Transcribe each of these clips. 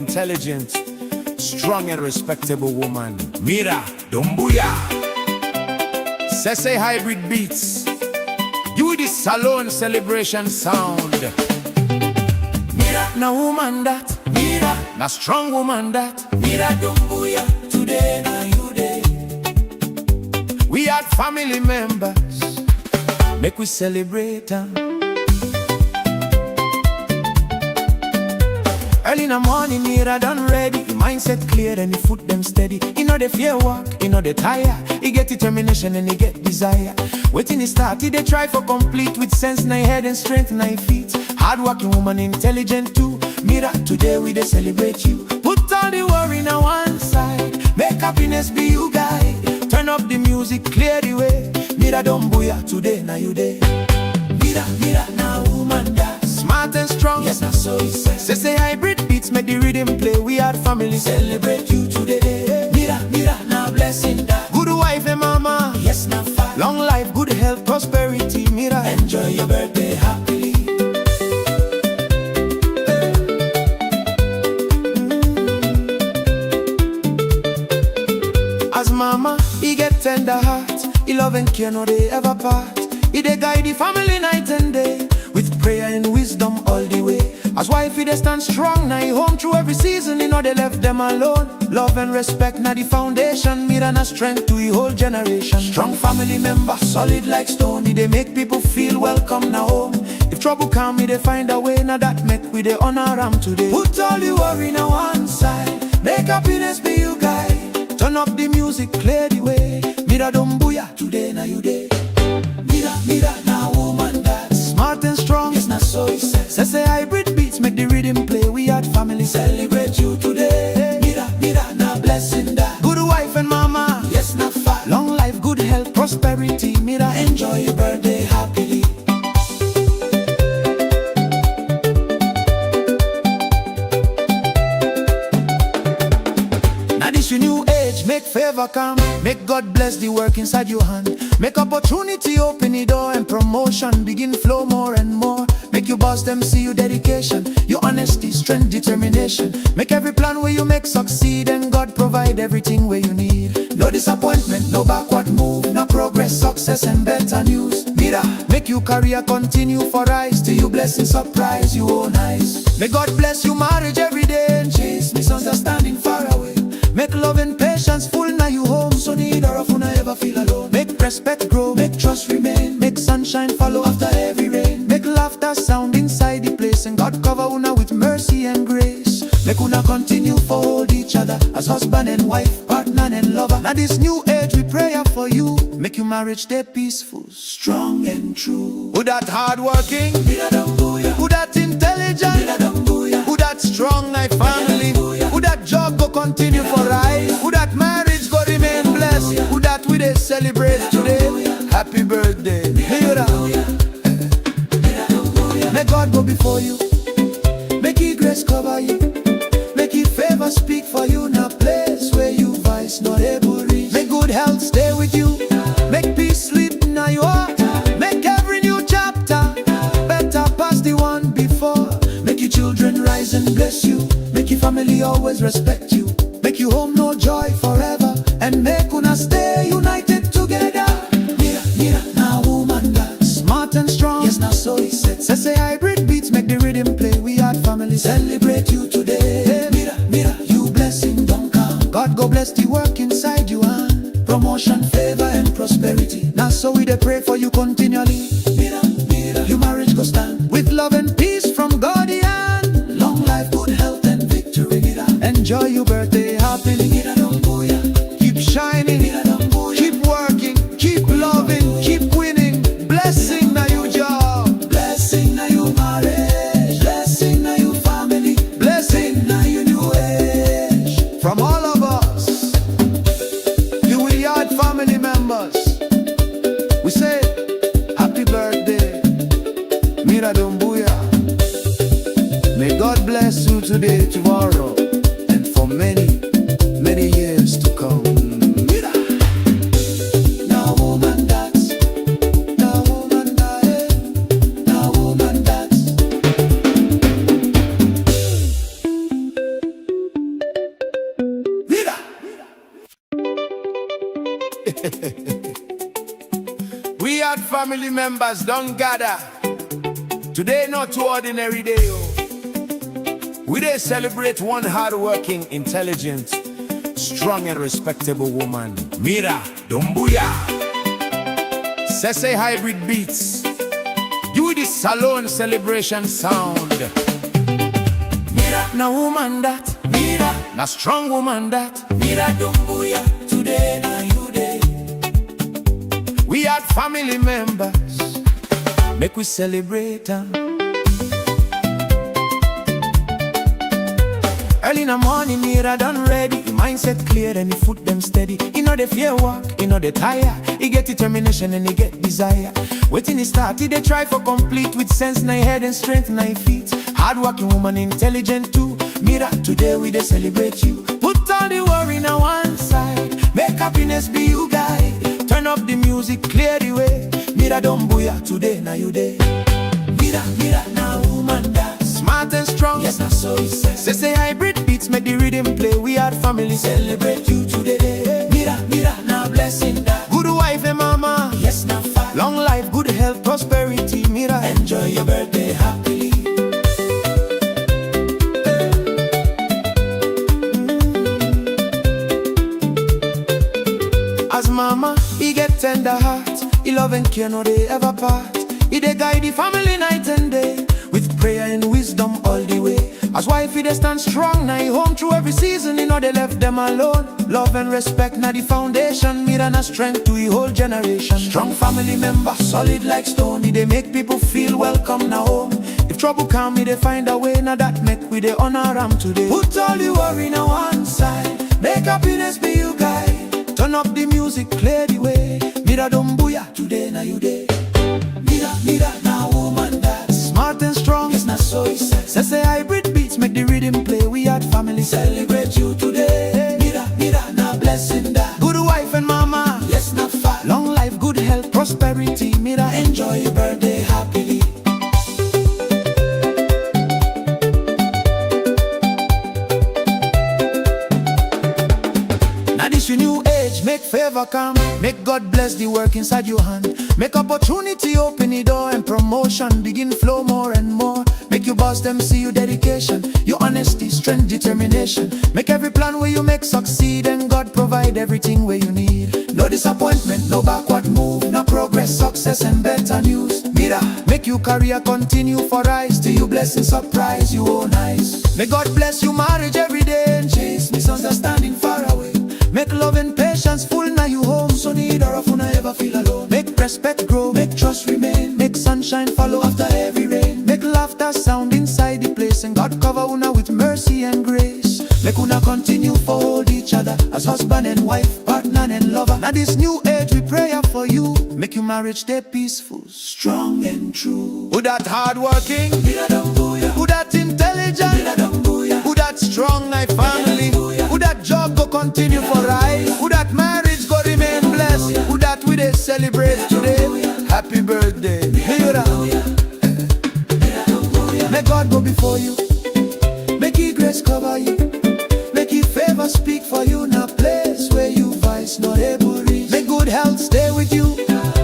Intelligent, strong and respectable woman. Mira Dumbuya. Sese hybrid beats. You this salon celebration sound. Mira na woman that. Mira na strong woman that. Mira Dumbuya. Today na you day. We are family members. Make we celebrate them. Early in the morning, Mira done ready. The mindset clear and the foot them steady. You know the fear walk, you know the tire. He get determination and he get desire. Waiting he start, he they try for complete. With sense in head and strength in feet. Hard-working woman, intelligent too. Mira, today we they celebrate you. Put all the worry on one side. Make happiness be you guide. Turn up the music, clear the way. Mira Dumbuya, today now you day. Mira, Mira, now woman that. Smart and strong, yes, now so he says. Say hybrid beats, make the rhythm play. We are family, celebrate you today. Mira, Mira, now blessing that. Good wife and mama, yes, now fine. Long life, good health, prosperity. Mira, enjoy your birthday happily. As mama, he get tender heart. He love and care, no they ever part. He dey guide the family night and day. With prayer and wisdom all the way. As wife, he dey stand strong, now he home through every season. You know they left them alone. Love and respect, now the foundation. Mira na strength to the whole generation. Strong family member, solid like stone. He dey make people feel welcome now home. If trouble come, he dey find a way. Now that make we dey honor him today. Put all the worry on one side. Make happiness be you guide. Turn up the music, clear the way. Mira Dumbuya, today now you day. Mira, Mira, now woman that. Smart and strong, yes, not so he says. Say hybrid beats, make the rhythm play. We had family, celebrate you today. Mira, Mira, now blessing that. Good wife and mama, yes, not far. Long life, good health, prosperity. Mira, enjoy your birthday happily. Now this your new age, make favor come. Make God bless the work inside your hand. Make opportunity open the door and promotion begin flow more and more. Make your boss them see your dedication, your honesty, strength, determination. Make every plan where you make succeed and God provide everything where you need. No disappointment, no backward move, no progress, success and better news. Mira, make your career continue for rise till you blessing surprise you own eyes. May God bless your marriage every day and chase misunderstanding far away. Make love and patience full now you home, so neither of una ever feel alone. Make respect grow, make trust remain, make sunshine follow after every rain. Make laughter sound inside the place, and God cover una with mercy and grace. Make una continue for hold each other as husband and wife, partner and lover. Now this new age we pray for you. Make your marriage stay peaceful, strong and true. Who that hardworking? Mira Dumbuya. Who that intelligent? Mira Dumbuya. Who that strong like family? Who that job go continue for rise? Who that marriage go remain blessed? Who that we dey celebrate today? Happy birthday, Mira. May God go before you. Make His grace cover you. Make His favor speak for you. Now place where you vice not able reach. Make good health stay with you. Make peace sleep now you are. Make every new chapter better past the one before. Make your children rise and bless you. Make your family always respect you. Make you home no joy forever. And make una stay united together. Mira, Mira, now woman that. Smart and strong, yes, now so he said. Say hybrid beats, make the rhythm play. We had family, celebrate you today. Mira, Mira, you blessing don't come. God go bless the work inside you and promotion, favor and prosperity. Now so we dey pray for you continually. Mira, Mira, your marriage go stand with love and peace from God the hand. Long life, good health and victory. Mira, enjoy your birthday happily. Mira Dumbuya, keep shining. Mira Dumbuya, keep working, keep loving, keep winning. Blessing na your job, blessing na your marriage, blessing na your family, blessing na your new age. From all of us, you we are family members. We say happy birthday, Mira Dumbuya. May God bless you today, tomorrow, and for many We had family members don't gather. Today not too ordinary day, oh. We dey celebrate one hard-working, intelligent, strong and respectable woman. Mira Dombuya. Sese hybrid beats. Do this salon celebration sound. Mira na woman that. Mira na strong woman that. Mira Dombuya. Today na you day. We had family members. Make we celebrate them. Early in the morning, Mira done ready. The mindset clear and the foot them steady. You know they fear work, you know they tire. He get determination and he get desire. Waiting he start, he they try for complete. With sense, na head and strength, na feet. Hard-working woman, intelligent too. Mira, today we they celebrate you. Put all the worry on one side. Make happiness be you guide. Turn up the music, clear the way. Mira Dombuya, today na you day. Mira, Mira, na woman that. Smart and strong, yes, na so he says. Say hybrid beats make the rhythm play. We had family celebrate you today. Mira, Mira, na blessing that. Good wife and mama, yes, na fine. Long life, good health, prosperity. Mira, enjoy your birthday happily. As mama, he get tender heart. He love and care, no they ever part. He dey guide the family night and day. With prayer and wisdom all the way. As wife, he dey stand strong, now he home through every season. You know they left them alone. Love and respect, now the foundation. Mira na strength to the whole generation. Strong family member, solid like stone. He dey make people feel welcome now home. If trouble come, he dey find a way. Now that make we dey honor him today. Put all the worry on one side. Make happiness be you guide. Turn up the music, clear the way. Mira Dombuya, today na you day. Mira, Mira, na woman that. Smart and strong, yes, na so he says. Say hybrid beats make the rhythm play. We had family celebrate you today. Mira, Mira, na blessing that. Good wife and mama, yes, na fine. Long life, good health, prosperity. Mira, enjoy your birthday happily. Now this your new age, make favor come. Make God bless the work inside your hand. Make opportunity open the door and promotion begin flow more and more. Make your boss them see your dedication, your honesty, strength, determination. Make every plan where you make succeed and God provide everything where you need. No disappointment, no backward move, no progress, success and better news. Mira, make your career continue for rise till you blessing surprise you own eyes. May God bless your marriage every day and chase misunderstanding far away. Make love and patience full now you home, so neither of you ever feel alone. Make respect grow, make trust remain, make sunshine follow after every rain. Make laughter sound inside the place, and God cover una with mercy and grace. Make una continue for hold each other as husband and wife, partner and lover. Now this new age we pray for you. Make your marriage stay peaceful, strong and true. Who that hardworking? Who that intelligent? Who that strong like family? Who that job go continue for rise? Who that marriage go remain blessed? Who that we dey celebrate today? Happy birthday, Mira. May God go before you. Make His grace cover you. Make His favor speak for you. Now place where you vice not able reach. Make good health stay with you.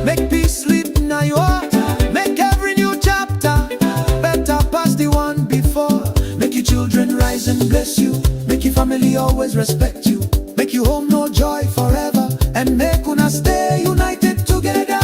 Make peace sleep now you heart. Make every new chapter better past the one before. Make your children rise and bless you. Make your family always respect you. Make you home no joy forever. And make una stay united together.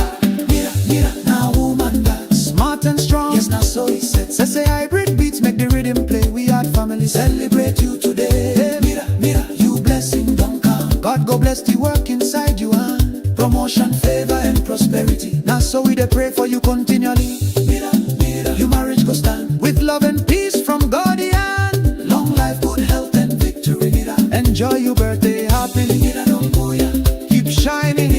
Mira, Mira, na woman that. Smart and strong, yes, na so he said. Say hybrid beats make the rhythm play. We had family celebrate you today. Hey, Mira, Mira, you blessing don't come. God go bless the work inside you, huh? Promotion, favor and prosperity. Now so we dey pray for you continually. Mira, Mira, your marriage go stand with love and peace from God, yeah. Long life, good health and victory. Mira, enjoy your birthday happily. Mira, keep shining,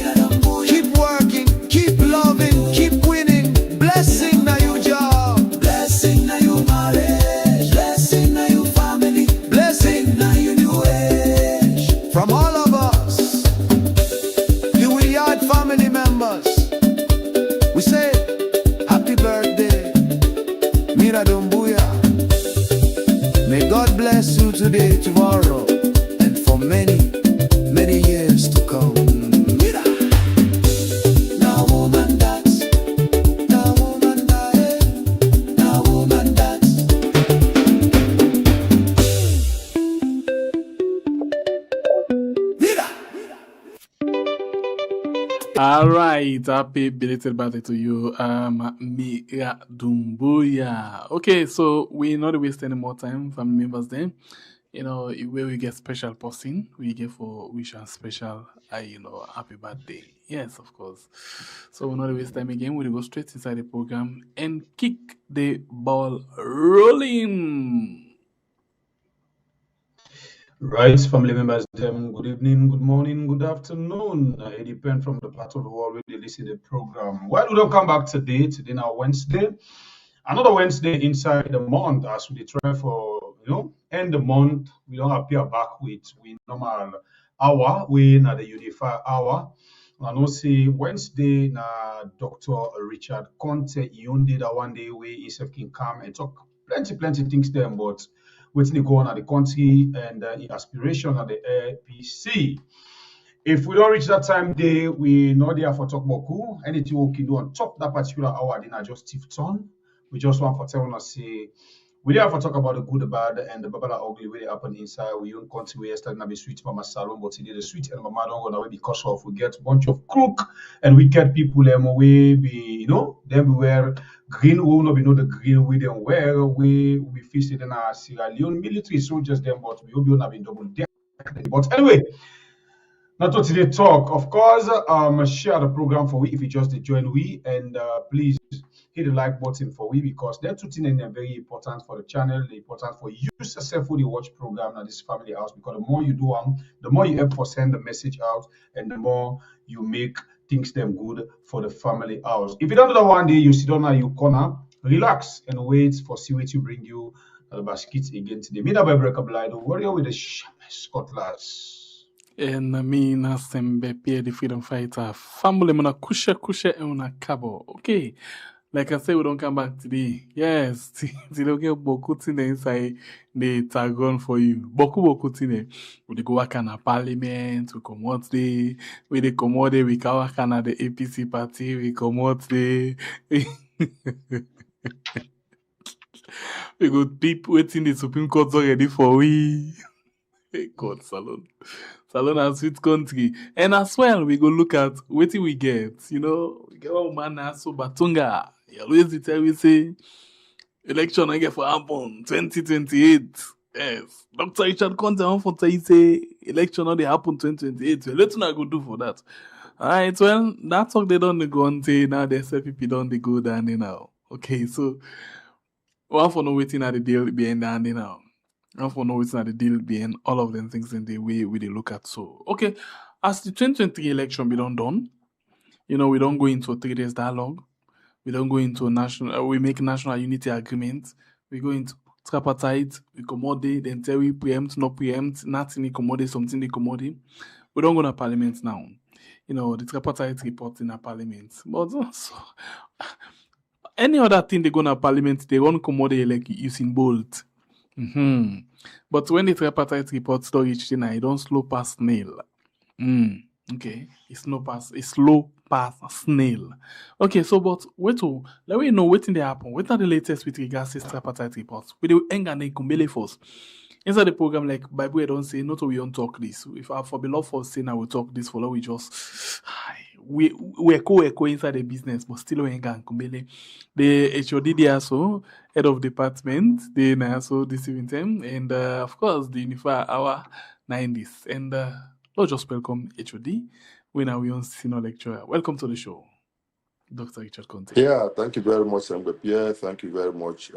keep working, keep loving, keep winning. Blessing na your job, blessing na your marriage, blessing na your family, blessing na your new age. From all of us, the We Yard family members, we say happy birthday, Mira Dombuya. May God bless you today, tomorrow, and for many, many years to come. Mira. All right, happy belated birthday to you, Mira Dumbuya. Okay, so we not waste any more time, family members. Then, where we get special person, we get for wish and special, happy birthday. Yes, of course. So we not waste time again. We go straight inside the program and kick the ball rolling. Right, family members, good evening, good morning, good afternoon. It depends from the part of the world where they listen to the program. Why do we come back today? Today now Wednesday. Another Wednesday inside the month as we try for end the month. We don't appear back with we normal hour, we na the unified hour. I know see Wednesday na Dr. Richard Konteh Yundi that one day we is can come and talk plenty things there, but waiting go on at the country and aspiration at the APC. If we don't reach that time day, we know there for talk boku. Anything we can do on top that particular hour, then I just tip turn. We just want for telling us say we there for talk about the good, the bad, and the babala ugly way they happen inside. We own country where starting to be sweet mama salon, but today the sweet and mama don't go away because of we get bunch of crook and wicked people them way be them we wear green will not be know the green we them wear we feasted in our Sierra Leone military soldiers them, but we hope you not been double deck. But anyway. Not to today talk, of course, share the program for we if you just join we and please hit the like button for we because they're two things and they're very important for the channel, they're important for you successfully watch program at this family house because the more you do the more you help for send the message out and the more you make things them good for the family house. If you don't do that one day, you sit down at your corner, relax and wait for see what you bring you the basket again today. Me that by break up line, warrior with the sharpest cutlass. And me na sembe Pierre the freedom fighter. Family muna kusha and una kabo. Okay. Like I said, we don't come back today. Yes. Today we get boku tine inside the tagon for you. Boku tine. We go work na parliament, we come out there. We dey come out there, we can work na the APC party, we come out there. We go peep waiting the Supreme Court already for we. God, Salon and sweet country. And as well, we go look at what we get. We get one man so Batunga. He always tell we say election I get for happen 2028. Yes. Dr. Richard Konteh on for say election not they happen 2028. Well, let's not go do for that. Alright, well, that talk they don't go on say now the SLPP don't they go down there now. Okay, so one for no waiting at the deal being down there now. And for no reason at the deal being all of them things in the way we they look at. So okay, as the 2023 election be done, we don't go into a 3 days dialogue. We don't go into a national. We make national unity agreement. We go into tripartite. We commodate. Then tell we preempt, not preempt. Nothing commodate, something they commodate. We don't go to parliament now. The tripartite report in a parliament. But so, any other thing they go to parliament, they won't commodate like using Bolt. But when the tripartite report don't reach I don't slow past snail. Okay, it's slow past snail. Okay, so but wait to let me know what in the happen. What are the latest with regards to this tripartite report? We do hang and kumbele force. Inside the program, like Bible, I don't say not we don't talk this. If I for beloved for saying I will talk this for we just we echo inside the business, but still we hang and kumbele. The HOD they also head of department, they also deceiving them, and of course the Unify our 90s. And let's just welcome HOD when we on senior lecturer. Welcome to the show, Dr. Richard Konteh. Yeah, thank you very much, Pierre. Thank you very much,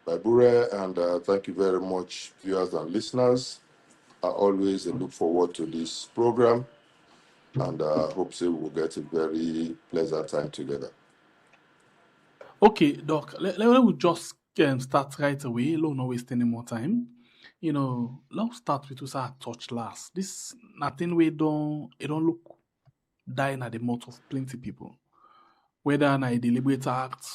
Babure, and thank you very much, viewers and listeners. I always look forward to this program, and hope so we'll get a very pleasant time together. Okay, Doc, let me just start right away. Let's not waste any more time. Let's start with us our touch last. This nothing we don't look dying at the mouth of plenty people. Whether a deliberate act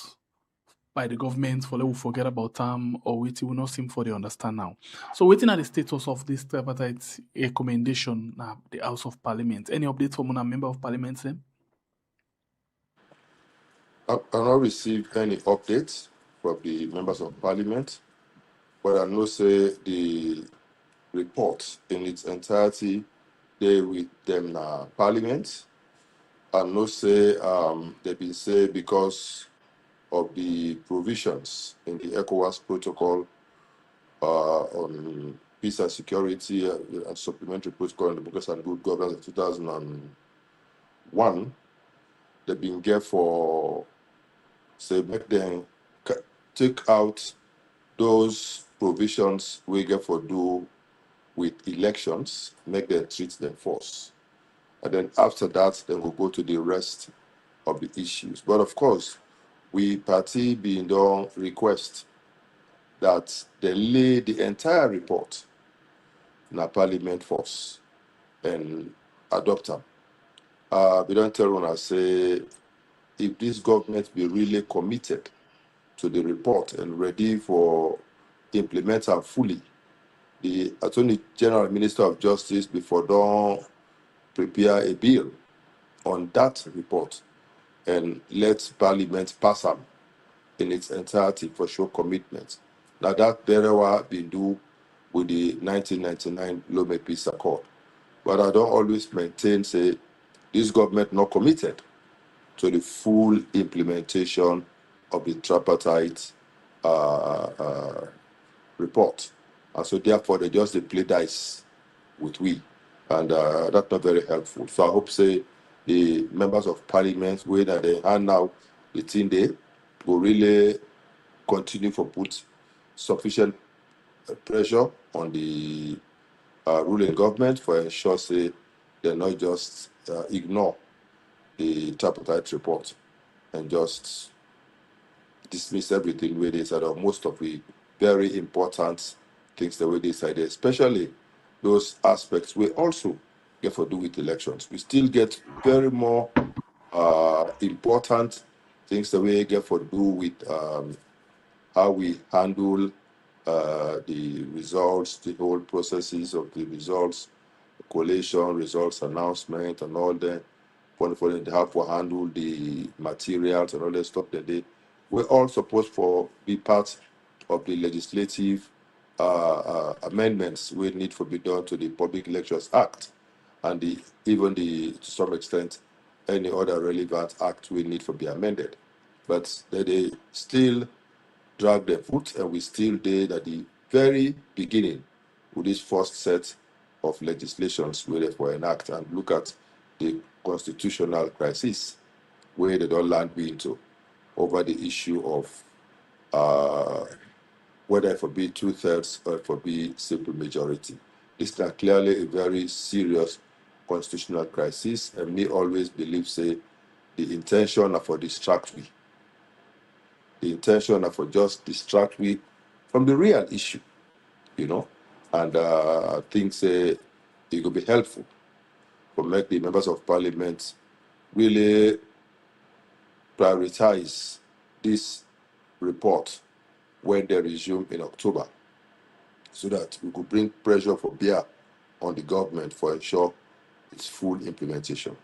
by the government for we forget about them or waiting will not seem for they understand now. So waiting at the status of this tripartite recommendation now the House of Parliament. Any updates from a member of Parliament then? I've not received any updates from the members of Parliament, but I know say the report in its entirety they with them parliament, and no say they been say because of the provisions in the ECOWAS protocol on peace and security and supplementary protocol on democracy and good governance of 2001, they've been there for, say, back then, take out those provisions we get for do with elections, make them treat them force. And then after that, then we'll go to the rest of the issues. But of course, we party being done request that they lay the entire report in a parliament force and adopt them. We don't tell when I say if this government be really committed to the report and ready for implement them fully, the Attorney General Minister of Justice before don't prepare a bill on that report and let Parliament pass them in its entirety for sure commitment. Now that very well been do with the 1999 Lome Peace Accord. But I don't always maintain, say, this government not committed to the full implementation of the tripartite report. And so therefore they just they play dice with we. And that's not very helpful. So I hope, say, the members of parliament, whether they hand now the thing they will really continue to put sufficient pressure on the ruling government for ensure, say, they not just ignore the tripartite report and just dismiss everything where they said, or most of the very important things the way they decided, especially those aspects we also get to do with elections. We still get very more important things the way get to do with how we handle the results, the whole processes of the results, collation, results announcement, and all that. For how to handle the materials and all that stuff that we're all supposed to be part of the legislative amendments we need to be done to the Public Elections Act and to some extent any other relevant act we need to be amended. But they still drag their foot, and we still did at the very beginning with this first set of legislations where they were enact and look at the constitutional crisis where they don't land into over the issue of whether it will be 2/3 or it will be simple majority. This is clearly a very serious constitutional crisis, and me always believe, say, the intention are for distract we. The intention are for just distract we from the real issue, and I think, say, it could be helpful for make the members of parliament really prioritize this report when they resume in October, so that we could bring pressure for bear on the government for ensure its full implementation.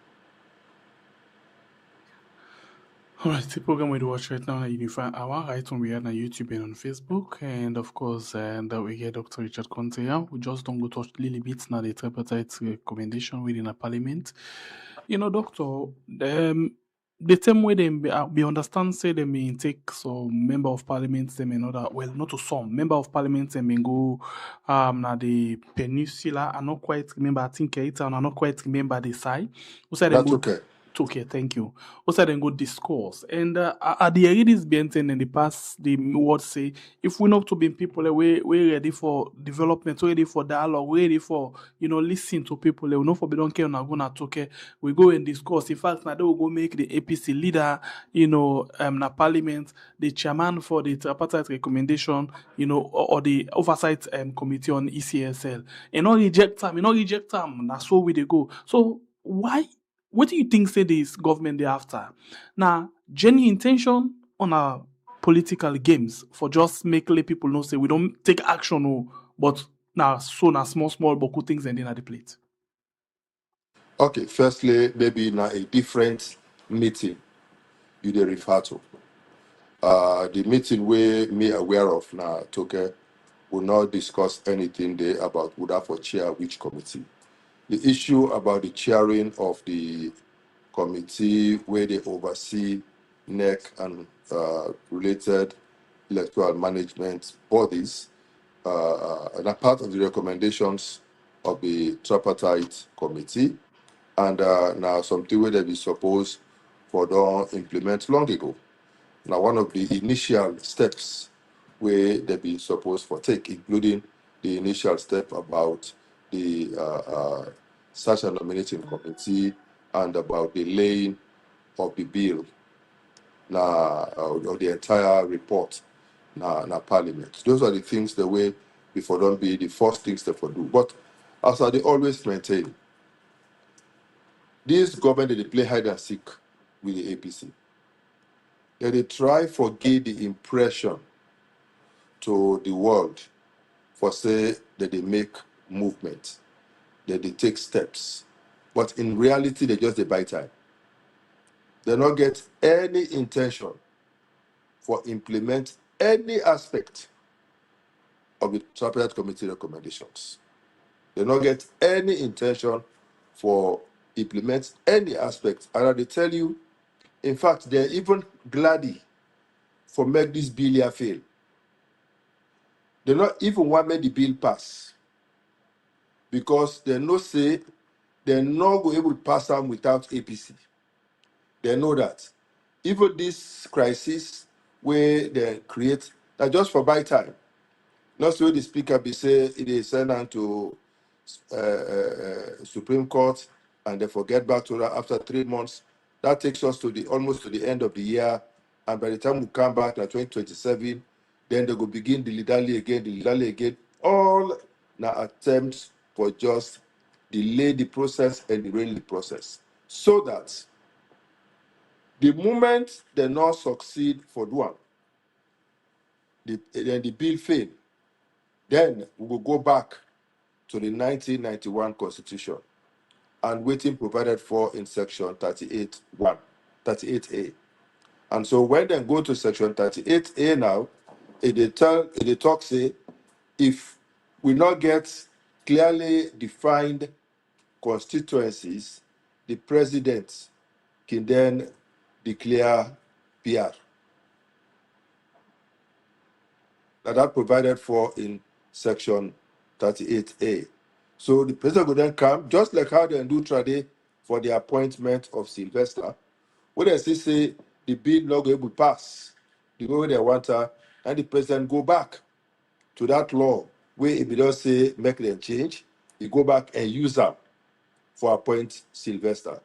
All right, the program we watch right now, Unify Hour, right on we are on YouTube and on Facebook, and of course, and we get Dr. Richard Konteh. We just don't go touch little bits now the tripartite recommendation within a parliament. Doctor, the same way they we understand, say they may take some member of parliament, they may not, well, not to some member of parliament, they may go now the peninsula. I not quite remember. I think it's I not quite remember the side. That's okay. Okay, thank you. Also, then go discourse. And at the Eridis Benten in the past, the word say, if we not to be people, we ready for development, we ready for dialogue, we ready for, listen to people, we know for we don't care, we're gonna talk, we go and discuss. In fact, now they will go make the APC leader, na parliament, the chairman for the tripartite recommendation, or the oversight committee on ECSL. And not reject them, that's where we they go. So, why? What do you think say this government they after? Now, genuine intention on our political games for just make people know say we don't take action, but now small but good things ending at the plate. Okay, firstly, maybe now a different meeting you they refer to. The meeting we me aware of now, Toke, will not discuss anything there about who that for chair which committee. the issue about the chairing of the committee where they oversee NEC and related electoral management bodies, and are part of the recommendations of the tripartite committee, and now something where they be supposed for don't implement long ago. Now, one of the initial steps where they be supposed for take, including the initial step about the search and nominating committee and about the laying of the bill, now or the entire report, now parliament. Those are the things the way before don't be the first things they for do. But as I they always maintain, this government they play hide and seek with the APC. They try for give the impression to the world for say that they make movement, that they take steps. But in reality, they just they buy time. They not get any intention for implement any aspect of the tripartite committee recommendations. They not get any intention for implement any aspect. And they tell you, in fact, they're even glad for make this bill here fail. They not even want make the bill pass because they know say they're not going able to pass them without APC. They know that. Even this crisis where they create, that just for buy time. Not so the speaker be say it is sent on to Supreme Court and they forget back to that after 3 months. That takes us to the almost to the end of the year. And by the time we come back to 2027, then they go begin dilly-dally again. All now attempts for just delay the process and derail the process. So that the moment they not succeed for one, then the bill fail, then we will go back to the 1991 Constitution and waiting provided for in section 38A. And so when they go to section 38A now, it talks say if we not get clearly defined constituencies, the president can then declare PR. Now that provided for in section 38A. So the president will then come, just like how they do today for the appointment of Sylvester, where they say the bill not going to pass the way they want her, and the president go back to that law where if he does say make them change, he go back and use them for appoint Sylvester,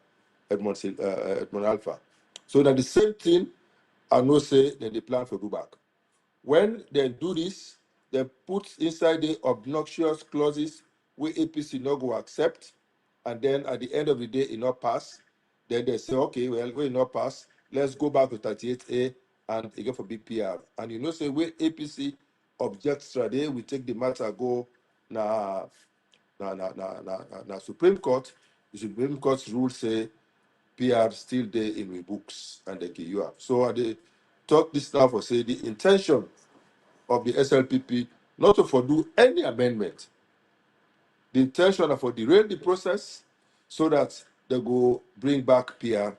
Edmond Alpha. So that the same thing, I know say that they plan for do back. When they do this, they put inside the obnoxious clauses where APC not go accept, and then at the end of the day, it not pass. Then they say, okay, well, we not pass. Let's go back to 38A and again for BPR. And you know, say where APC objects today, we take the matter go na Supreme Court. The Supreme Court's rule say PR still there in the books and they give you up. So they talk this now for say the intention of the SLPP not to for do any amendment. The intention of for derail the process so that they go bring back PR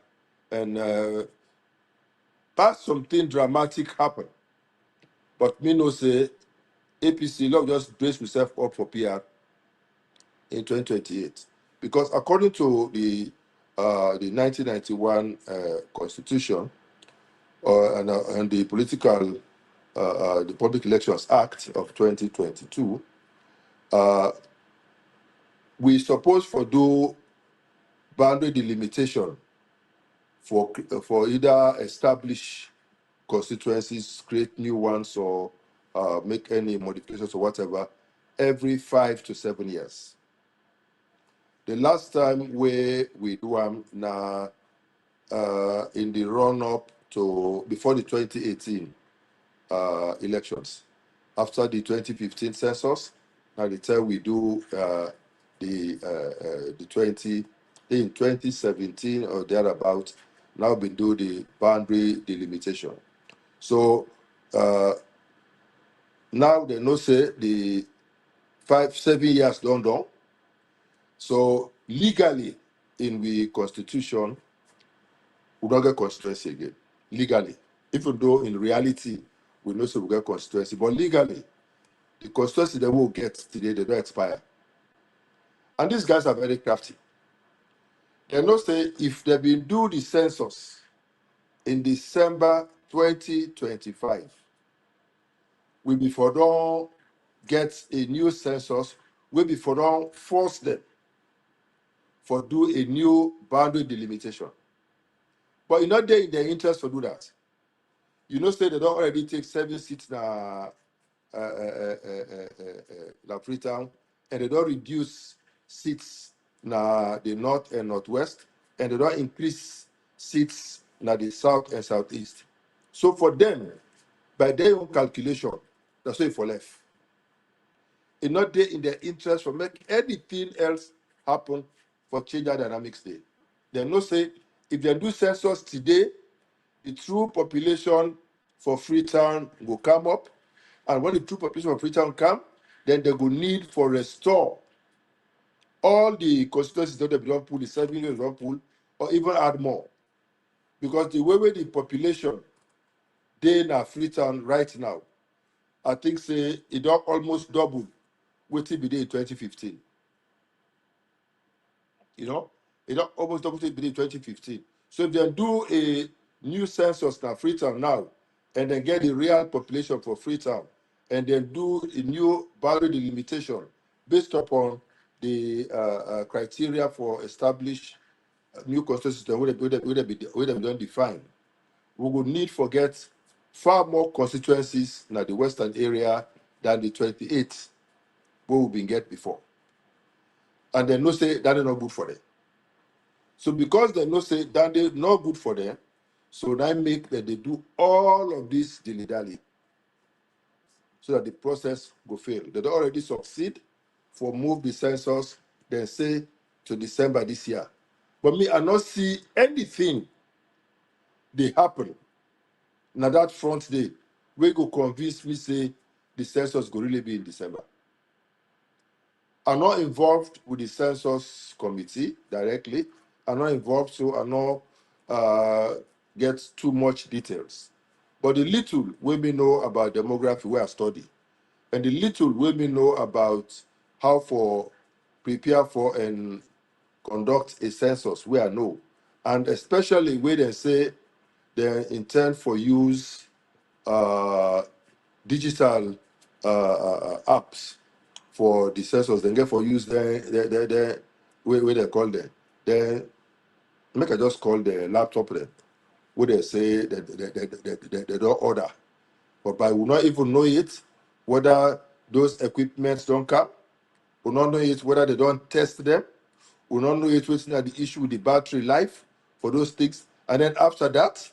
and pass something dramatic happen. But me no say APC love just brace myself up for PR in 2028 because according to the 1991 Constitution and the the Public Elections Act of 2022, we suppose for do boundary delimitation for either establish constituencies, create new ones, or make any modifications or whatever every 5 to 7 years. The last time we do now in the run up to before the 2018 elections, after the 2015 census, now the time we do the 20 in 2017 or thereabout, now we do the boundary delimitation. So now they know say the 5-7 years done, So legally, in the constitution, we don't get constituency again. Legally. Even though in reality, we know so we get constituency. But legally, the constituency they will get today, they don't expire. And these guys are very crafty. They know say if they been do the census in December 2025, we before don't get a new census, we before don't force them for do a new boundary delimitation. But you know they in their interest to do that. You know, say they don't already take 7 seats na Freetown, and they don't reduce seats na the north and northwest, and they don't increase seats na the south and southeast. So for them, by their own calculation, that's why for left. It's not there in their interest for make anything else happen for change that dynamics there. They know say if they do census today, the true population for Freetown will come up, and when the true population of Freetown come, then they will need for restore all the constituencies that they don't pull, the 7 million don't pull, or even add more. Because the way the population they in Freetown right now, I think say it don't almost double what it be there in 2015. You know, it don't almost double what it be there in 2015. So if they do a new census now Freetown now, and then get the real population for Freetown, and then do a new boundary delimitation based upon the criteria for establish new constitution system where they don't define. We would need for get far more constituencies in the western area than the 28 we we've been get before. And they know say that is not good for them. So because they know say that is not good for them, so that make that they do all of this dilly-dally so that the process go fail. They don't already succeed for move the census, then say to December this year. But me, I not see anything they happen now that front day we go convince me say the census go really be in December. I'm not involved with the census committee directly. I'm not involved, so I'm not get too much details. But the little we may know about demography where I study, and the little we may know about how for prepare for and conduct a census where I know, and especially where they say they intend for use digital apps for the census, then get for use the where they call them. Then make I just call the laptop then, where they say that they don't order. But I will not even know it whether those equipments don't come. Will not know it whether they don't test them. Will not know it what's not the issue with the battery life for those things. And then after that,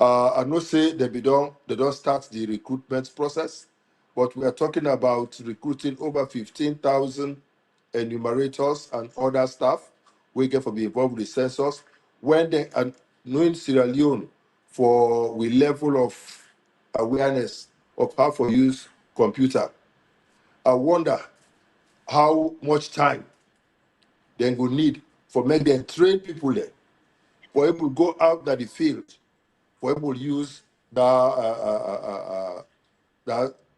I know say they don't start the recruitment process, but we are talking about recruiting over 15,000 enumerators and other staff we get for be involved with the census. When they and knowing Sierra Leone for we level of awareness of how to use computer, I wonder how much time they will need for make them train people there, for able to go out to the field, for able to use that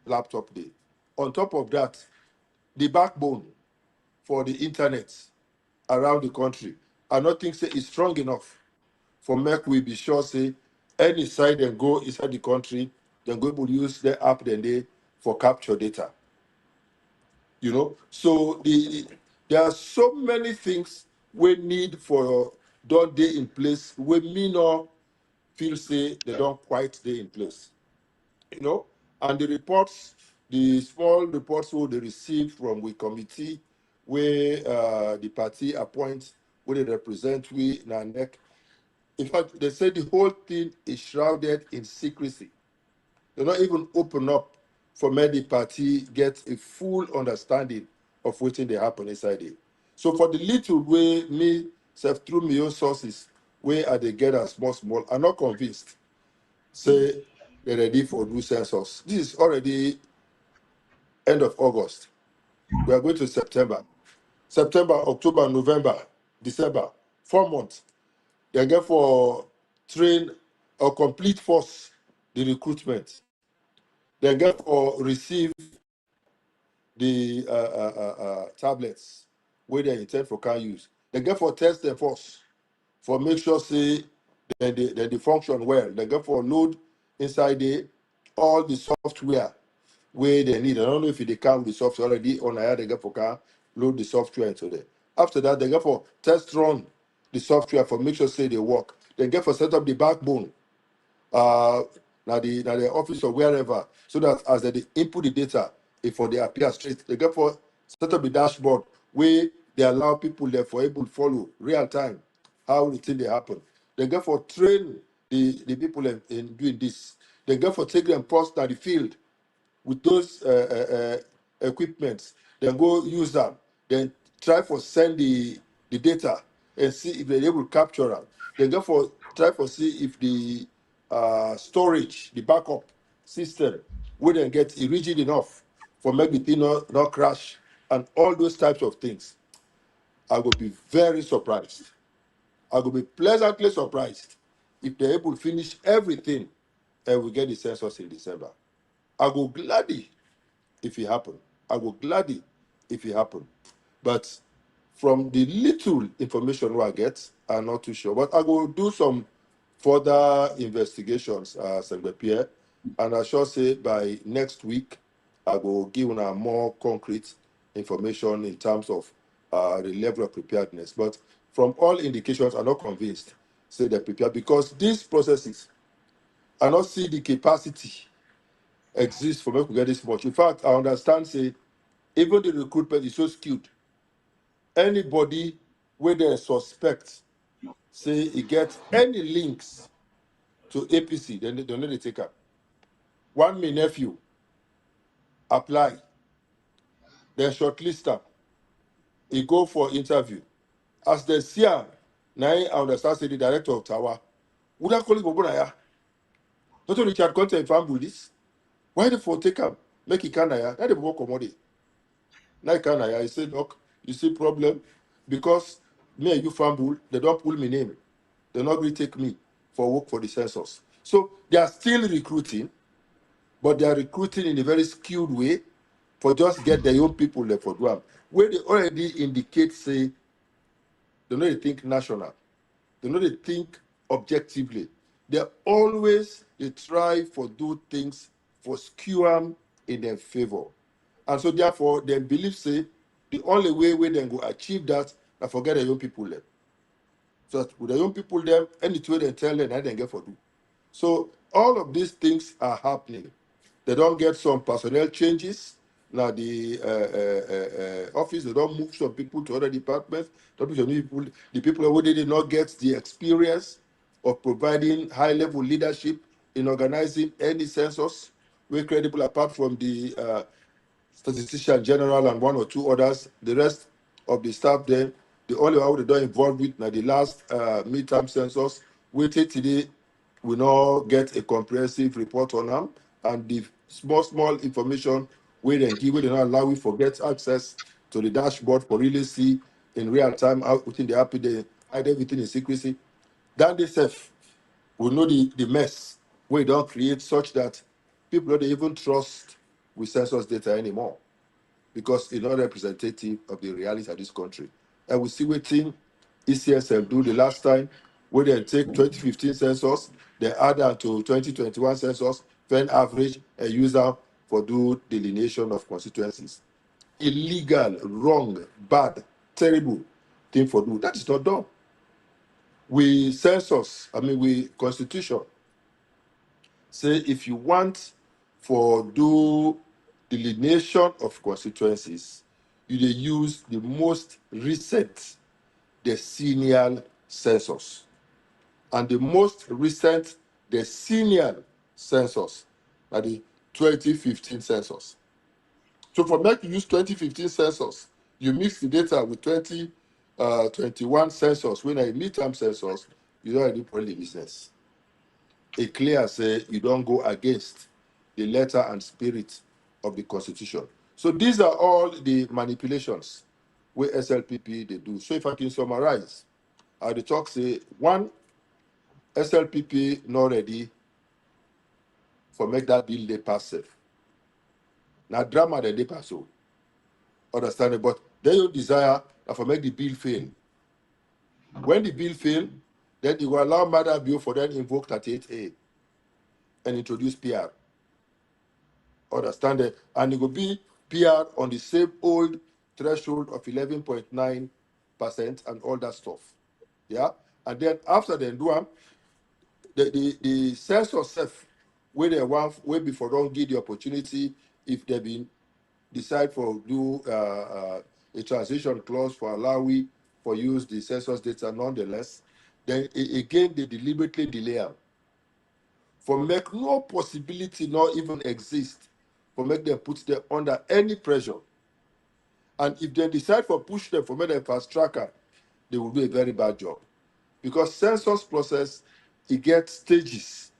laptop there. On top of that, the backbone for the internet around the country, I don't think say is strong enough for make we be sure say any side and go inside the country, then go able to use the app then they for capture data. You know, so there are so many things we need for don't day in place. We may not feel say they don't quite stay in place. You know, and the reports, the small reports who they receive from we committee, where the party appoints, where they represent we in our neck. In fact, they say the whole thing is shrouded in secrecy. They not even open up for many party get a full understanding of what they happen inside it. So for the little way me self through my own sources, where are they get as small, I'm not convinced. Say they're ready for do census. This is already end of August. We are going to September. September, October, November, December, 4 months. They get for train or complete force the recruitment. They get for receive the tablets where they intend for can use. They get for test them first for make sure say they function well. They get for load inside the all the software where they need. I don't know if they can with the software already on here. They get for can load the software into there. After that, they get for test run the software for make sure say they work. They get for set up the backbone now the office or wherever, so that as they input the data, if for they appear straight, they get for set up the dashboard where they allow people there for able to follow real time how the thing they happen. They get for train the people in doing this. They get for take them post at the field with those equipments, then go use them, then try for send the data and see if they're able to capture them. Then go for try for see if the storage, the backup system, will then get rigid enough for make the thing not crash and all those types of things. I will be very surprised. I will be pleasantly surprised if they're able to finish everything and we get the census in December. I will gladly if it happen. I will gladly if it happen. But from the little information I get, I'm not too sure. But I will do some further investigations, Pierre, and I shall say by next week, I will give you more concrete information in terms of the level of preparedness. But from all indications, I'm not convinced, say they're prepared because these processes, I not see the capacity exist for me to get this much. In fact, I understand, say, even the recruitment is so skewed. Anybody where they suspect, say, he get any links to APC, then they don't let it take up. One my nephew apply, then shortlist him, he go for interview. As they see him, now I understand, say, the director of Tower, would I call him Obunaya? Not only Richard Konteh and family this. Why the for take him? Make it Kanaya, that they work commodity. Now Kanaya, I said, look, you see problem because me and you fumble, they don't pull me name. They're not going to take me for work for the census. So they are still recruiting, but they are recruiting in a very skewed way for just get their own people there for Guam. Where they already indicate, say, they know they think national. They know they think objectively. They try for do things for skew them in their favor. And so therefore, they believe, say, the only way where they go achieve that, I forget their own people there. So that with the young people there, any way they tell them, I didn't get for do. So all of these things are happening. They don't get some personnel changes. Now the office, they don't move some people to other departments. Don't move some people, the people who did not get the experience of providing high-level leadership in organizing any census. We're credible apart from the statistician general and one or two others. The rest of the staff there, the only one they don't involved with now the last midterm census. Waited today, we now get a comprehensive report on them and the small information we then give, we don't allow we forget access to the dashboard for really see in real time how within the happy they hide everything in secrecy. Then they say we know the mess we don't create such that people don't even trust with census data anymore because it's not representative of the reality of this country. And we see what thing ECSL do the last time, where they take 2015 census, they add that to 2021 census, then average and use that for do delineation of constituencies. Illegal, wrong, bad, terrible thing for do. That is not done. We constitution say if you want for do delineation of constituencies, you dey use the most recent decennial census. And the most recent decennial census na the 2015 census. So for make you use 2015 census, you mix the data with 2021 census, when a midterm census, you don't already probably business. It clear say you don't go against the letter and spirit of the constitution. So these are all the manipulations where SLPP they do. So if I can summarize, I the talk say one, SLPP not ready for make that bill they pass safe. Now drama they pass so. Understand it? But they don't desire for make the bill fail. When the bill fail, then you will allow Mother Bill for then invoke 38A and introduce PR. Understand it? And it will be PR on the same old threshold of 11.9% and all that stuff. Yeah? And then after they do the sense of self, where they want, way before don't give the opportunity if they been decide for do a transition clause for allow we for use the census data nonetheless, then again they deliberately delay them. For make no possibility not even exist, for make them put them under any pressure. And if they decide for push them for make them fast tracker, they will do a very bad job. Because census process, it gets stages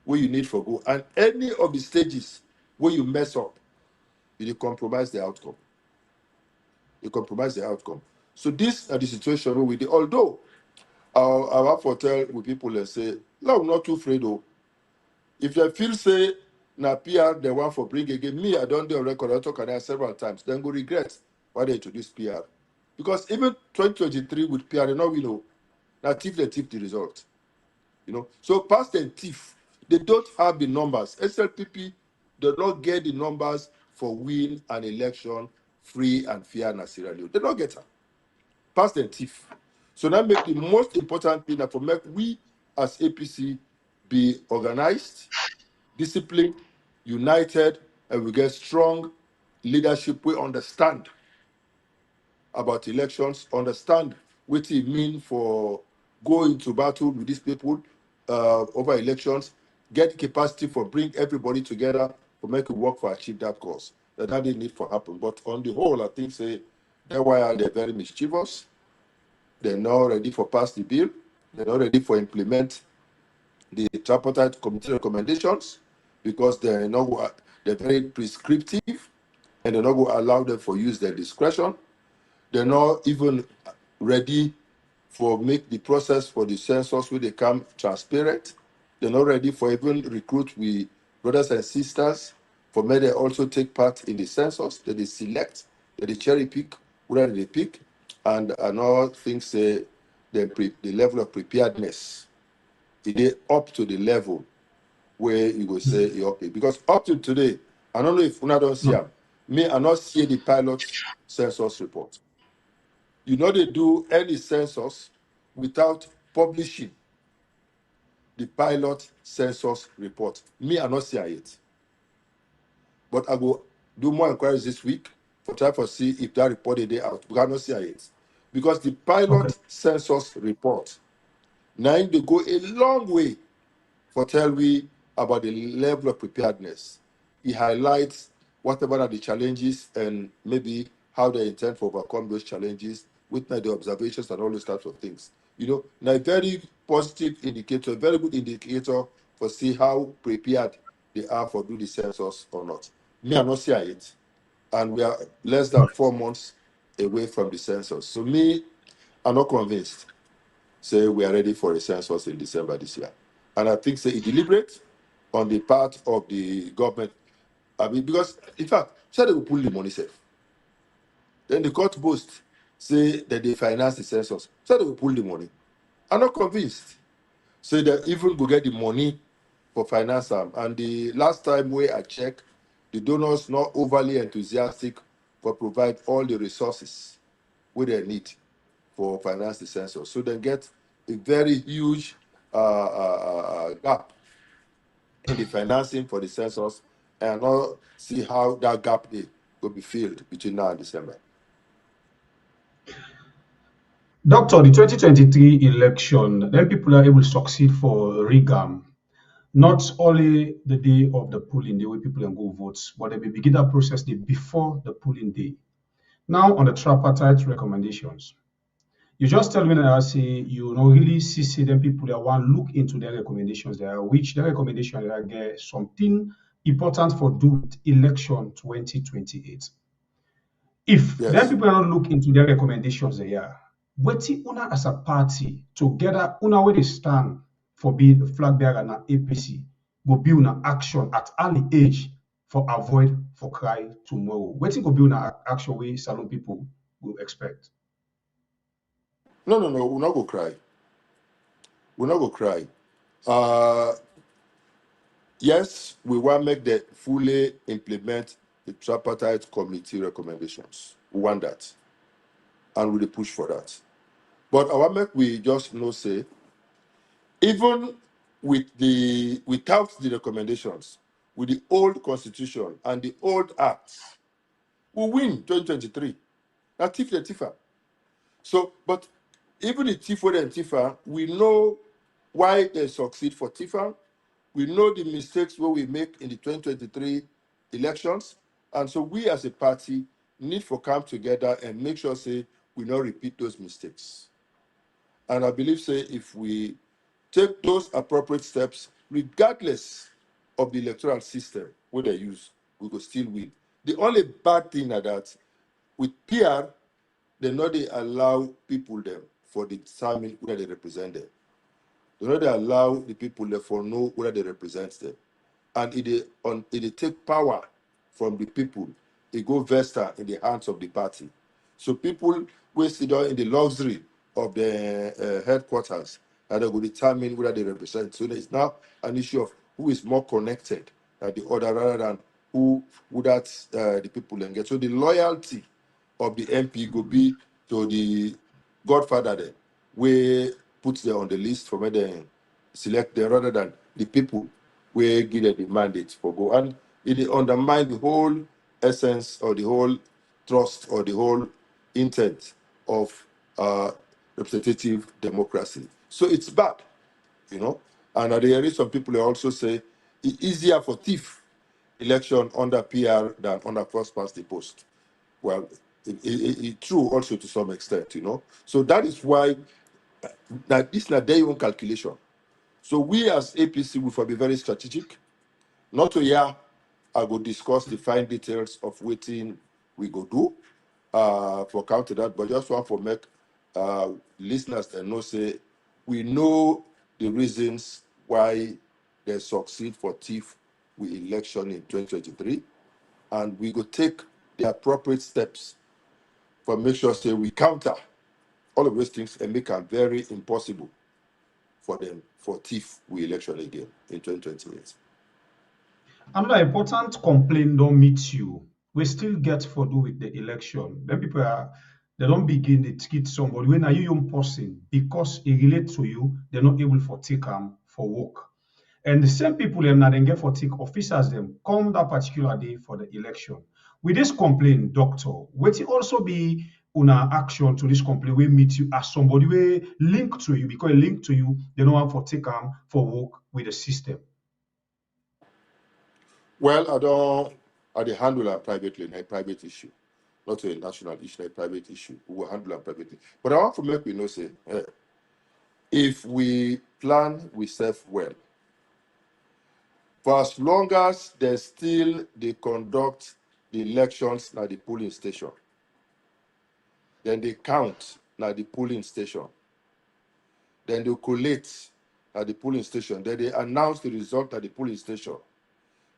where you need for go. And any of the stages where you mess up, you compromise the outcome. You compromise the outcome. So this are the situation where we do. Although I have to tell with people and say, no, I'm not too afraid though. If they feel say na PR they want for bring again, me I don't do a record, I talk about several times, then go regret why they introduce PR. Because even 2023 with PR, they know we know. Now thief the result. You know. So past and thief, they don't have the numbers. SLPP do not get the numbers for win an election free and fair in Sierra Leone. They don't get them. Past and thief. So that make the most important thing that for make we as APC be organized, disciplined, united, and we get strong leadership. We understand about elections, understand what it means for going to battle with these people over elections, get capacity for bring everybody together to make it work for achieve that cause. That didn't need for happen. But on the whole, I think say that's why they're very mischievous. They're not ready for pass the bill. They're not ready for implement the tripartite committee recommendations because they're very prescriptive and they're not going to allow them for use their discretion. They're not even ready for make the process for the census where they come transparent. They're not ready for even recruit with brothers and sisters for may they also take part in the census. That they select, that they cherry pick, whether they pick, and another thing say the level of preparedness. It is up to the level where you go say you're okay. Because up to today, I don't know if una don't see them. Me, I not see the pilot census report. You know they do any census without publishing the pilot census report. Me, I not see it. But I go do more inquiries this week for try to see if that report is out. We cannot see it. Because the pilot census report, now they go a long way for tell we about the level of preparedness. It highlights whatever are the challenges and maybe how they intend to overcome those challenges with the observations and all those types of things. You know, now a very positive indicator, a very good indicator for see how prepared they are for do the census or not. Me, I'm not seeing it. And we are less than 4 months away from the census. So me, I'm not convinced. Say we are ready for a census in December this year. And I think say it deliberate on the part of the government. I mean, because in fact, say they will pull the money safe. Then the court boast say that they finance the census. Say they will pull the money. I'm not convinced. Say that even go get the money for finance them. And the last time where I checked, the donors not overly enthusiastic for provide all the resources where they need for finance the census. So they get a very huge gap in the financing for the census, and now see how that gap will be filled between now and December. Doctor, the 2023 election, then people are able to succeed for regam. Not only the day of the polling day where people can go vote, but they will begin that process day before the polling day. Now on the tripartite recommendations. You just tell me that I say you don't really see them people that want look into their recommendations there, which their recommendation that get something important for do with election 2028. If then Yes. people are not look into their recommendations there, wetin una as a party together, una where they stand for being a flag bearer and APC go be una action at early age for avoid for cry tomorrow. Wetin go be una action wey Salon people will expect. No, no, no. We're not go cry. We're not go cry. Uh, yes, we want make the fully implement the tripartite committee recommendations. We want that, and we dey push for that. But I want make we just know say even without the recommendations, with the old constitution and the old acts, we win 2023. Now thief the thiefer. So, but even the thief and thiefer, we know why they succeed for thiefer. We know the mistakes what we make in the 2023 elections. And so we as a party need to come together and make sure say we not repeat those mistakes. And I believe say if we take those appropriate steps, regardless of the electoral system what they use, we will still win. The only bad thing is that with PR, they know they allow people them for determine whether they represent them. They know they allow the people there for know whether they represent them. And it take power from the people. It go vested in the hands of the party. So people will sit down in the luxury of the headquarters and they will determine whether they represent. So there is now an issue of who is more connected than the other rather than who would that the people engage. So the loyalty of the MP go be to the godfather there, we put them on the list for where they select them rather than the people we give them the mandate for go. And it undermine the whole essence or the whole trust or the whole intent of uh, representative democracy. So it's bad, you know. And there is some people who also say it's easier for thief election under PR than under first past the post. Well, it's true also to some extent, you know. So that is why that this is not their own calculation. So we as APC will be very strategic. Not to hear, I will discuss the fine details of waiting we go do for counter that, but just want to make listeners and know say we know the reasons why they succeed for thief with election in 2023, and we go take the appropriate steps for make sure say we counter all of those things and make them very impossible for them for thief with election again in 2028. Another important complaint don't meet you. We still get for do with the election. Then people are they don't begin to treat somebody when are you young person because it relates to you, they're not able for take for work. And the same people them now then get for take officers them come that particular day for the election. With this complaint, doctor, will it also be una action to this complaint we meet you as somebody we link to you because link to you, they don't want for take for work with the system. Well, I dey handle it privately, a private issue, not a national issue, a private issue. We will handle it privately. But I want to make we know say, if we plan, we serve well. For as long as they still they conduct the elections at the polling station, then they count at the polling station, then they collate at the polling station, then they announce the result at the polling station,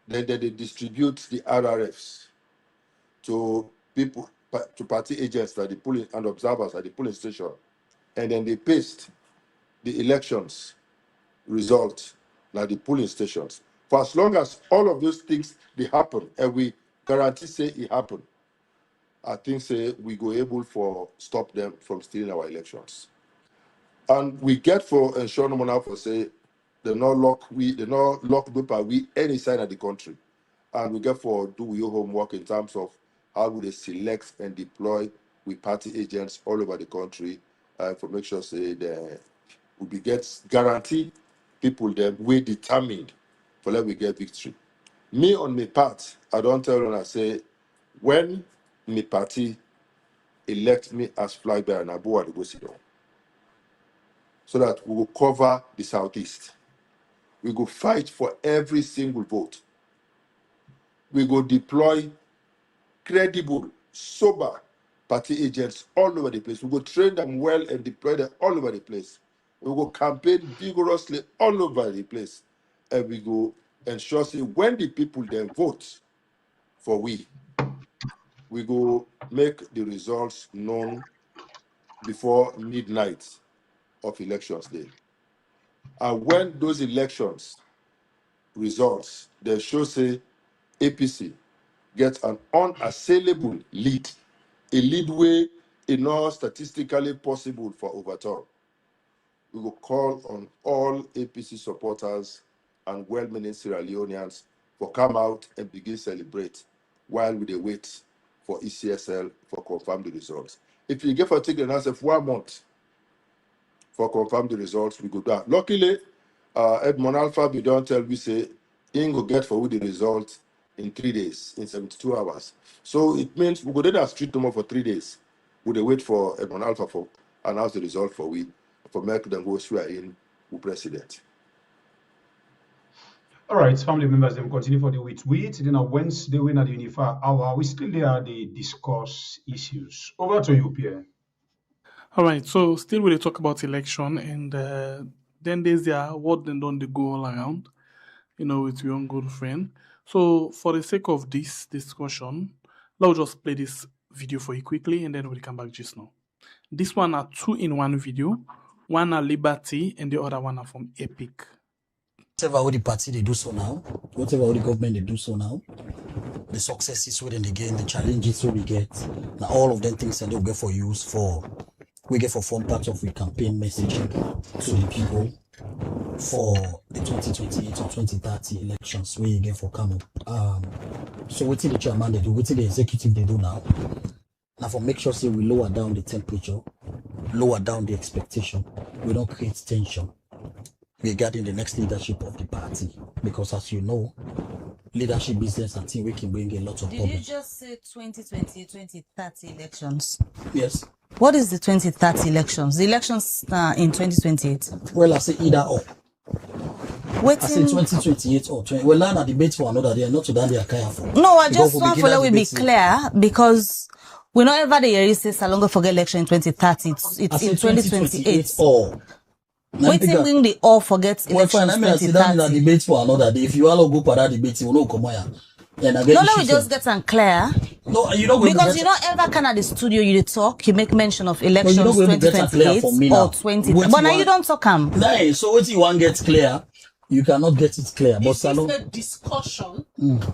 then they distribute the RRFs to people, to party agents at the polling and observers at the polling station, and then they paste the elections result at the polling stations. For as long as all of those things they happen, and we guarantee say it happen, I think say we go able for stop them from stealing our elections. And we get for ensure no more for say they not lock paper we any side of the country. And we get for do your homework in terms of how would they select and deploy with party agents all over the country for make sure say that we get guarantee people them we determined for let we get victory. Me on my part, I don't tell them I say when my party elect me as flag bearer and I go to go sit down so that we will cover the southeast. We go fight for every single vote. We go deploy credible sober party agents all over the place. We go train them well and deploy them all over the place. We go campaign vigorously all over the place. And we go ensure say when the people then vote for we go make the results known before midnight of elections day. And when those elections results, they show say APC gets an unassailable lead, a lead way not statistically possible for overturn. We will call on all APC supporters and well-meaning Sierra Leoneans for come out and begin celebrate while we wait for ECSL for confirm the results. If you get for take the answer for 1 month for confirm the results, we go down. Luckily, Edmond Alpha, we don't tell we say, in go get for the results in 3 days, in 72 hours. So it means we go then street tomorrow for 3 days. We wait for Edmond Alpha for announce the result for make them go swear in with president. All right, family members, then continue for the week. Then on Wednesday, when at the Unified Hour, we still there they discuss issues. Over to you, Pierre. All right, so still we talk about election, and then there's there what then don't they go all around, with your own good friend. So for the sake of this discussion, let's just play this video for you quickly, and then we'll come back just now. This one are 2-in-1 video. One are Liberty, and the other one are from Epic. Whatever all the party they do so now, whatever all the government they do so now, the successes within the game, the challenges we get, now all of them things that they get for use for, we get for form part of the campaign messaging to the people for the 2028 or 2030 elections we get for come up. So what the chairman they do, what the executive they do now for make sure say we lower down the temperature, lower down the expectation, we don't create tension regarding the next leadership of the party, because as you know, leadership business and thing we can bring a lot of problems. Did you just say 2020, 2030 elections? Yes. What is the 2030 elections? The elections in 2028? Well, I say either or. Waiting... I say 2028 or 20. Well, now debate for another day, not to that they are kind of. No, I just want to let we be clear, because we know ever the year says Salonga forget election in 2030. It's in 2028 or. Waiting bring the all forget elections. Well, fine, I sit down in a debate for another day. If you all go for that debate, you will not come here. No, let me just get unclear. No, you don't because you don't ever come at the studio, you talk, you make mention of elections 2028 or 20. But now you don't talk. No, so what you want get clear, you cannot get it clear. But Salon, a discussion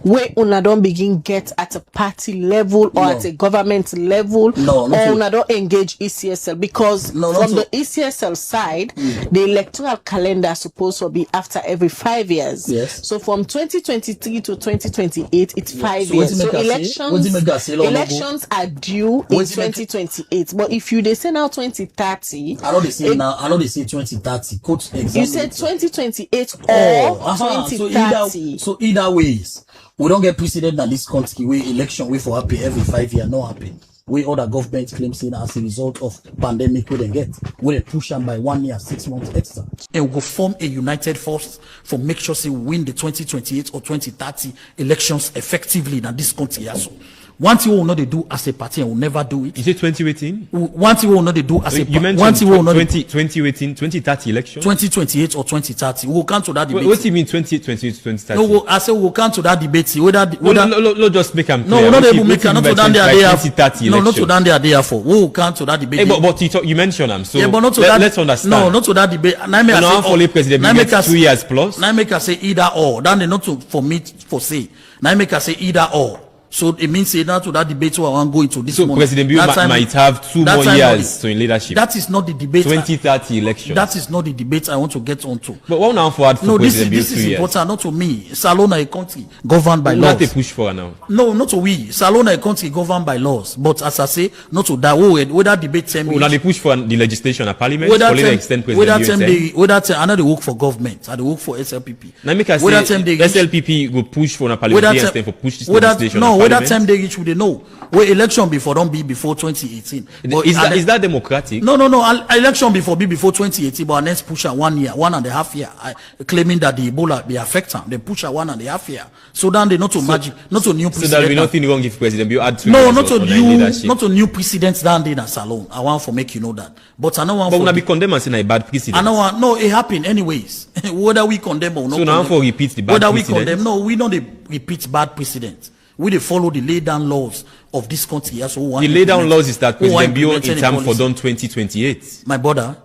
where una don't begin get at a party level or at a government level, or una don't engage ECSL, because from the ECSL side, the electoral calendar is supposed to be after every 5 years. Yes. So from 2023 to 2028, it's 5 years. So elections are due in 2028. But if you they say now 2030, I know they say now. I know they say 2030. Quote example. You said 2028. Or 2030. So either ways, we don't get precedent that this country where election we for happy every 5 years, no happen. We other government claims in as a result of pandemic we get. We push them by 1 year, 6 months extra. And we will form a united force for make sure we win the 2028 or 2030 elections effectively in this country also. One thing we will not do as a party and will never do it. Is it 2018? One thing we will not do as a party. You mentioned 2018, 2030 election? 2028 or 2030. We will come to that debate. What do you mean 2028, 2030? No, I said we will come to that debate. No, just make them clear. No, we're not able to make them. Not to down there. 2030 no, not to down there for. We will come to that debate. Hey, but you mentioned them. So yeah, but not to that, let's understand. No, not to that debate. Now I follow president. Now make us 2 years plus. Now make us say either or. Then they not to for me for say. Now make us say either or. So it means say now to that debate where I want to go into this so month. President Bill might have 2 more years to in leadership. That is not the debate. 2030 election. That is not the debate I want to get onto. But what now forward for President Bill 2 years? This is important, not to me. Salona a country governed by laws. Not a push for now. No, not to we. Salona a country governed by laws. But as I say, not to that. Whether debate 10 minutes. Now they push for the legislation at parliament. For the extent President Bill I know they work for government. I they work for SLPP. Now make us say SLPP will push for a parliament for push this legislation. No, parliament? Where that time they reach, we they know. Where election before don't be before 2018. But Is that democratic? No. Election before be before 2018, but next push 1 year, 1.5 year, claiming that the Ebola be affect them. They push 1.5 year. So then they not to magic, not to new precedent. So there will be nothing wrong if President you add to no, not to new precedents down in a salon. I want to make you know that. But I know one. But when I be condemned as a bad precedent. I know one. No, it happened anyways. Whether we condemn or not. So now for repeat the bad precedent. Whether we condemn, no, we don't repeat bad precedent. We they follow the laid down laws of this country. So the laid down laws is that President Bio in time for done 2028. My brother,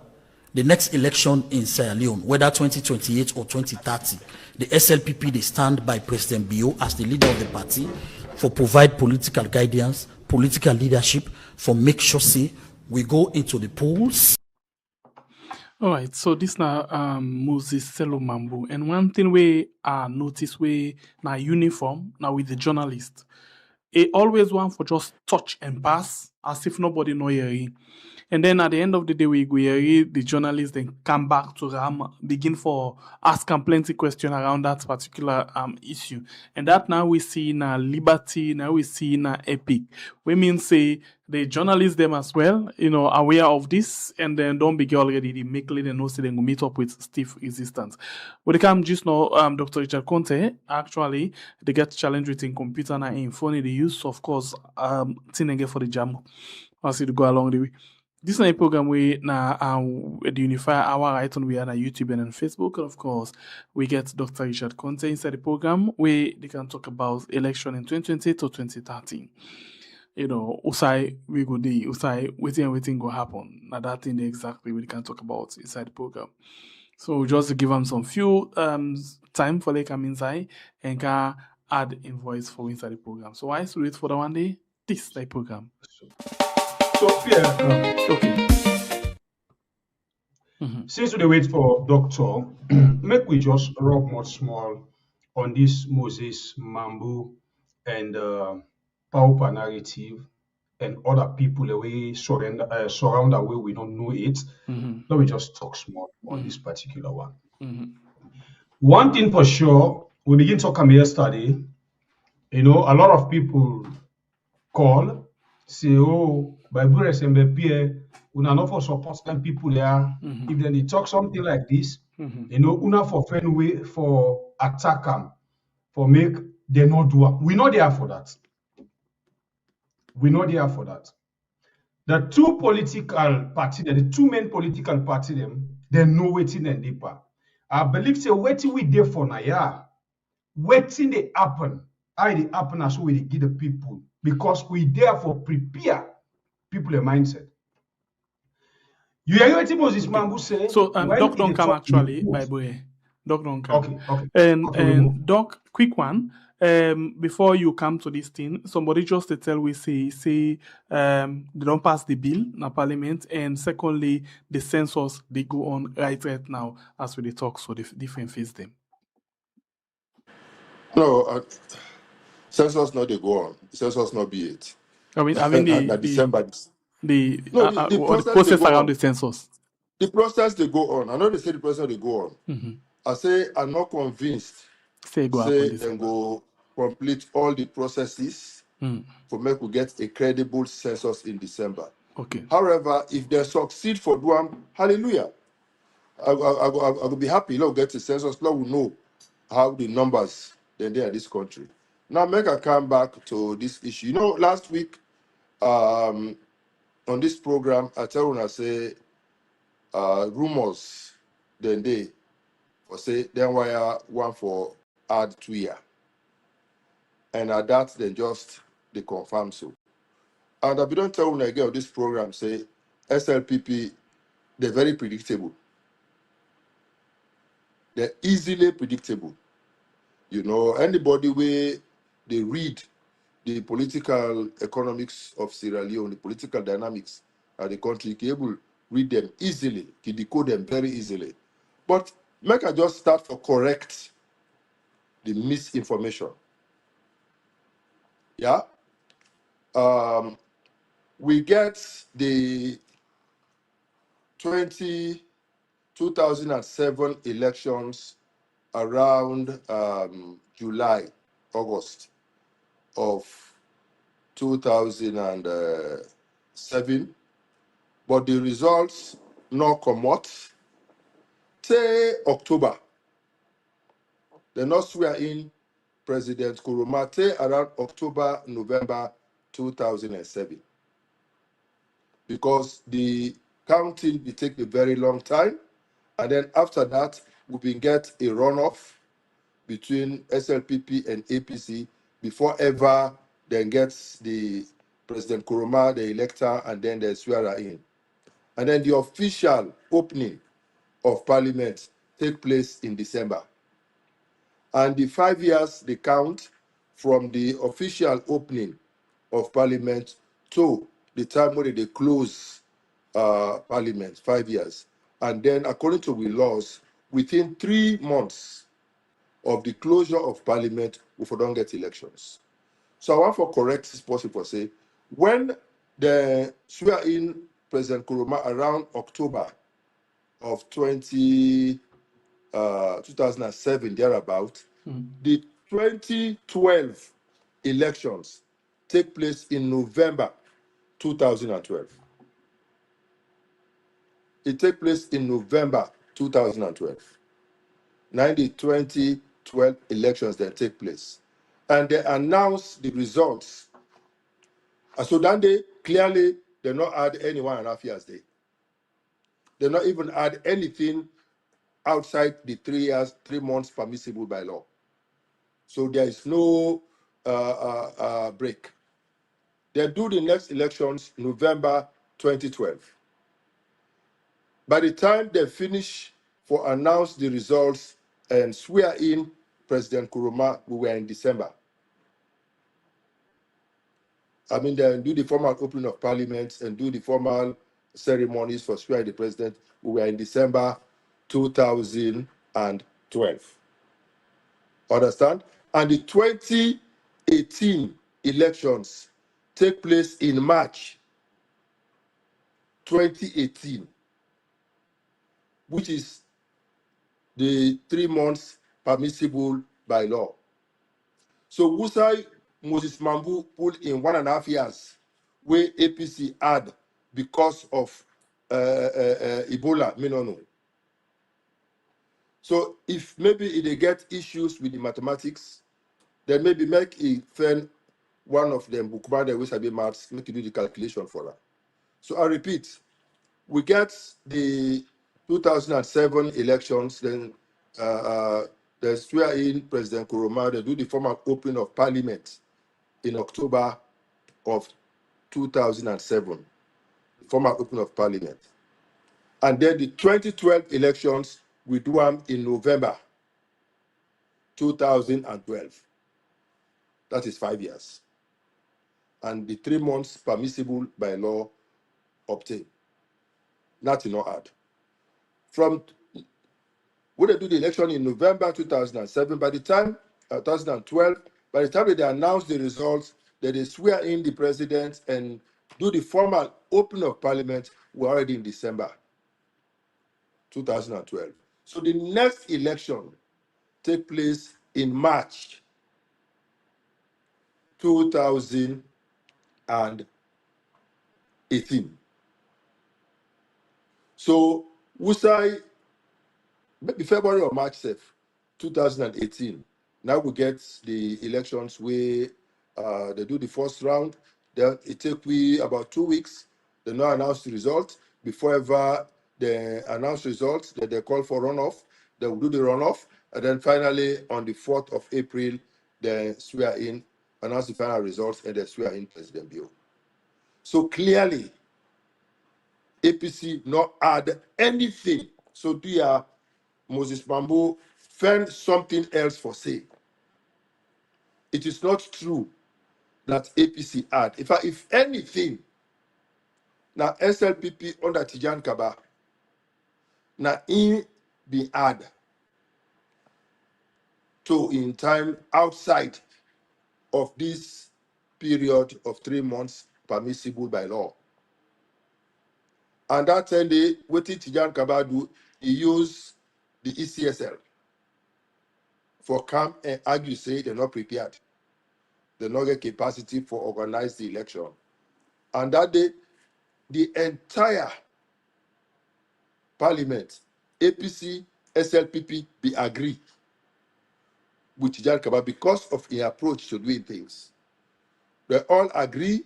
the next election in Sierra Leone, whether 2028 or 2030, the SLPP they stand by President Bio as the leader of the party for provide political guidance, political leadership, for make sure say we go into the polls. All right, so this now Moses Selo Mambu, and one thing we notice we now uniform now with the journalist. It always want for just touch and pass as if nobody know hearing. And then at the end of the day, we hear the journalists then come back to Ram, begin for ask them plenty question around that particular issue. And that now we see in Liberty, now we see in Epic. We mean say the journalists them as well, aware of this, and then don't begin already the make them know say they go meet up with stiff resistance. When they come just now, Dr. Richard Konteh, actually they get challenged with in computer and in phone the use of course thing for the jam as it go along the way. This is a program where now the Unify our right on we are on YouTube and on Facebook. And of course, we get Dr. Richard Konteh inside the program where they can talk about election in 2020 to 2030. Usai we go the Usai waiting go happen. Now that thing exactly we can talk about inside the program. So just to give them some few time for they come inside and can add invoice for inside the program. So I should wait for the one day this type program. So, Pierre, okay. Since we wait for Doctor, make we just rub much small on this Moses Mambu and Paupa narrative and other people the way surround the way we don't know it. Let me just talk small on this particular one. One thing for sure, we begin talking yesterday. A lot of people call, say, oh, Bible SLPP, una not for support them people there. If they talk something like this, una for friend way for attack them, for make they not do it. We not there for that. The two political parties, the two main political parties, they know waiting and deeper. I believe say waiting we there for now, yeah. Waiting they happen. They happen as we give the people because we therefore prepare people a mindset. You hear what Moses Mambu say? So Doc don't come actually, by the way. Doc don't come. Okay. And Doc, quick one. Before you come to this thing, somebody just to tell we say they don't pass the bill in Parliament, and secondly, the census they go on right now as we talk, so the different face them. No, census not they go on. Census not be it. I mean the December. The process around the census. The process they go on. I know they say the process they go on. I say I'm not convinced. Say and go complete all the processes for make we get a credible census in December. Okay. However, if they succeed for doing, hallelujah, I will be happy. We'll get a census. Now we know how the numbers then they are this country. Now make I come back to this issue. Last week, on this program, I tell you I say rumors then they for say then wire one for add 2 year. And at that they just they confirm so. And I don't tell you again this program say SLPP they're very predictable. They're easily predictable. Anybody where they read the political economics of Sierra Leone, the political dynamics of the country, can able read them easily, can decode them very easily. But make I just start to correct the misinformation. Yeah. We get the 2007 elections around July, August of 2007, but the results not come out till October. They not swear in President Nkrumah till around October, November 2007. Because the counting will take a very long time, and then after that, we will get a runoff between SLPP and APC before ever then gets the President Nkrumah, the elector, and then the swearer in. And then the official opening of Parliament take place in December. And the 5 years they count from the official opening of Parliament to the time when they close Parliament, 5 years. And then according to the laws, within 3 months of the closure of Parliament, we don't get elections. So I want for correct this possible say, when the swear in President Nkrumah around October of 2007, thereabout, the 2012 elections take place in November 2012. It take place in November 2012. Now the 2012 elections that take place. And they announce the results. And so then they clearly, they not add any 1.5 years there. They not even add anything outside the 3 years, 3 months permissible by law. So there is no break. They do the next elections November 2012. By the time they finish for announce the results and swear in President Nkrumah, we were in December. I mean, they do the formal opening of Parliament and do the formal ceremonies for swearing the president. We were in December 2012. Understand? And the 2018 elections take place in March 2018, which is the 3 months permissible by law. So Wusai Moses Mambu pulled in 1.5 years, where APC had because of Ebola, me no know. So if maybe they get issues with the mathematics, then maybe make a friend one of them bookman that will be maths, make you do the calculation for that. So I repeat, we get the 2007 elections, then they swear in President Nkrumah, they do the formal opening of Parliament in October of 2007, the formal opening of Parliament. And then the 2012 elections, we do them in November 2012. That is 5 years. And the 3 months permissible by law obtained. Nothing not add. From when they do the election in November 2007, by the time 2012, by the time they announce the results, that they swear in the president and do the formal opening of Parliament, we're already in December 2012. So the next election take place in March 2018. So Wusai, maybe February or March 2018. Now we get the elections where they do the first round. Then it take we about 2 weeks. They now announce the result. Before ever they announce results, that they call for runoff. They will do the runoff. And then finally on the 4th of April, they swear in, announce the final results, and they swear in President Bio. So clearly, APC not add anything. So dear Moses Mambo, find something else for say. It is not true that APC add. If anything, now SLPP under Tijan Kaba, now in be add to in time outside of this period of 3 months permissible by law. And that time they what Tijan Kaba do, he use the ECSL for come and argue say they're not prepared. they not get capacity for organize the election. And that day, the entire parliament, APC, SLPP, be agree with Tijani Kaba because of his approach to doing things. They all agree,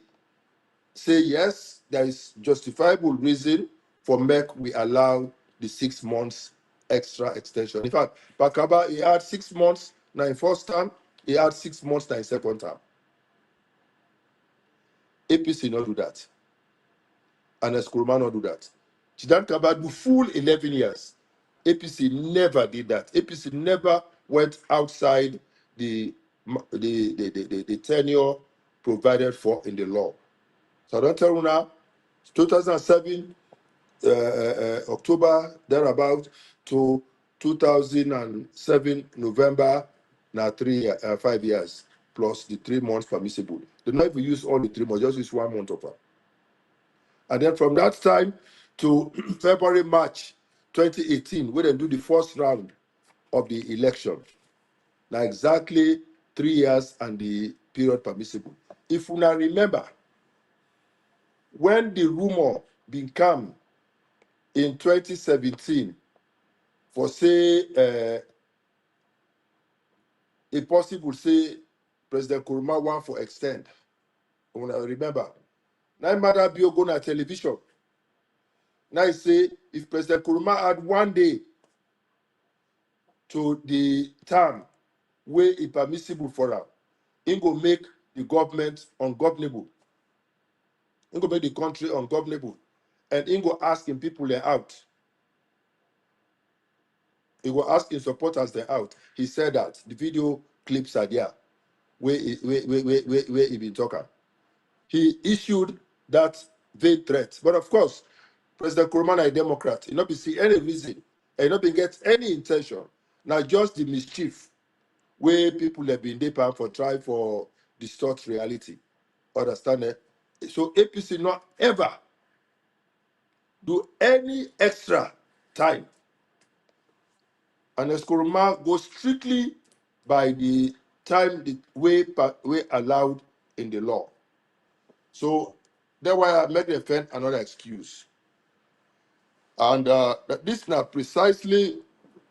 say yes, there is justifiable reason for make we allow the 6 months extra extension. In fact, Bakaba, he had 6 months now in first term, he had 6 months now in second term. APC not do that. And Eskuruma not do that. Tijani Kaba do full 11 years. APC never did that. APC never went outside the tenure provided for in the law. So I don't tell you now, 2007, October, thereabout, to 2007, November, now 5 years, plus the 3 months permissible. They not even use all the 3 months, just use 1 month of it. And then from that time to February, March 2018, we then do the first round of the election. Now exactly 3 years and the period permissible. If you now remember, when the rumor became in 2017 for say a possible say President Nkrumah want for extend. When I remember, now matter be go on television. Now I say if President Nkrumah had 1 day to the term where it permissible for her, it go make the government ungovernable. It go make the country ungovernable, and it go asking people they out. He was asking supporters they out. He said that the video clips are there where he been talking. He issued that vague threat. But of course, President Nkrumah, a Democrat, he not be see any reason, and not be get any intention. Now just the mischief where people have been there for try for distort reality. Understand it? So APC not ever do any extra time. And Nkrumah goes strictly by the time the way allowed in the law. So that's why I made defend another excuse. And this now precisely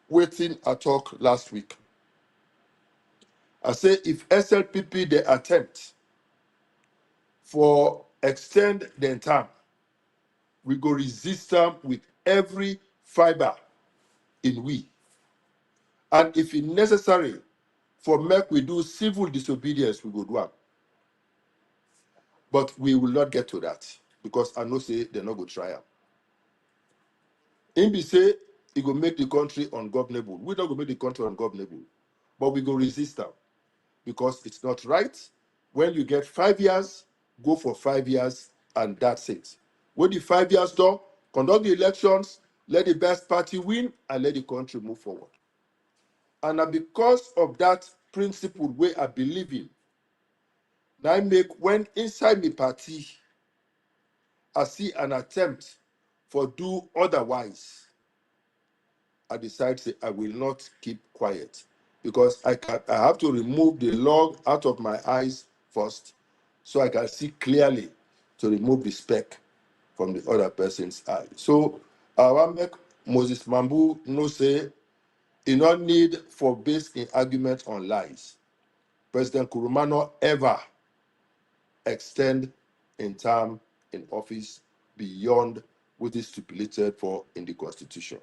waiting I talk last week. I say if SLPP they attempt for extend the term, we go resist them with every fiber in we. And if it's necessary for make we do civil disobedience, we go do it. But we will not get to that because I know say they're not going to try it. Imbi say it will make the country ungovernable. We're not going to make the country ungovernable, but we go resist them because it's not right. When you get 5 years, go for 5 years, and that's it. When the 5 years done, conduct the elections, let the best party win, and let the country move forward. And because of that principle where I believe in, now I make when inside my party, I see an attempt for do otherwise, I decide say I will not keep quiet because I have to remove the log out of my eyes first so I can see clearly to remove the speck from the other person's eye. So I want make Moses Mambu no say he not need for base in argument on lies. President Nkrumah not ever extend in term in office beyond what is stipulated for in the Constitution.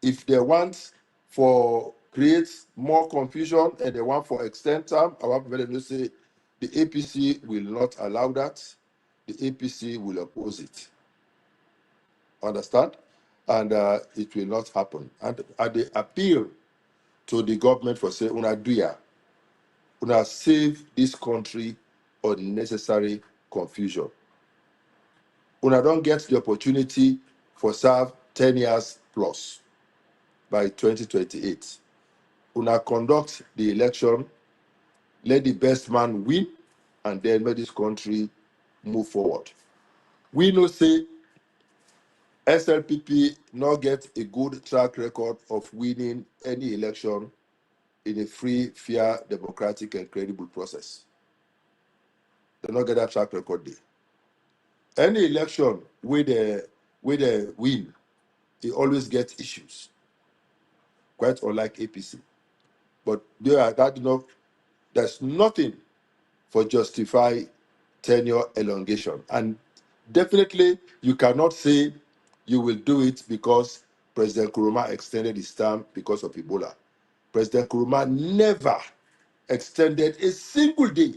If they want for create more confusion and they want for extend term, I want to say the APC will not allow that. The APC will oppose it. Understand? And it will not happen. And they appeal to the government for say, una do ya, una save this country unnecessary confusion. Una don't get the opportunity for serve 10 years plus by 2028. Una conduct the election, let the best man win, and then let this country move forward. We know say SLPP not get a good track record of winning any election in a free, fair, democratic, and credible process. They not get that track record there. Any election where they win, they always get issues. Quite unlike APC. But there's nothing for justify tenure elongation. And definitely you cannot say you will do it because President Nkrumah extended his term because of Ebola. President Nkrumah never extended a single day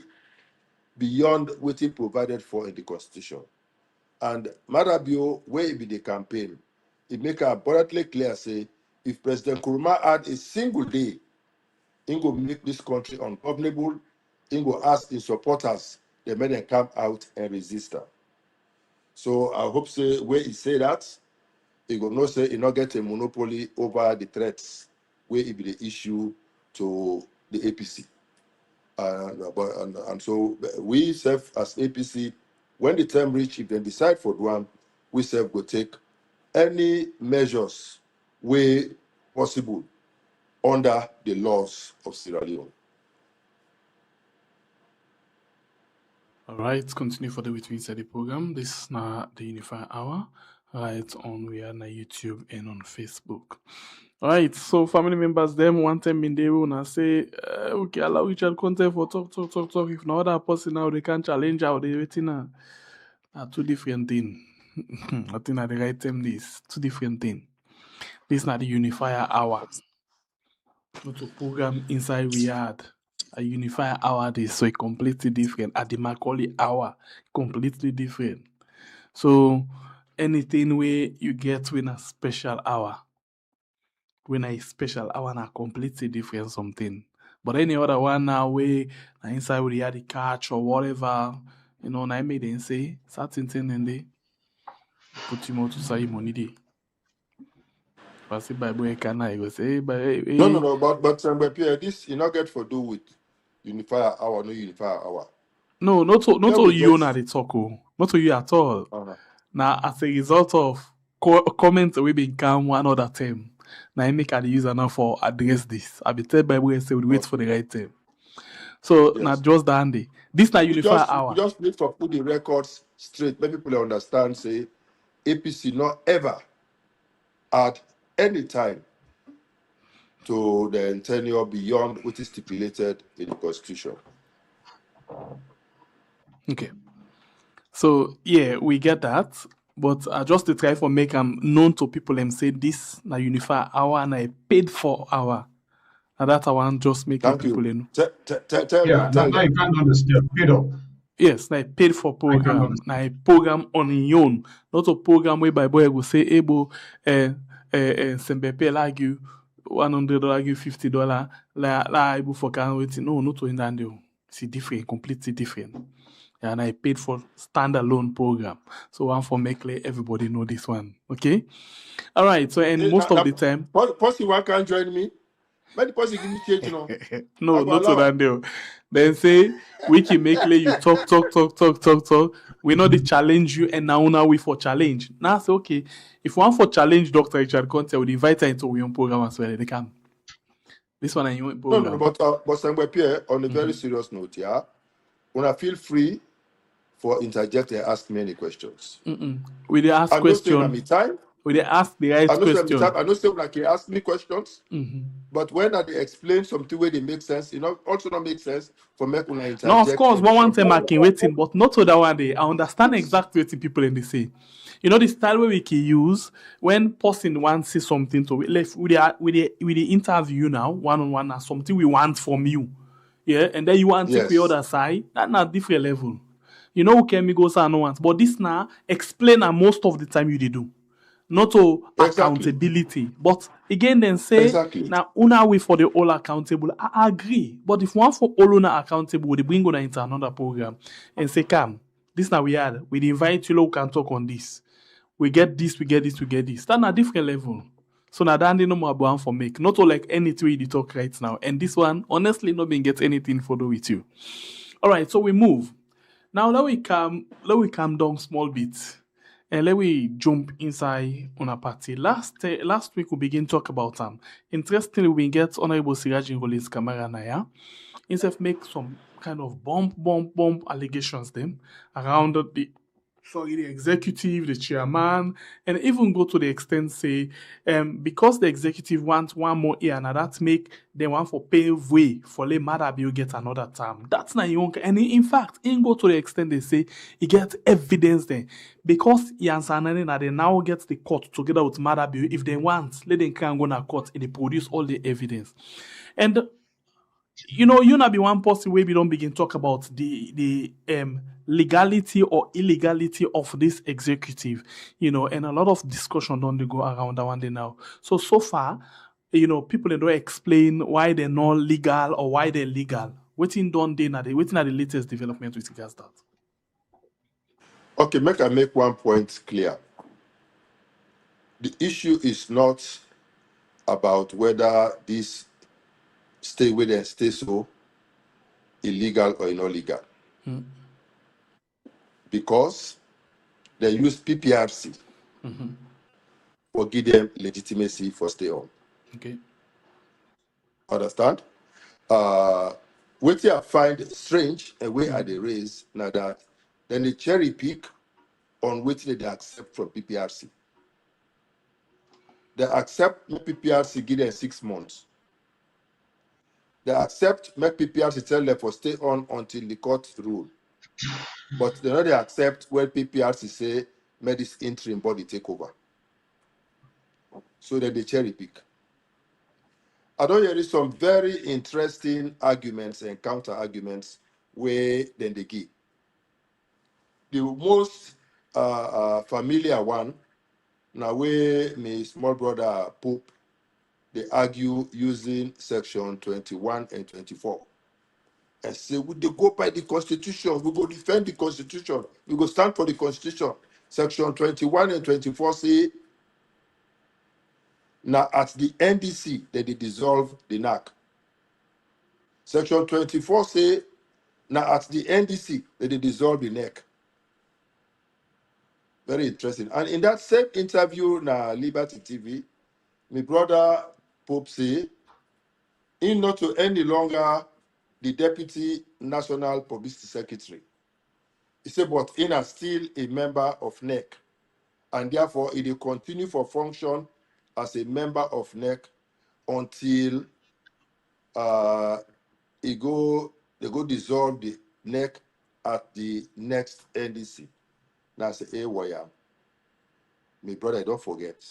beyond what he provided for in the Constitution. And Marabio, where it be the campaign, it make abundantly clear, say, if President Nkrumah had a single day, he go make this country ungovernable, he go ask his supporters, they may then come out and resist her. So I hope say where he say that, he go not say he not get a monopoly over the threats where it be the issue to the APC. And so we serve as APC, when the term reach, if they decide for one, we serve will take any measures where possible under the laws of Sierra Leone. All right, continue for the With Me Study program. This is now the Unified Hour, right on we are on YouTube and on Facebook. All right, so family members, them one time in the room and say, okay, allow Richard Konteh for talk. If no other person now, they can challenge out the waiting now. Two different things. I think at the right time, this two different things. This is not the Unifier Hour. Not a program inside we had. A Unifier Hour this, so it's completely different. At the Macaulay Hour, completely different. So anything where you get when a special hour, when a special hour na completely different something. But any other one now where inside we had the catch or whatever, you know, I made them say certain thing and they put him out to say money day. But by boy can I go say No, but Pierre, this you not get for do with Unifier Hour, no Unifier Hour. No, not all you na the talk, not all you at all. Uh-huh. Now, as a result of comments we become one other time. Now I make the user now for address this. I be tell by way say we wait for the right time. So Yes. now just dandy. This na Unifier Hour. We just need to put the records straight. Let people understand. Say APC not ever at any time to the tenure beyond what is stipulated in the Constitution. Okay. So yeah, we get that. But just to try for make them known to people and say this na Unifier Hour and I paid for hour. And that I want just make people know. Now you can't understand. Paid up. Yes, na paid for program. Na a program on your own. Not a program where by boy will say able SLPP like you $100, like you $50, la able for can wait. No, not to in that deal. See different, completely different. And I paid for standalone program. So one for make everybody know this one. Okay? All right. So and most of the time. Possibly one can join me. But the person give me change, you know. No, not to that deal. Then say we can make you talk. We know they challenge you and now we for challenge. Now say okay. If one for challenge Dr. Richard Konteh, we invite her into your program as well. They can. This one I your program. No, but somewhere Pierre, on a very serious note, yeah. When I feel free for interject and ask me any questions. We they ask questions. We they ask the right questions. I know say like you ask me questions, but when they explain something where they make sense, you know, also not make sense for me to interject. No, of course, one time I can waiting, but not to that one day. I understand exactly what people in the say. You know the style where we can use when person wants to say something to we interview now one-on-one as something we want from you. Yeah, and then you want to take the other side, that's not different level. You know who can go say no once, but this now explain most of the time you do. Not to accountability. But again, then say now una way for the all accountable. I agree. But if one for all una accountable, they bring una into another program and say, come, this now we had. We invite you who can talk on this. We get this. That's a different level. So now that no more about for make. Not all like anything we talk right now. And this one, honestly, not being get anything for do with you. All right, so we move. Now let we calm down small bit. And let we jump inside on a party. Last week we begin talk about interestingly we get Honorable Siraj Ngoli's camera now. Instead of make some kind of bomb allegations them around the executive, the chairman, and even go to the extent say, because the executive wants one more year, and that make them want for pave way for let Madabi get another term. That's not young. And in fact, in go to the extent they say he get evidence there. Because Yansanani they now get the court together with Madabi. If they want, let them can go to court and they produce all the evidence. And you not be one person where we don't begin talk about the legality or illegality of this executive, and a lot of discussion don't go around that one day now. So far, people they don't explain why they're not legal or why they're legal. Waiting done day now, waiting at the latest development with regards that. Okay, I make one point clear. The issue is not about whether this stay with and stay so illegal or illegal. Because they use PPRC for give them legitimacy for stay on. Okay. Understand? What I find strange and where are they raised now that then they cherry pick on what they accept from PPRC. They accept PPRC give them 6 months. They accept make PPRC tell them for stay on until the court rule. But they don't accept when PPRC say make this interim body take over. So that they cherry pick. I don't hear some very interesting arguments and counter arguments where then they give. The most familiar one, now where my small brother Pope, they argue using section 21 and 24. And say, we they go by the constitution, we go defend the constitution, we go stand for the constitution. Section 21 and 24 say, now at the NDC, that they dissolve the NAC. Section 24 say, now at the NDC, that they dissolve the NEC. Very interesting. And in that same interview, na Liberty TV, my brother Pope say, in not to any longer the Deputy National Publicity Secretary. He said, but in are still a member of NEC, and therefore it will continue for function as a member of NEC until they go dissolve the NEC at the next NDC. Now I say, hey, why my brother, don't forget.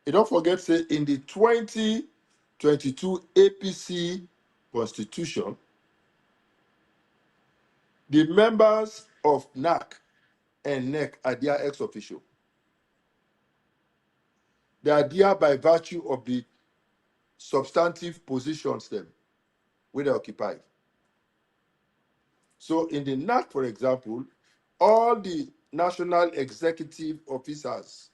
You don't forget, say, in the 2022 APC Constitution, the members of NAC and NEC are their ex officio. They are there by virtue of the substantive positions them where they occupy. So in the NAC, for example, all the national executive officers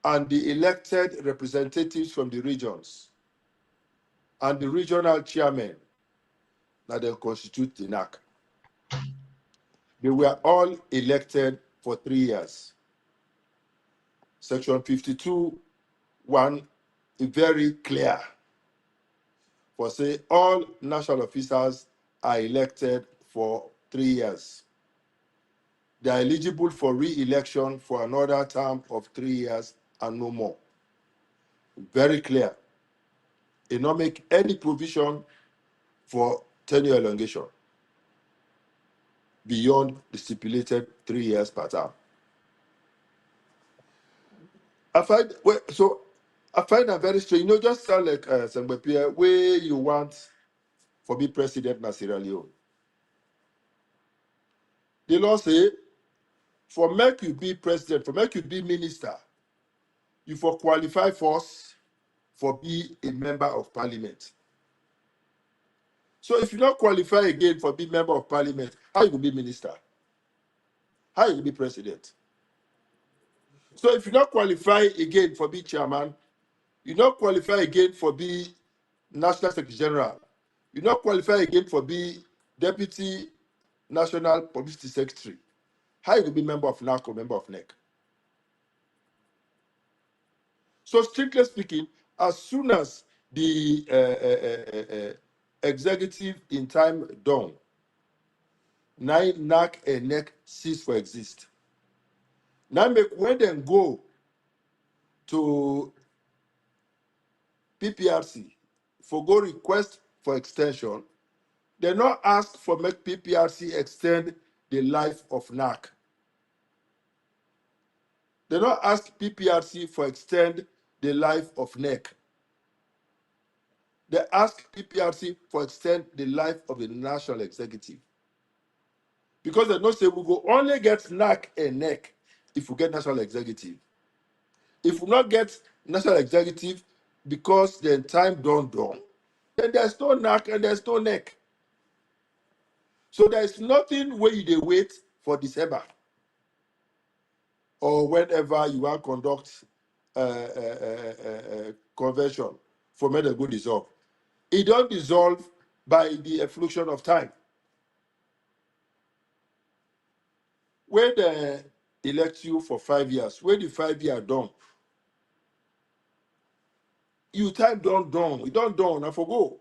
and the elected representatives from the regions and the regional chairmen that they constitute the NAC. They were all elected for 3 years. Section 52(1) is very clear. For say all national officers are elected for 3 years. They are eligible for re-election for another term of 3 years and no more. Very clear. It not make any provision for tenure elongation beyond the stipulated 3 years per term. I find that very strange. Just sound like Sembepia, where you want for be president in Sierra Leone. The law say, for make you be president, for make you be minister, you for qualify first for be a member of parliament. So if you not qualify again for be member of parliament, how you will be minister? How you will be president? So if you not qualify again for be chairman, you not qualify again for be national secretary general, you not qualify again for be deputy national publicity secretary. How you could be member of NAC or member of NEC? So strictly speaking, as soon as the executive in time done, NAC and NEC cease for exist. Now make when they go to PPRC for go request for extension, they not ask for make PPRC extend the life of NAC. They not ask PPRC for extend the life of NEC. They ask PPRC for extend the life of the national executive. Because they don't say we go only get NAC and NEC if we get national executive. If we not get national executive because the time don't done, then there's no NAC and there's no NEC. So there's nothing where you wait for December or whenever you want to conduct convention for me to go dissolve. It don't dissolve by the effluxion of time. When they elect you for 5 years, when the 5 year done, you time don't done, it don't done, I forgo.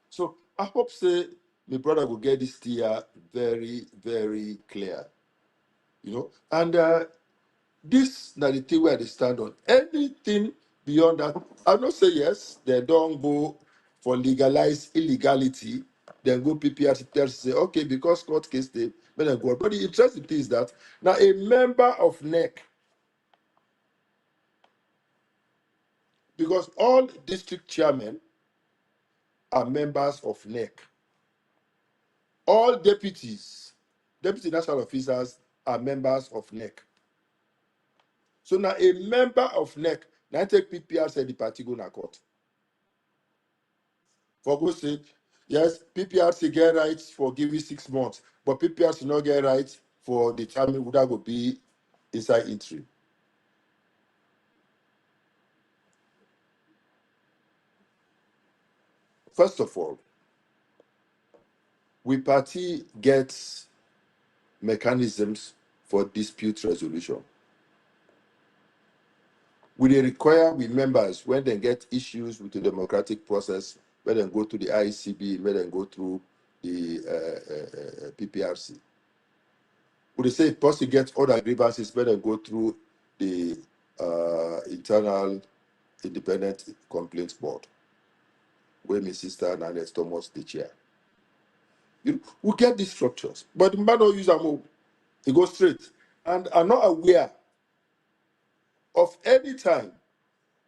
So I hope say my brother will get this year very, very clear. You know, and this now the thing where they stand on. Anything beyond that, I'm not say yes, they don't go for legalize illegality, then go PPRC say, okay, because court case they may go. But the interesting thing is that now a member of NEC, because all district chairmen are members of NEC. All deputy national officers are members of NEC. So now a member of NEC, now take PPRC the party go na court. For go say, yes, PPRC get rights for giving 6 months, but PPRC not get rights for determining who that will be inside interim. First of all, we party gets mechanisms for dispute resolution. We require we members when they get issues with the democratic process, when they go to the ICB, when they go through the PPRC. We say possibly get other grievances when they go through the internal independent complaints board, where my sister Nanette Thomas the chair. We get these structures, but the man don't use them all. He goes straight. And are not aware of any time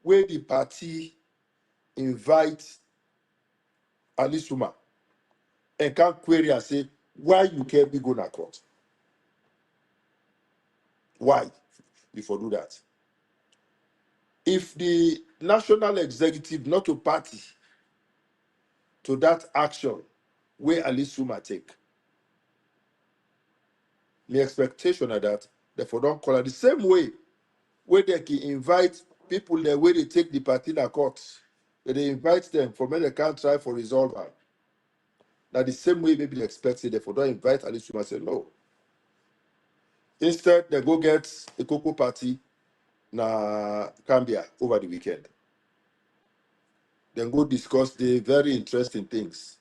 where the party invite Alisuma and can query and say, why you can't be going to court? Why? Before do that. If the national executive not to party to that action where Alisuma take, the expectation of that, therefore don't call it the same way where they can invite people there where they take the party to court. They invite them for when they can't try for resolver. Now the same way maybe they expect it, therefore don't invite Alisuma and say no. Instead, they go get a cocoa party na Cambia over the weekend. Then go discuss the very interesting things.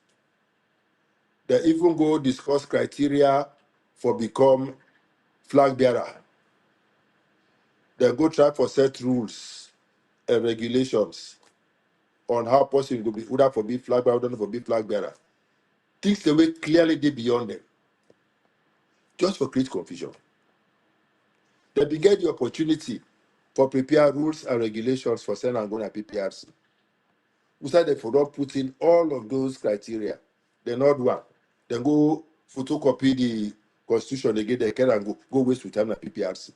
They even go discuss criteria for become flag bearer. They go try for set rules and regulations on how person will be whether for be flag bearer or not for be flag bearer. Things the way clearly they beyond them. Just for create confusion. They begin the opportunity for prepare rules and regulations for Senate and Gona PPRC. We said they for not put in all of those criteria. They're not one. Then go photocopy the constitution again, they can and go waste with time at PPRC.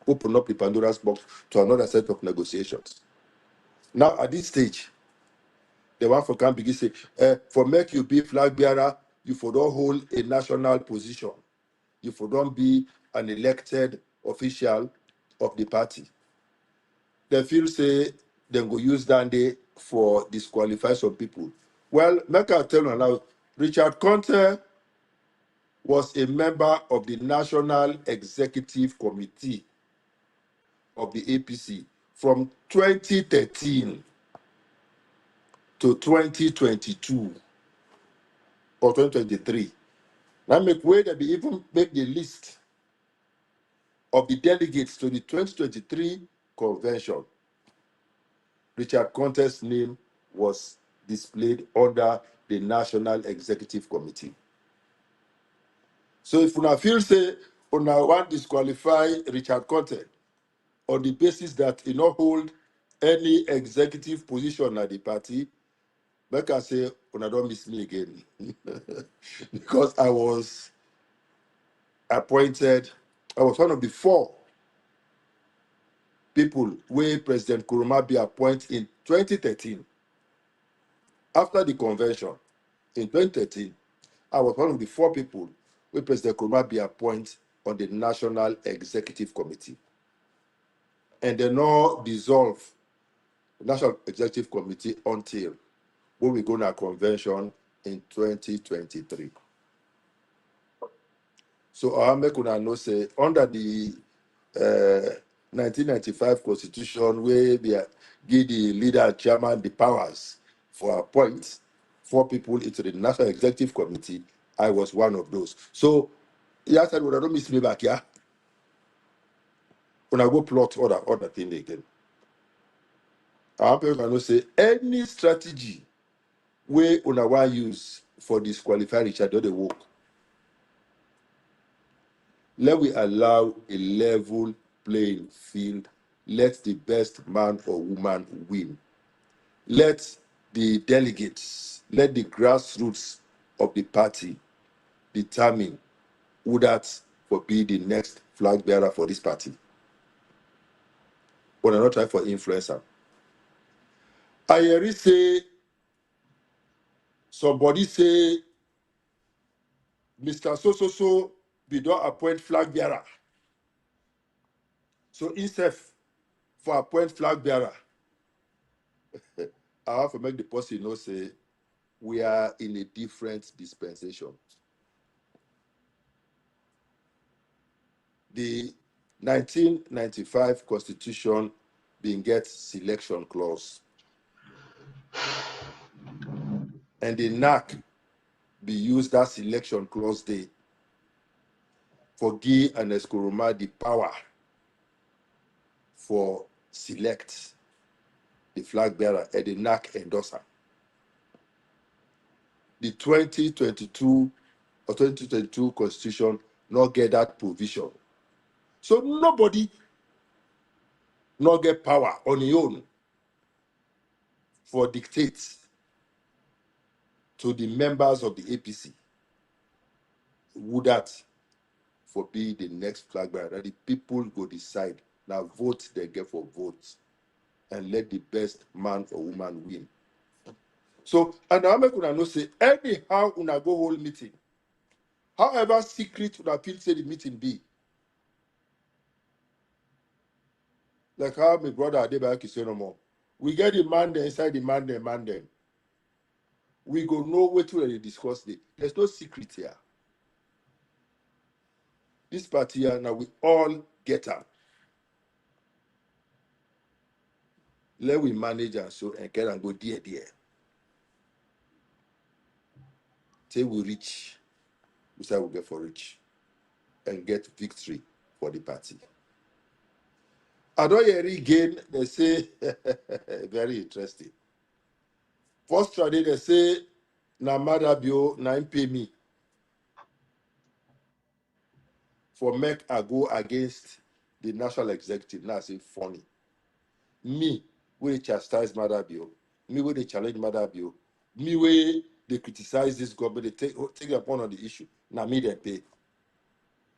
Open up the Pandora's box to another set of negotiations. Now at this stage, the one for can begin say, for make you be flag bearer, you for don't hold a national position. You for don't be an elected official of the party. They feel say they go use that day for disqualify some people. Well, make I tell you now, Richard Konteh was a member of the National Executive Committee of the APC from 2013 to 2022 or 2023. Now make way that they even make the list of the delegates to the 2023 convention. Richard Konteh's name was displayed under the National Executive Committee. So if una feel say una want disqualify Richard Konteh on the basis that he not hold any executive position at the party, like I say, una don't miss me again. Because I was appointed, I was one of the 4 people where President Nkrumah be appointed in 2013. After the convention in 2013, I was one of the 4 people where President Nkrumah be appointed on the National Executive Committee. And they now dissolve the National Executive Committee until when we go to a convention in 2023. So I make una know say under the 1995 Constitution, where they give the leader and chairman the powers for appoint 4 people into the National Executive Committee, I was one of those. So yeah, I said, well, I don't miss me back here. When I go plot other thing again. I want to say any strategy where una want use for disqualify Richard do the work. Let we allow a level playing field. Let the best man or woman win. Let the delegates, let the grassroots of the party determine who that will be the next flag bearer for this party. But I'm not trying for influencer. I hear say somebody say Mr. So be don't appoint flag bearer. So instead for appoint flag bearer, I have to make the person know say we are in a different dispensation. The 1995 Constitution being get selection clause, and the NAC be use that selection clause day for give and Nkrumah the power for select the flag bearer and the NAC endorser. The 2022 or 2022 Constitution not get that provision. So nobody not get power on his own for dictate to the members of the APC who that for be the next flag bearer. That the people go decide. Now vote they get for votes and let the best man or woman win. So, and I make una know say anyhow una go hold meeting, however secret una feel say the meeting be. Like how my brother Adebayo say no more. We get the man there inside the man there. We go know what to discuss it. There's no secret here. This party here now we all get up. Let we manage and so and get and go there. Till we reach, we say we get for reach and get victory for the party. I don't hear again, they say, very interesting. First Friday, they say, na Madabio, na him pay me for make I go against the national executive. Now I say, funny. Me, we chastise Madabio. Me, we they challenge Madabio. Me, we they criticize this government. They take upon on the issue. Now me, they pay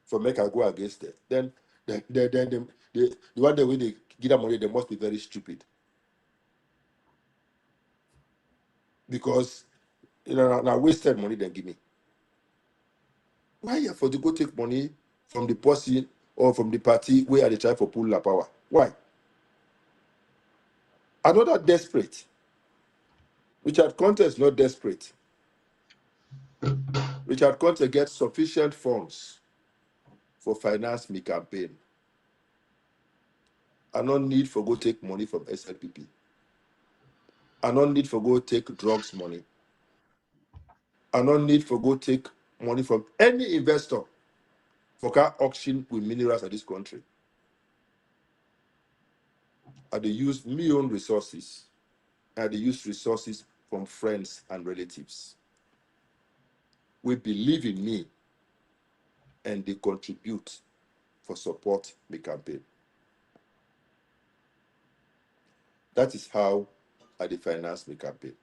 for make I go against it. Then the one that way they give them money, they must be very stupid. Because now wasted money they give me. Why you for to go take money from the person or from the party where they try for pull la power? Why? I'm not that desperate. Richard Konteh is not desperate. Richard Konteh gets sufficient funds for finance me campaign. I don't need for go take money from SLPP. I don't need for go take drugs money. I don't need for go take money from any investor for car auction with minerals in this country. I they use my own resources. I they use resources from friends and relatives. We believe in me and they contribute for support the campaign. That is how I finance my campaign.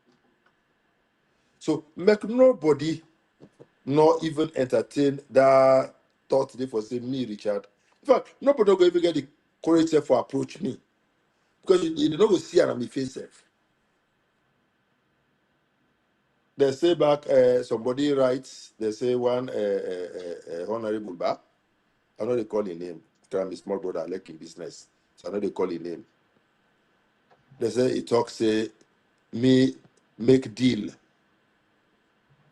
So make nobody not even entertain that thought they for say me, Richard. In fact, nobody will even get the courage for approach me. Because you don't go see and I'm face self. They say back somebody writes, they say one honorable bar. I know they call his name. Because I'm a small brother, I like in business. So I know they call his name. They say he talks say me make deal.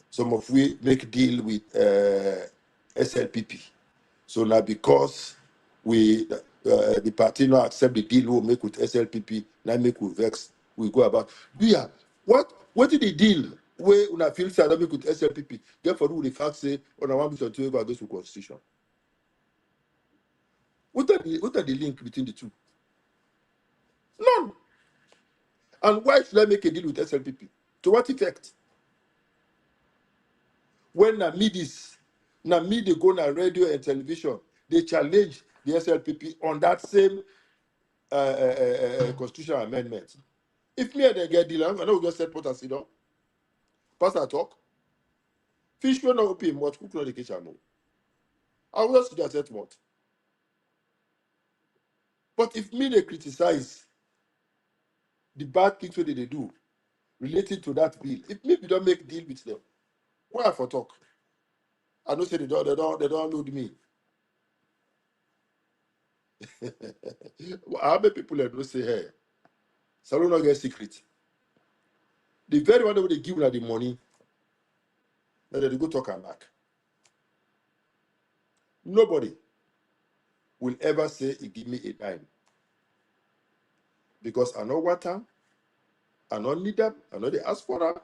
Some of we make deal with SLPP. So now because we the party now accept the deal we make with SLPP, now make we vex, we go about. Yeah, what did the deal where una feel sad make with SLPP? Therefore, the fact say on one mission to go against the constitution. What are the link between the two? None. And why should I make a deal with SLPP? To what effect? When na me they go on radio and television, they challenge the SLPP on that same constitutional amendment. If me and they get deal, I know we just set pot and sit down. Pastor talk. Fish will not open much, cook not the kitchen more. I will just do that set much. But if me they criticize the bad things that they do related to that bill, if me we don't make deal with them, why for talk? I know say they don't load me. How many people that don't say hey? Salon not get secret. The very one that they give them the money, then they go talk and back. Nobody will ever say he give me a dime. Because I know water, I don't need them, I know they ask for them.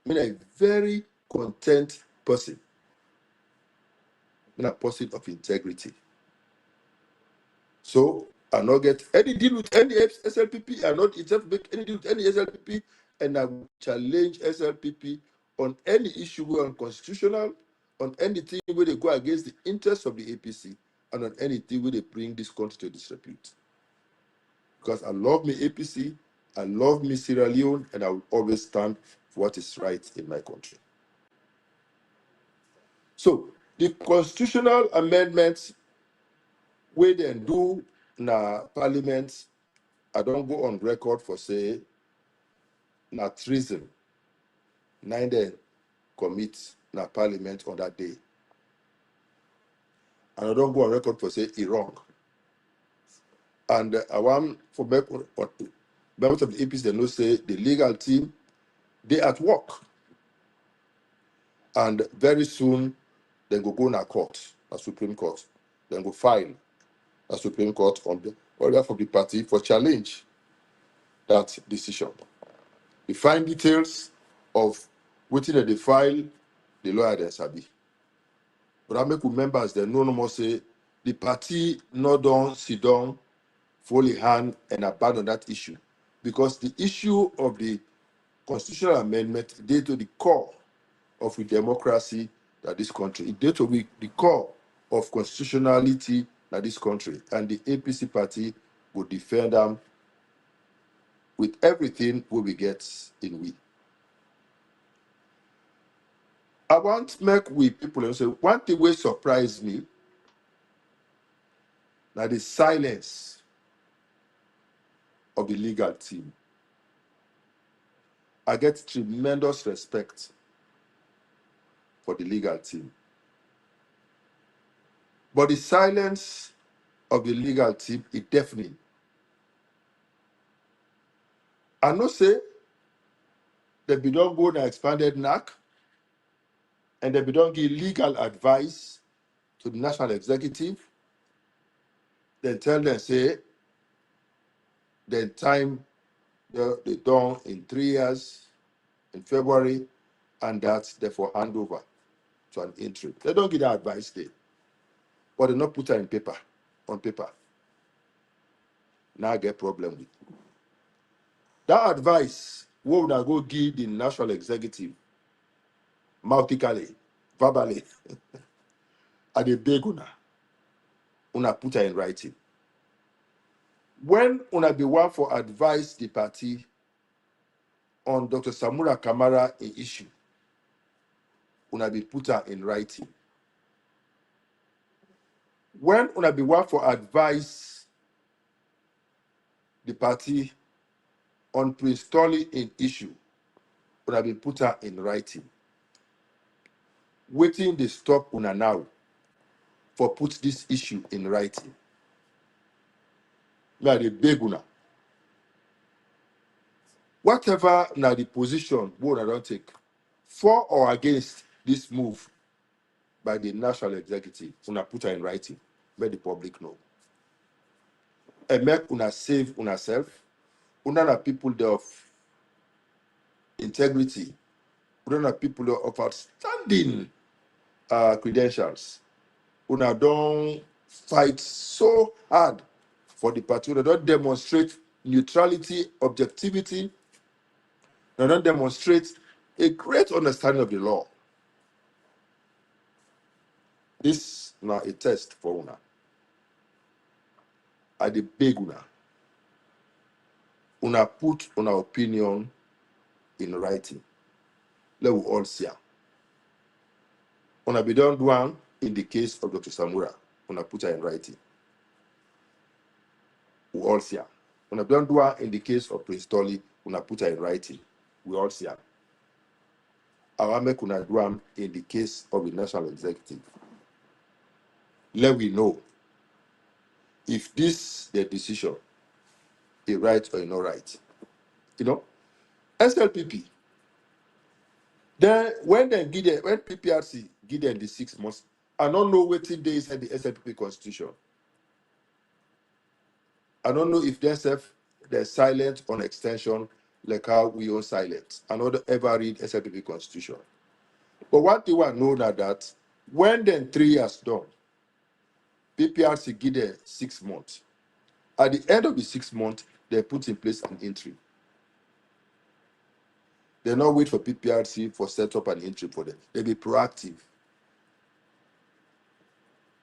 I mean, a very content person. I mean, a person of integrity. So I not get any deal with any SLPP, I not itself make any deal with any SLPP, and I will challenge SLPP on any issue unconstitutional, on anything where they go against the interests of the APC, and on anything where they bring this country to disrepute. Because I love me APC, I love me Sierra Leone, and I will always stand for what is right in my country. So the constitutional amendments we then do na parliament, I don't go on record for say na treason. Neither commit na parliament on that day. And I don't go on record for say he wrong. And I want for members of the APC they know say the legal team they at work. And very soon they go na court, a Supreme Court. Then go file a Supreme Court on behalf of the party for challenge that decision. The fine details of waiting they file, the lawyer they sabi. But I make with members they no more say the party not done sit down, fold a hand and abandon that issue. Because the issue of the constitutional amendment they to the core of the democracy that this country. It did to be the core of constitutionality that this country. And the APC party will defend them with everything we get in we. I want to make with people and say one thing will surprise me that the silence of the legal team. I get tremendous respect for the legal team. But the silence of the legal team is deafening. I know say they be don't go to expanded NAC. and then we don't give legal advice to the national executive, then tell them, say, the time they done in 3 years, in February, and that's therefore hand over to an interim. They don't give that advice there, but they not put it in paper, on paper. Now I get problem with that advice. What would I go give the national executive, mouthically, verbally, at the beg una put her in writing. When una be one for advise the party on Dr. Samura Kamara in issue, una be put her in writing. When una be one for advise the party on Prince Tolly in issue, una be put her in writing. Waiting they stop una now for put this issue in writing. Now they beg una. Whatever now the position we una don't take, for or against this move by the national executive, una put her in writing, let the public know. And make una save una self, una na people of integrity, una na people of outstanding credentials. Una don't fight so hard for the party. Una don't demonstrate neutrality, objectivity. Una don't demonstrate a great understanding of the law. This now a test for una. I dey beg una. Una put una opinion in writing. Let we all see am. Una be done one in the case of Dr. Samura. Una put her in writing. We all see am. Una be done one in the case of Prince Tolly. Una put her in writing. We all see am. Our make una do am in the case of the national executive. Let we know if this their decision is right or not right. You know, SLPP. Then when PPRC give them the 6 months, I don't know what day is in the SLPP constitution. I don't know if they're silent on extension like how we are silent. I don't ever read SLPP constitution. But one thing I know now that when then 3 years done, PPRC give them 6 months. At the end of the 6 months, they put in place an interim. They not wait for PPRC for set up an interim for them. They be proactive.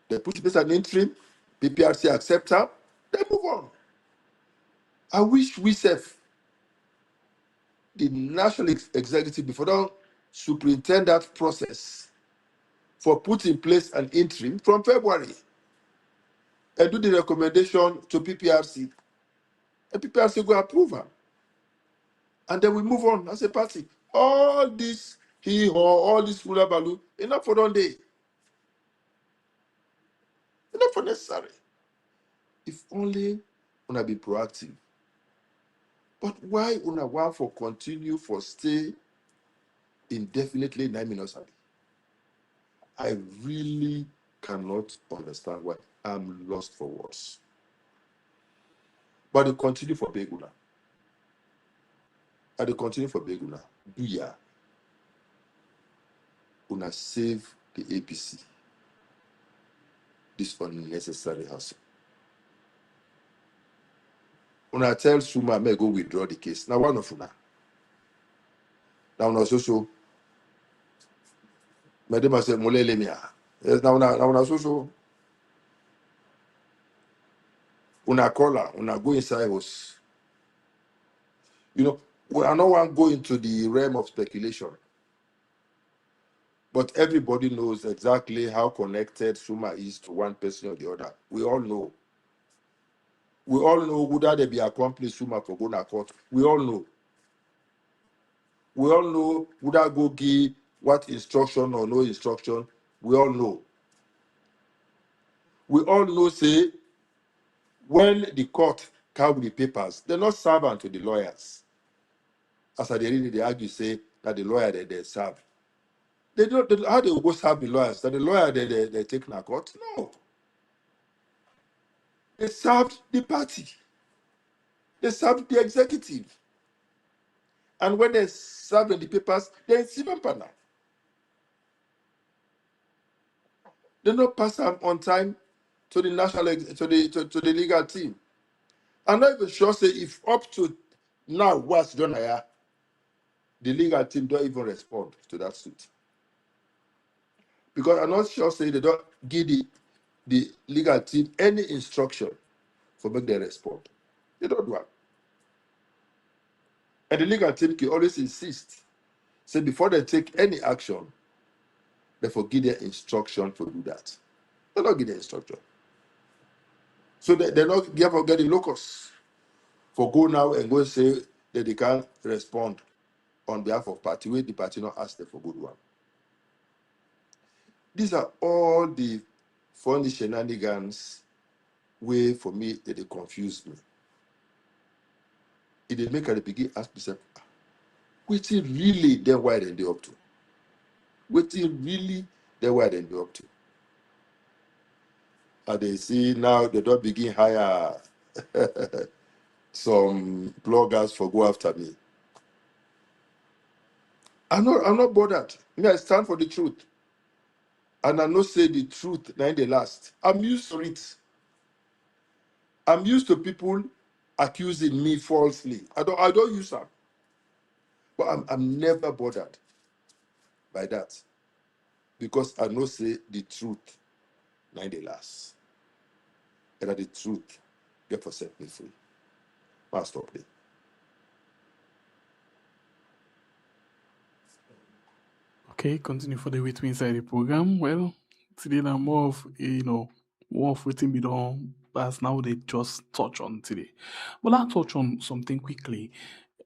They put in place an interim, PPRC accept her, they move on. I wish we serve the national executive before don't superintend that process for put in place an interim from February and do the recommendation to PPRC. And PPRC go approve her. And then we move on as a party. All this all this ruler value, enough for one day. Enough for necessary. If only una be proactive. But why una want for continue for stay indefinitely 9 minutes? I really cannot understand why. I'm lost for words. But they continue for Beguna. And they continue for Beguna. Do ya? Una save the APC. This unnecessary hassle. Una tell Suma may go withdraw the case. Now one of una. Now una so. Madam say mole lemia. Yes, now una so. Una caller, una go inside us. You know, we are not one go into the realm of speculation. But everybody knows exactly how connected Suma is to one person or the other. We all know. We all know whether they be accomplice Suma for going to court. We all know. We all know whether go give what instruction or no instruction. We all know. We all know, say, when the court carry the papers, they're not servant to the lawyers. As I read it, they argue, say, that the lawyer they serve. They don't. How they will go serve the lawyers? That the lawyer they take na court? No. They served the party. They served the executive. And when they serve the papers, they see them partner. They don't pass them on time to the to the legal team. I'm not even sure say if up to now what's done here, the legal team don't even respond to that suit. Because I'm not sure say they don't give the legal team any instruction for make them respond. They don't do it. And the legal team can always insist. Say before they take any action, they give their instruction to do that. They don't give their instruction. So they're not getting the locus for go now and go say that they can't respond on behalf of party where the party not ask them for good one. These are all the funny shenanigans way for me that they confuse me. It they make at the beginning ask myself, what's it really then why they up to? What's it really then why they up to? And they see now they don't begin hire some bloggers for go after me. I'm not bothered. Me, I stand for the truth. And I know say the truth now the last. I'm used to it. I'm used to people accusing me falsely. I don't use that. But I'm never bothered by that. Because I know say the truth now the last. And that the truth get for set me free. I'll stop there. Okay, continue for the With Me inside the program. Well, today now more of more of waiting be done as now they just touch on today. Well, I'll touch on something quickly.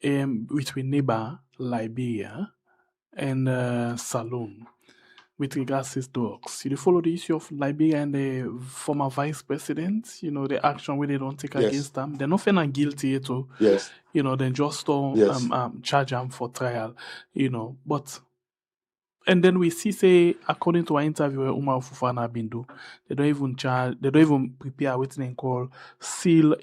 Between neighbor Liberia and Salone with regards to dogs. You follow the issue of Liberia and the former vice president, the action where they don't take against them. They're not found guilty at all. Yes. Then just don't charge them for trial, but and then we see, say, according to our interview where Umar Fufana been do, they don't even prepare what they call seal,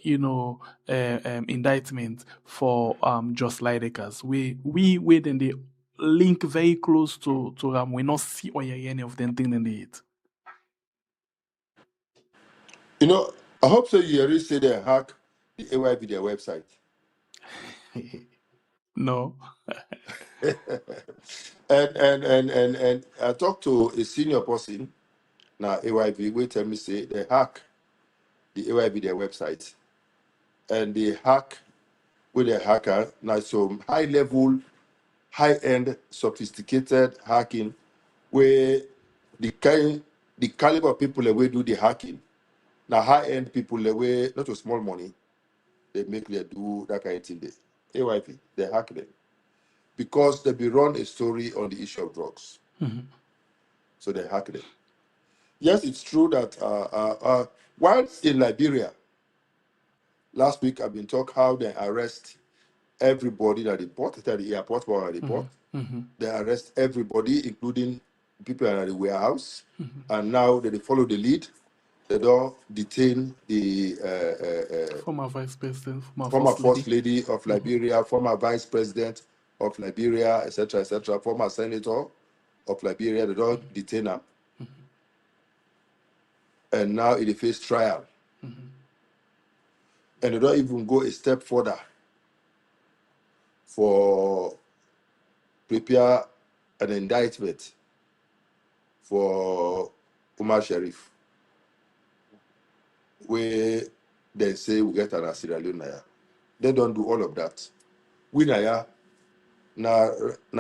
indictment for just Lidekers. We then they link very close to we not see or hear any of them thing in the it. I hope so you already say they hack the AYB their website. No. and I talked to a senior person now AYB will tell me say they hack the AYB their website. And they hack with a hacker now some high level, high end, sophisticated hacking where the caliber of people that will do the hacking. Now high end people that way not a small money, they make them do that kind of thing there. AYP, they hack them. Because they be run a story on the issue of drugs. Mm-hmm. So they hack them. Yes, it's true that whilst in Liberia, last week I've been talking how they arrest everybody that report at the airport or at the port. Mm-hmm. They arrest everybody, including people at the warehouse. Mm-hmm. And now they follow the lead. They don't detain the former vice president, former first lady of Liberia, former vice president of Liberia, etc., former senator of Liberia. They don't detain them. Mm-hmm. And now it face trial. Mm-hmm. And they don't even go a step further for prepare an indictment for Umar Sharif, where they say we get an Sierra Leone. They don't do all of that. We now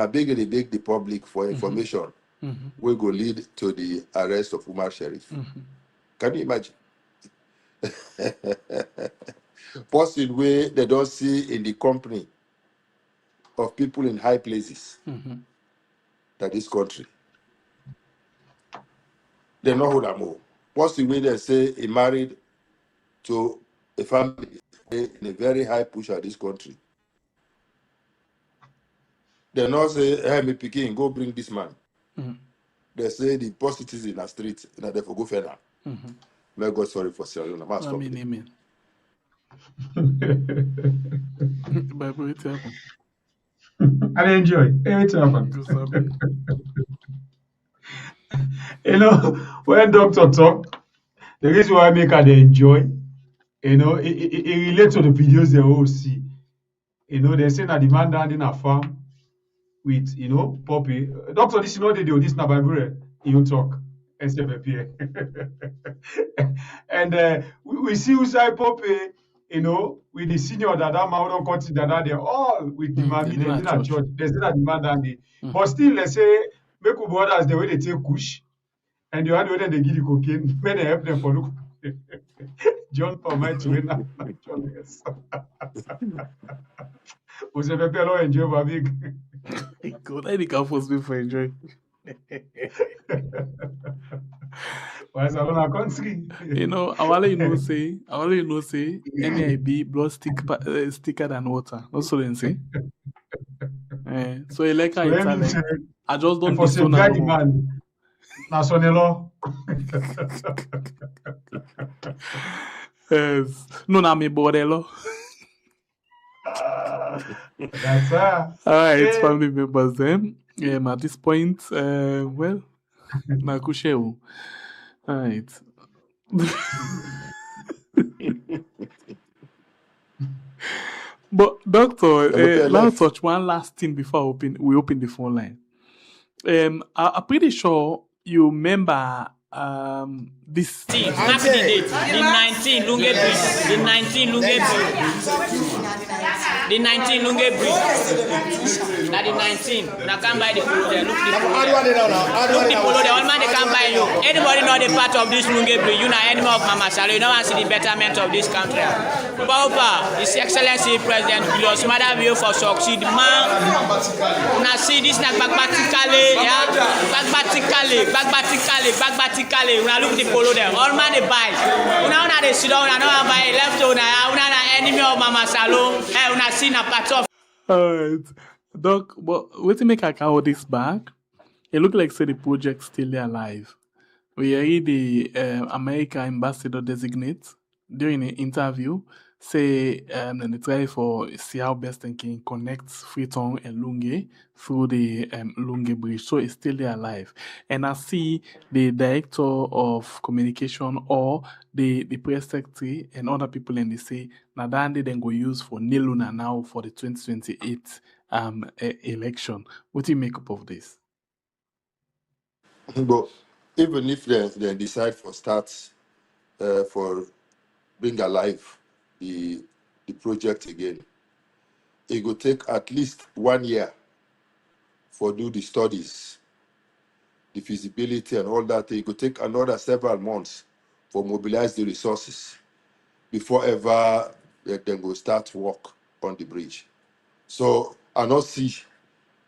beg the public for information. Mm-hmm. We go lead to the arrest of Umar Sharif. Mm-hmm. Can you imagine? Person where they don't see in the company of people in high places that this country. They know who them all. Person where they say he married to a family in a very high push at this country. They not say, hey, me picking, go bring this man. They say the poor citizens in the street, and they go fair now. May God sorry for Sierra Leone. I mean, amen. Bible, it happen. I enjoy. It happen. Go sabi. When doctor talk, the reason why I make her they enjoy, it relates to the videos they all see. They say that the man down in a farm with, puppy. Doctor, this is not the deal. This is not Bible. You talk. SLPP. And we see Usai Pope, with the senior that man don't consider that they're all with the mommy, they're in a church. They say that the man down there. But still, let's say, make brothers the way they take kush, and the other way they give the cocaine, when they help them for look. John for my twin. John, yes. SLPP enjoy my big. God, I think I force me for enjoy. Why is that on country? I want to say, NIB blood thicker than water. That's what they say. So like I just don't do so now. National. Yes. No, na me bordello. That's all right, family members then. At this point, well, na kusheu. All right. But doctor, let's touch one last thing before we open the phone line. I'm pretty sure you remember this. Mark the date. The 19 Lunge Bridge. The 19 Lunge Bridge. The 19 Lunge Bridge. Now the 19. Now come by the polo there. Look the polo there. Look the polo there. All man they come by you. Anybody know the part of this Lunge Bridge? You know enemy of Mama Salo. You know want to see the betterment of this country. Papa, His Excellency President Julius Madam you for succeed man. Now see this na bagbatically, yeah. Bagbatically. When I look at the polo there, all man they buy. When I they sit down, I know I buy left on. I enemy of Mama Salo. When I see na part of. Alright, Doc. But what to make I carry this back? It look like say the project still alive. We heard the American ambassador designate during an interview say they try for see how best they can connect Freetown and Lunge through the Lunge Bridge. So it's still alive. And I see the director of communication or the press secretary and other people and they say Nadandi then go use for Niluna now for the 2028 election. What do you make up of this? But even if they decide for starts for bring alive the project again, it will take at least 1 year for do the studies, the feasibility and all that. It could take another several months for mobilize the resources before ever they will start work on the bridge. So I don't see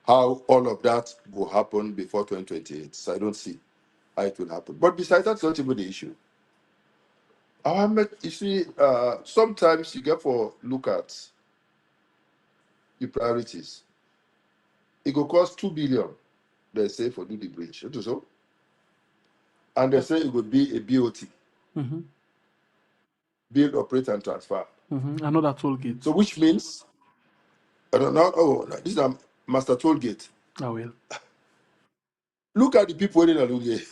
how all of that will happen before 2028. So I don't see how it will happen. But besides that's not even the issue. You see, sometimes you get for look at the priorities. It will cost 2 billion, they say, for do the bridge. So, and they say it will be a BOT. Build, operate, and transfer. Another toll gate. So which means, I don't know, this is a master toll gate. I will. Look at the people in Alunge.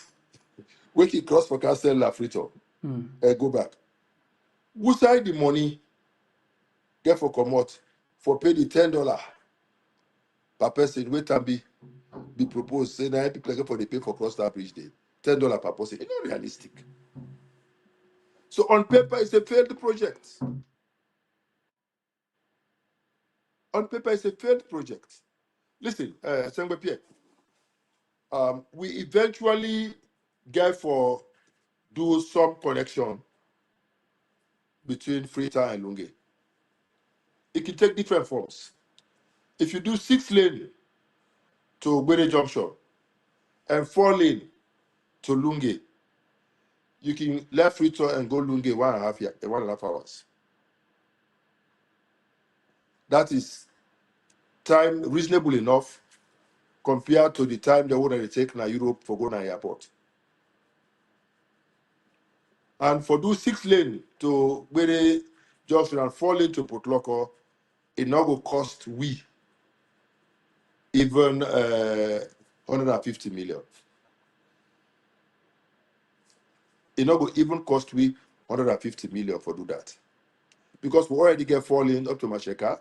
Waking cross for Castle Lafrito. Go back. Who side the money get for commot for pay the $10 per person? Wait and be proposed. Say now people get for the pay for cross that bridge day. $10 per person. It's not realistic. So on paper, it's a failed project. On paper, it's a failed project. Listen, Sengbe Pierre, we eventually get for do some connection between Freetown and Lunge. It can take different forms. If you do 6 lane to Gwede Junction and 4 lane to Lunge, you can left Freetown and go Lunge 1.5 hours. That is time reasonable enough compared to the time they would have take na Europe for going to airport. And for do 6 lane to Gbere Junction and 4 lane to Port Loko, it now will cost we even 150 million. It now will even cost we 150 million for do that. Because we already get 4 lane up to Masheka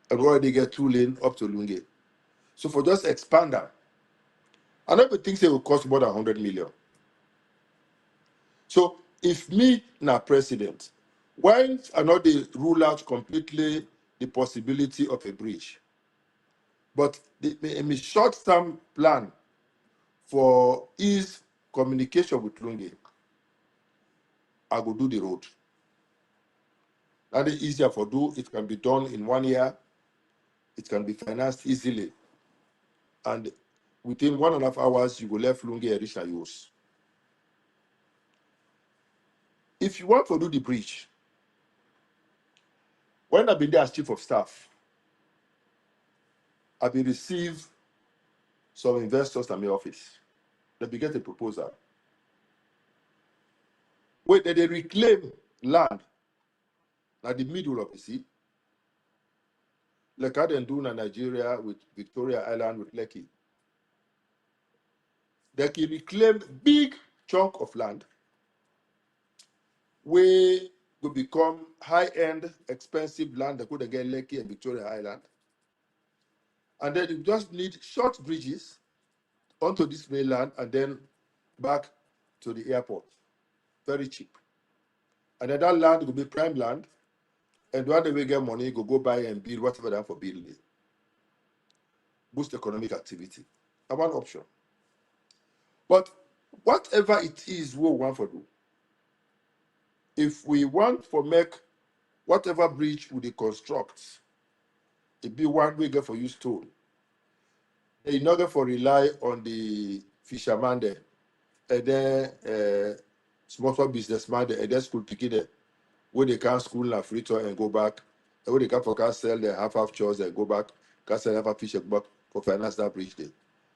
and we already get 2 lane up to Lunge. So for just expand that, I never think it will cost more than 100 million. So if me na president, why I not they rule out completely the possibility of a bridge? But a short-term plan for ease communication with Lunge, I go do the road. That is easier for do. It can be done in 1 year. It can be financed easily. And within 1.5 hours, you will left Lunge and reach use. If you want to do the bridge, when I've been there as chief of staff, I've been received some investors at my office. They be get a proposal. Wait, they reclaim land at the middle of the sea, like how they do in Nigeria with Victoria Island with Lekki. They can reclaim big chunk of land where will become high-end, expensive land that could get Lekki and Victoria Island. And then you just need short bridges onto this mainland and then back to the airport. Very cheap. And then that land will be prime land. And when they will get money, go buy and build whatever they have for building. Boost economic activity. That's one option. But whatever it is we want to do, if we want to make whatever bridge we construct, it be one way get for use tool. In order for rely on the fisherman there, and then small businessman there, and then school picking there, where they can school and free tour and go back, and where they can for can sell their half chores and go back, can sell half fish and go back for finance that bridge there.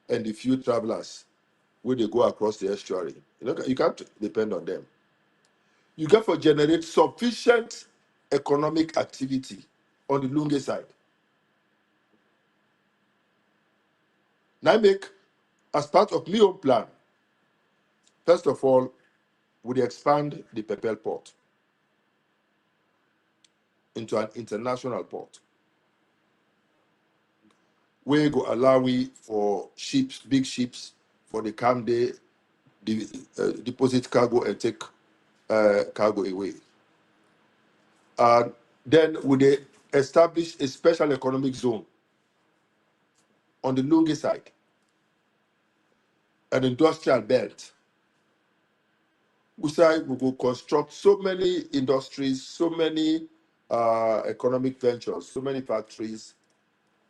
And the few travelers where they go across the estuary. You can't depend on them. You got to generate sufficient economic activity on the Lunge side. Now make, as part of my own plan, first of all, we expand the Pepel port into an international port. We go allow for ships, big ships, for the come day, deposit cargo and take cargo away. Then we establish a special economic zone on the Lunge side, an industrial belt. We will construct so many industries, so many economic ventures, so many factories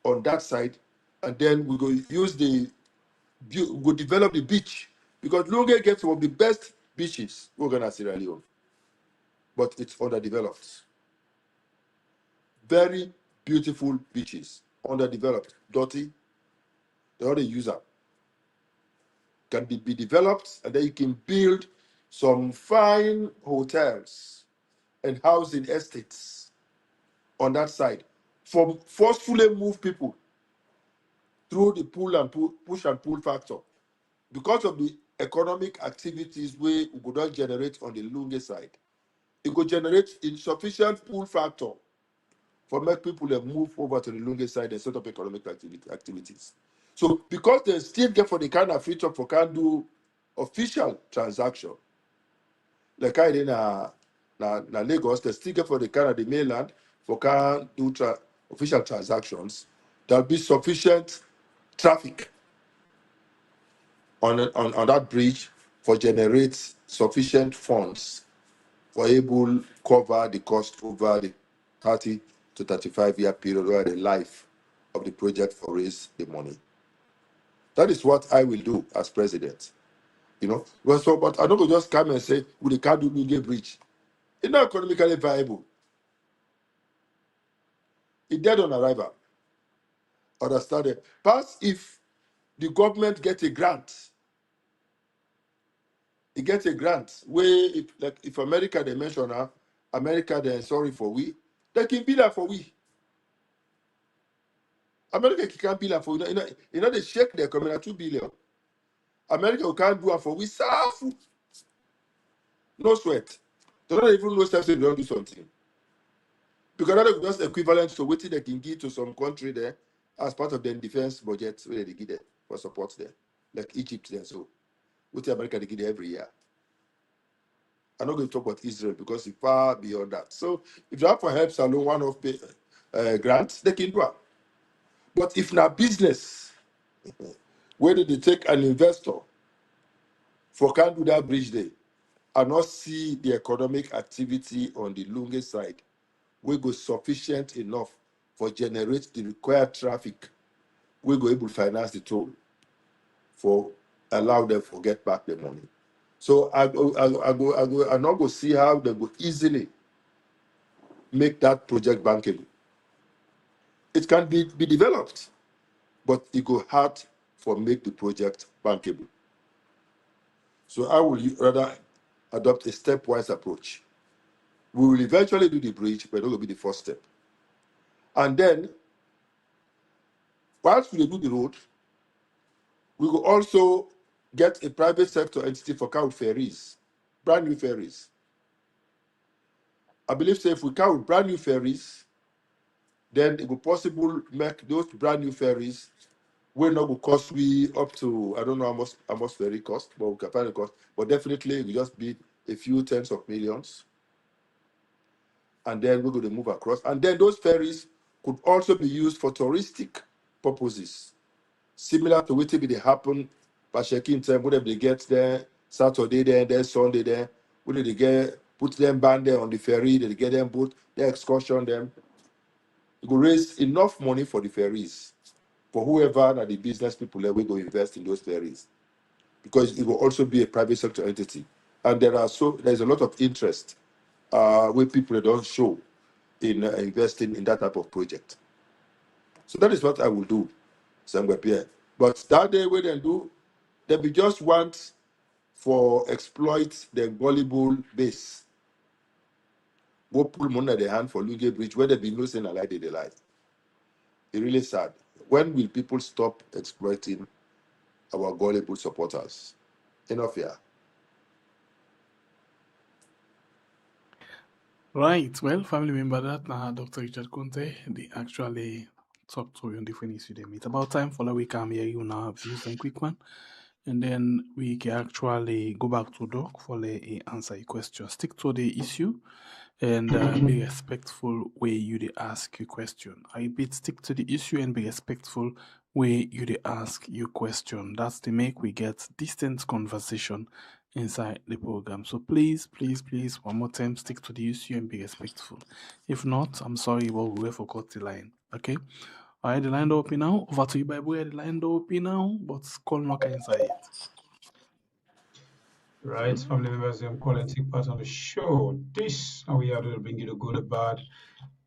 on that side, and then we go use we develop the beach, because Lunge gets one of the best beaches we're gonna Sierra Leone, but it's underdeveloped. Very beautiful beaches, underdeveloped, dirty. The other user can be developed, and then you can build some fine hotels and housing estates on that side, for forcefully move people through the push and pull factor. Because of the economic activities we could not generate on the Lunge side, it could generate insufficient pull factor for make people move over to the Lunge side and set up economic activities. So because they still get for the kind of feature for can do official transaction, like I did na Lagos, they still get for the kind of the mainland for can do official transactions. There'll be sufficient traffic on that bridge for generate sufficient funds for able cover the cost over the 30 to 35 year period where the life of the project for raise the money. That is what I will do as president. Well, so, but I don't just come and say, we can't do Lunge Bridge. It's not economically viable. It's dead on arrival. Understand it. Perhaps if the government get a grant. It gets a grant where, if America they mention America they're sorry for we, they can be there for we. America can't be there for we. They shake their economy 2 billion. America can't do it for we. No sweat. They don't even know steps they don't do something. Because that is just equivalent to what they can give to some country there as part of their defense budget where they give there for support there. Like Egypt there. So what America they give there every year. I'm not going to talk about Israel because it's far beyond that. So if you have for help salon one of grants, they can do it. But if not business, where did they take an investor for can't do that bridge there and not see the economic activity on the Lunge side, we go sufficient enough for generate the required traffic, we go able to finance the toll for allow them to get back the money. So I not go see how they go easily make that project bankable. It can be developed, but it go hard for make the project bankable. So I will rather adopt a stepwise approach. We will eventually do the bridge, but it will be the first step. And then, whilst we do the road, we will also get a private sector entity for count ferries, brand new ferries. I believe so if we count brand new ferries, then it will possible make those brand new ferries will not go cost we up to, I don't know how much ferry cost, but we can find the cost. But definitely it will just be a few tens of millions. And then we're going to move across. And then those ferries could also be used for touristic purposes, similar to what they happen by checking time, whatever they get there, Saturday there, Sunday there, whether they get put them band there on the ferry, they get them boat, they excursion them. It will raise enough money for the ferries, for whoever are the business people that will go invest in those ferries, because it will also be a private sector entity. And there's a lot of interest where people don't show in investing in that type of project. So that is what I will do, Sangwe Pierre. But that day we then do, they be just want for exploit the gullible base. Go pull money at the hand for Luge Bridge, where they be no saying a lie, they lie. It's really sad. When will people stop exploiting our gullible supporters? Enough here. Right. Well, family member that now Dr. Richard Konteh, they actually talk to you on different issues. It's about time for we come here, you now views and quick one. And then we can actually go back to Doc for the answer your question. Stick to the issue and be respectful where you they ask your question. I repeat, stick to the issue and be respectful where you they ask your question. That's the make we get distant conversation inside the program. So please, one more time, stick to the issue and be respectful. If not, I'm sorry, but we will forgot the line. Okay? All right, the line open now. Over to you, Bible. The line open now, but call knock inside it. Right, family members, I'm calling take part on the show. This and we are to bring you the good, the bad,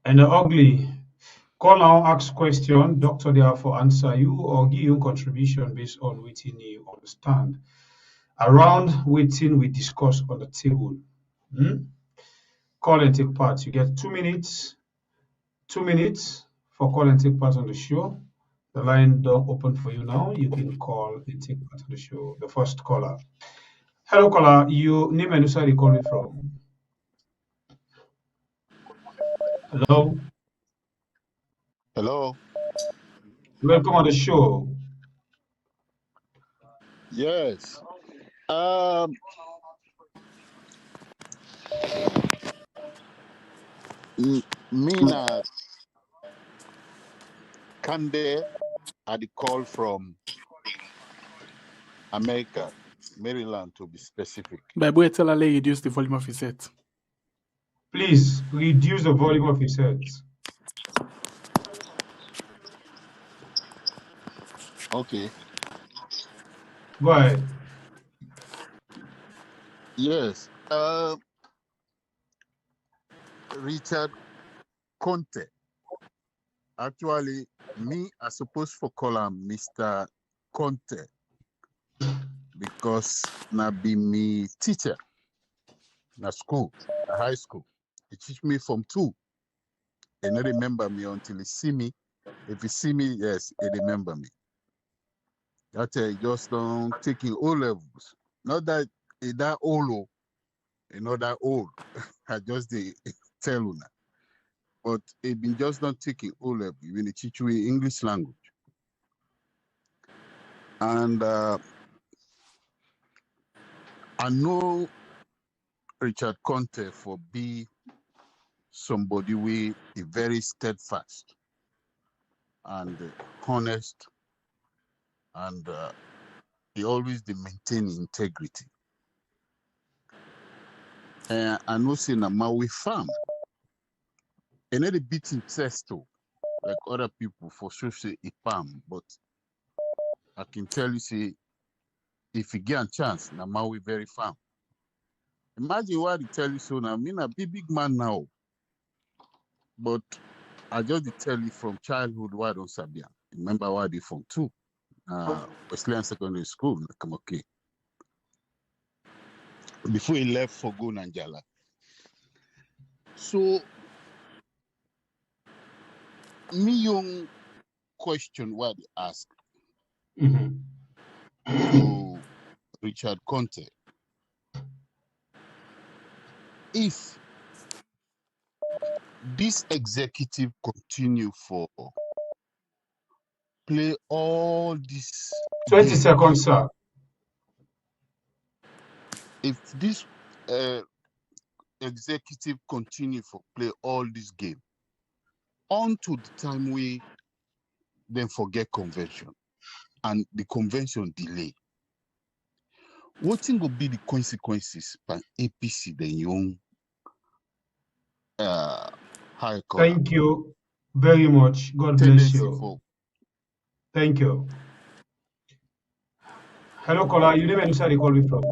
and the ugly. Call now, ask question, doctor there for answer you or give you contribution based on waiting you understand. Around waiting we discuss on the table. Call and take part. You get 2 minutes. 2 minutes for call and take part on the show. The line door open for you now. You can call and take part on the show. The first caller. Hello, caller. You name and where you calling from? Hello. Hello. Welcome on the show. Yes. Mina Kande had a call from America, Maryland to be specific. Bible, tell Ali reduce the volume of his set. Please reduce the volume of your set. Okay. Go ahead. Yes. Richard Konteh. Actually, me, I supposed to call him Mr. Konteh because na be me teacher na school, na high school. He teach me from 2. He not remember me until he see me. If he see me, yes, he remember me. That just don't taking O levels. Not that he that old, not that old. I just tell you now. But he been just not taking O level when he teach you English language. And I know Richard Konteh for be somebody we is very steadfast and honest, and he always maintain integrity. I know say na Maui farm, and not a bit interest too, like other people for sure say a farm, but I can tell you say if you get a chance, na Maui very farm. Imagine what I tell you so now. I mean a big man now, but I just tell you from childhood why I don't sabi. Remember why I did from 2. Wesleyan Secondary School, Kamoke. Before he left for go Nanjala. So, me young question what he asked to Richard Konteh. If this executive continue for play all this 20 seconds, sir. If this executive continue for play all this game on to the time we then forget convention and the convention delay, what thing will be the consequences by APC then young high court? Thank you very much. God bless you. For... Thank you. Hello, caller. You name and where you calling from?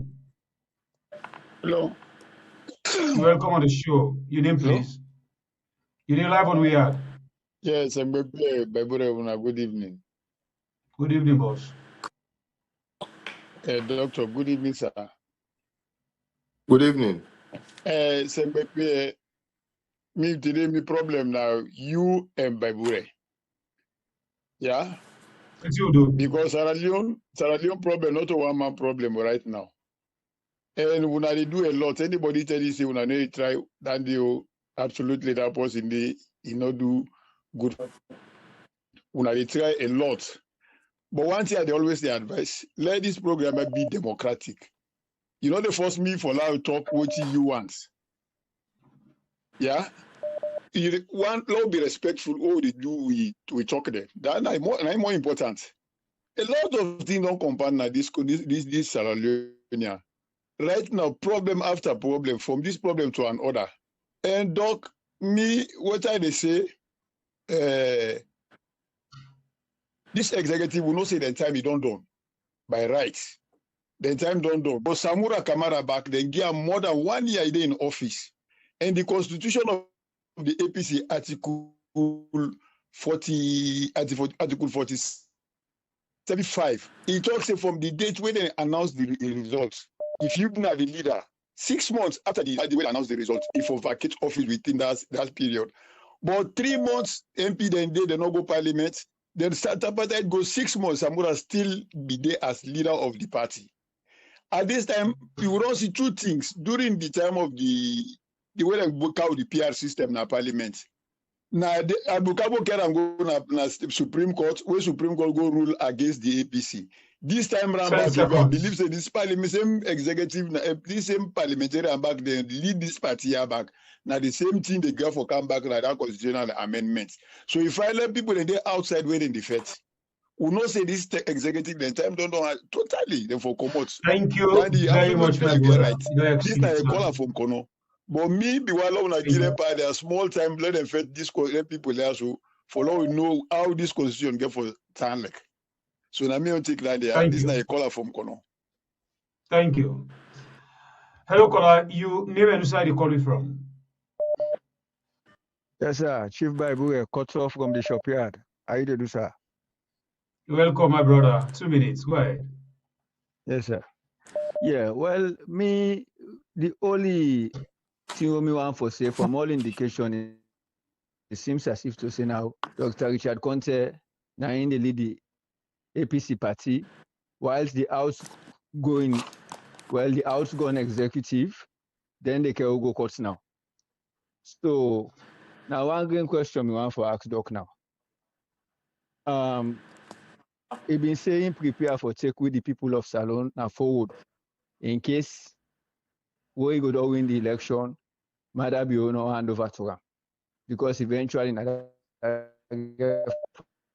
Hello. Welcome on the show. Your name, please. You name live on We Are. Yes, I'm good evening. Good evening, boss. Doctor, good evening, sir. Good evening. Me today, me problem now, you and Babure. Yeah? What you do? Because Sierra Leone problem, not a one-man problem right now. And when they do a lot, anybody tell you say when they try, then they absolutely that person they not do good. When they try a lot. But one thing I always say advice, let this program be democratic. You know, they force me for now to talk what you want. Yeah? You want to be respectful, all they do, we talk there. That's more important. A lot of things don't compound now, this Sierra Leone. Right now, problem after problem, from this problem to another. And doc, me, what I they say, this executive will not say the time he don't done by rights. The time don't done. But Samura Kamara back then give more than 1 year in office. And the constitution of the APC article 75, it talks from the date when they announce the results. If you are the leader, 6 months after they announce the result, if you vacate office within that period. But 3 months MP then they not go parliament. Then Satapatai goes 6 months, Samura still be there as leader of the party. At this time, you will also see 2 things. During the time of the way they book out the PR system na parliament. Now, Abukabo can go na Supreme Court, where Supreme Court go rule against the APC. This time around, I believe that this parliament, same executive, this same parliamentarian back then lead this party back. Now the same thing they go for come back like that constitutional amendments. So if I let people in there outside waiting the fete, we not say this executive the time don't know totally then for commot. Thank you very much, my brother. Right. This is a caller from Kono. But me, be one of Nigeria party, a small time, let them fete this people there so for now we know how this constitution get for Tanlek. So now me on take that there. This is a caller from Kono. Thank you. Hello, caller. You name and where you calling from? Yes, sir. Chief Bible cut off from the shopyard. How you do, sir? You're welcome, my brother. 2 minutes. Go ahead. Yes, sir. Yeah, well, me, the only thing me want for say from all indication, it seems as if to say now, Dr. Richard Konteh, now in the lead the APC party, whilst the outgoing executive, then they can all go court now. So now one green question we want for ask Doc now. He been saying prepare for take with the people of Salon now forward in case we go to win the election, Mother be no hand over to him. Because eventually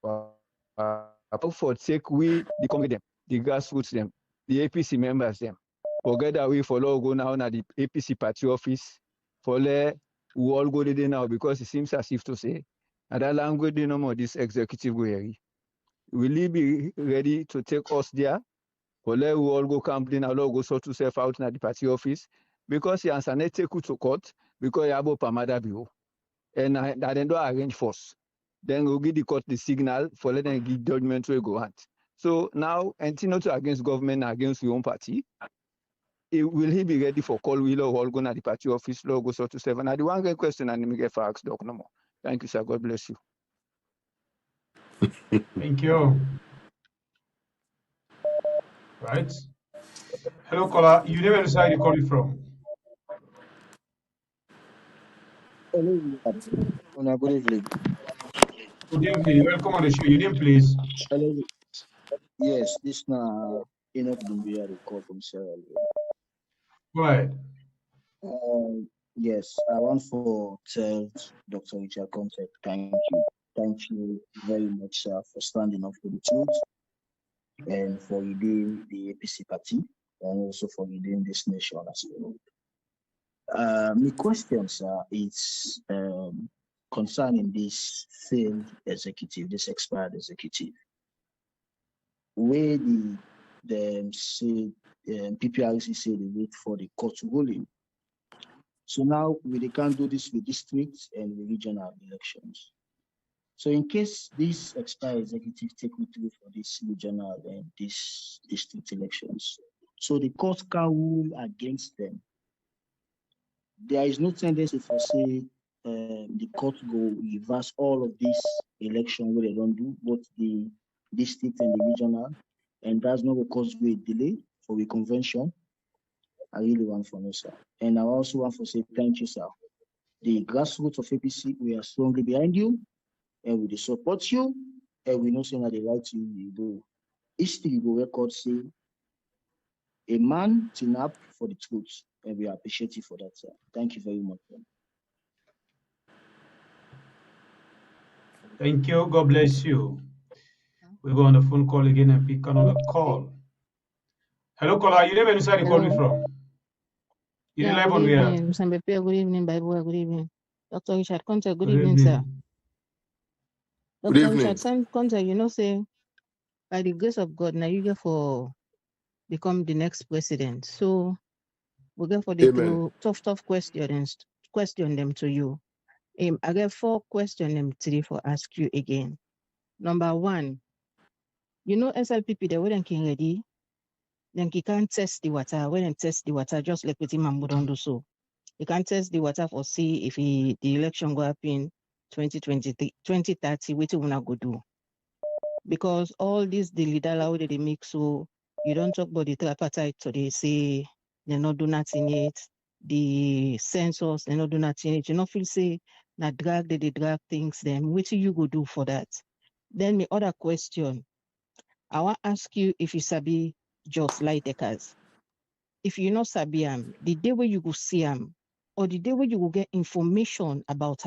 for take we the community them, the grassroots them, the APC members them. Forget that we follow go now na the APC party office. For we all go there now because it seems as if to say and that language no more this executive way. Will he be ready to take us there? For we all go camp then now go sort to self out na the party office because he answer not take you to court because you have a Pamada Bureau. And I don't arrange force. Then we'll give the court the signal for letting them give judgment where go at. So now, anything not against government, against your own party, will he be ready for call wheel or all go to the party office, law go sort to 7? Now, the one great question, and me get for ask Doc no more. Thank you, sir. God bless you. Thank you. Right. Hello, caller. You never decide you call it from. Hello, good evening. Good evening. Welcome on the show. Your name, please. Hello. Yes, this na Enoch Dumbia, the call from Sierra Leone. Go ahead. Yes, I want to tell Dr. Richard Konteh, thank you. Thank you very much, sir, for standing up for the truth and for leading the APC party and also for leading this nation as well. My question, sir, is concerning this failed executive, this expired executive. Where the PPRC say they wait for the court ruling. So now they can't do this with districts and the regional elections. So in case this expired executive take me through for this regional and this district elections, so the court can rule against them. There is no tendency for say the court go reverse all of this election where they don't do both the district and the regional, and that's not cause we delay for the convention. I really want for no, sir. And I also want to say thank you, sir. The grassroots of APC, we are strongly behind you, and we support you, and we know saying that the right you do. History will record say a man turn up for the truth, and we appreciate you for that, sir. Thank you very much. Sir. Thank you. God bless you. We go on the phone call again and pick another call. Hello, caller. You never inside the call me from. You're live on air. Good evening, Bible. Good evening. Dr. Richard Konteh, good evening, sir. Good Dr. evening. Richard Konteh, you know, say, by the grace of God, now you get for become the next president. So we get for the tough question them to you. I get 4 questions them today for ask you again. Number 1, you know SLPP, they wouldn't can ready. Then he can't test the water. When they test the water, just like with him and don't do so. You can test the water for see if the election go up in 2023, 2030, what you wanna go do. Because all this the leader law that they make, so you don't talk about the tripartite, so they say they not do nothing yet. The census, they not do nothing yet. You not feel say that they drag things them. What you go do for that? Then my other question, I want to ask you if you sabi just light takers. If you know sabi the day where you go see or the day where you will get information about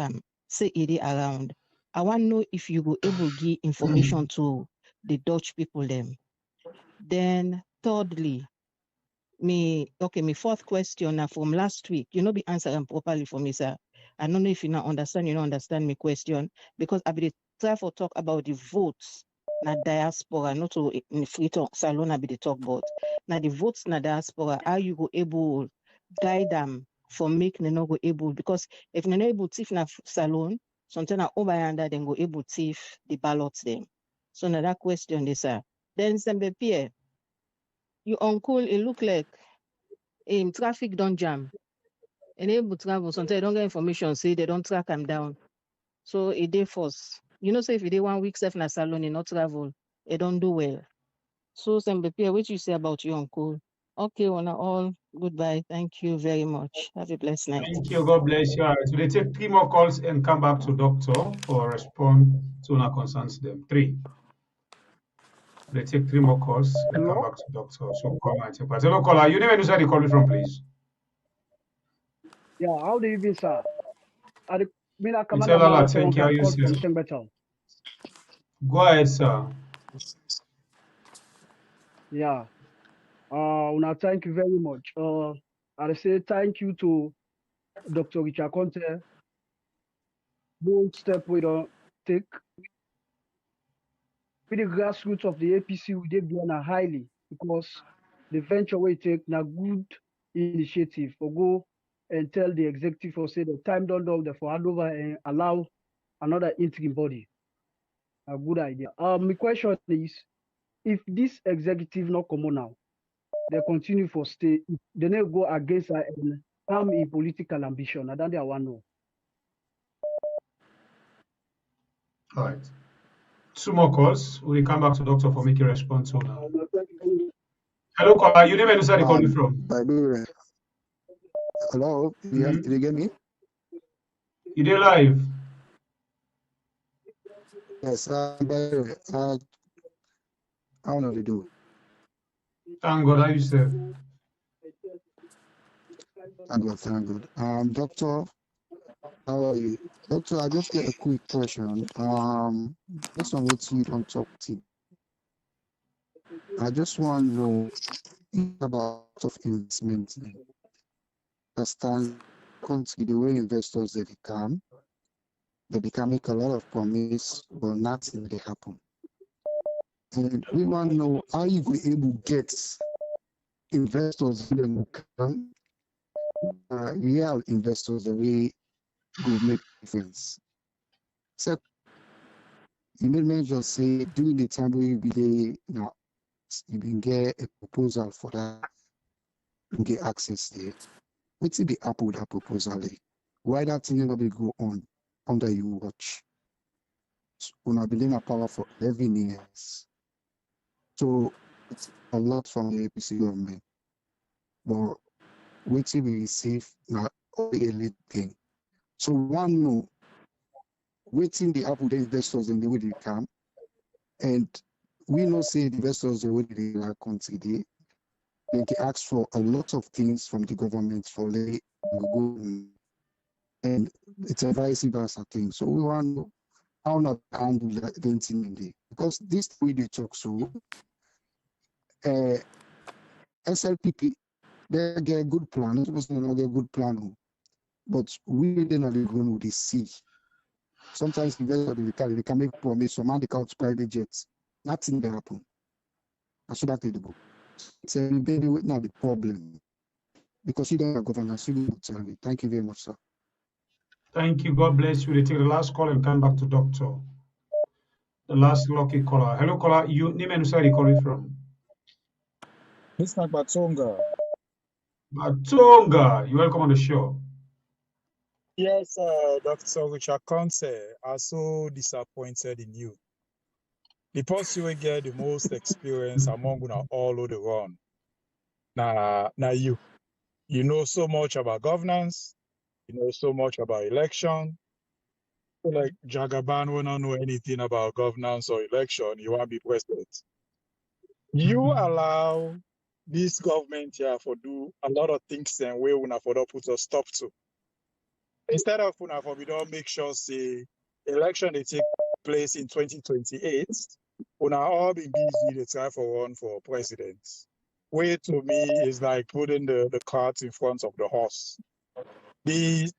say it around. I want to know if you go able to give information to the Dutch people them. Then thirdly, my 4th question from last week, you know, be answering properly for me, sir. I don't know if you don't understand my question, because I be try for talk about the votes na diaspora, not to in free talk salon I be the talk about. Now the votes na diaspora, how you go able guide them for making them not go able, because if you're not able to na salon, sometimes over under then go able to the ballots them. So now that question is then SLPP, you uncle, it look like traffic don't jam. And able travel, sometimes they don't get information, say they don't track them down. So it dey force. You know, say if they 1 week safe na salon, not travel, they don't do well. So SLPP, what you say about your uncle? Okay, on all, goodbye. Thank you very much. Have a blessed night. Thank you. God bless you. All right. So they take 3 more calls and come back to doctor for respond to our concerns them. 3. They take 3 more calls and come back to doctor. So call and take part. Hello, caller. You name and where you call from, please. Yeah, how do you be, sir? Mina We Commander tell Allah, Mara thank you. How Tonga, you call from sir? Shembeton. Go ahead, sir. Yeah. Una thank you very much. I say thank you to Dr. Richard Konteh. Bold step we don't take. With the grassroots of the APC, we did on a highly because the venture we take na good initiative for go and tell the executive or say the time don't know for hand over and allow another interim body. A good idea. My question is, if this executive not come on now, they continue for stay, they never go against and harm in political ambition. I don't know one know. All right. 2 more calls. We'll come back to doctor for making response to now. Hello, caller. You name and where you calling from? Hello, you get me? You there live? Yes, by the way, I don't know what to do. Thank God, how you say? Thank God. Doctor, how are you? Doctor, I just get a quick question. Based on what you don't talk to, I just want to know about of investment. Understand country the way investors they become make a lot of promise, but nothing they happen. And we want to know how you be able to get investors who can real investors the way go make difference. So you may just say during the time we be there now you can get a proposal for that and get access there. What's be up with that proposal there? Why that thing will go on under you watch? We have been in a power for 11 years. So it's a lot from the APC government. But what we receive now only a little thing. So one know waiting the Apple the investors in the way they come. And we know say the investors the way they are country they can ask for a lot of things from the government for they go and it's a vice versa thing. So we want to know how not handle that thing in there. Because this way they talk so SLPP they get a good plan, not supposed to not get a good plan, but we don't know going to see. Sometimes investors they can make promise, some man they count private jets. Nothing will happen. And so that's the book. It's a baby with now the problem. Because you don't have governance, you don't tell me. Thank you very much, sir. Thank you. God bless you. They take the last call and come back to doctor. The last lucky caller. Hello, caller. You name and where you calling from? It's not Batonga. Batonga. You're welcome on the show. Yes, Dr. Richard Konteh, I'm so disappointed in you. The person you will get the most experience among all over the world. Now you know so much about governance, you know so much about election. So like Jagaban will not know anything about governance or election, you want to be president. You allow this government here for do a lot of things and we will not put a stop to. Instead of we don't make sure say election they take place in 2028, we all be busy to try for one for president. Way to me is like putting the cart in front of the horse. The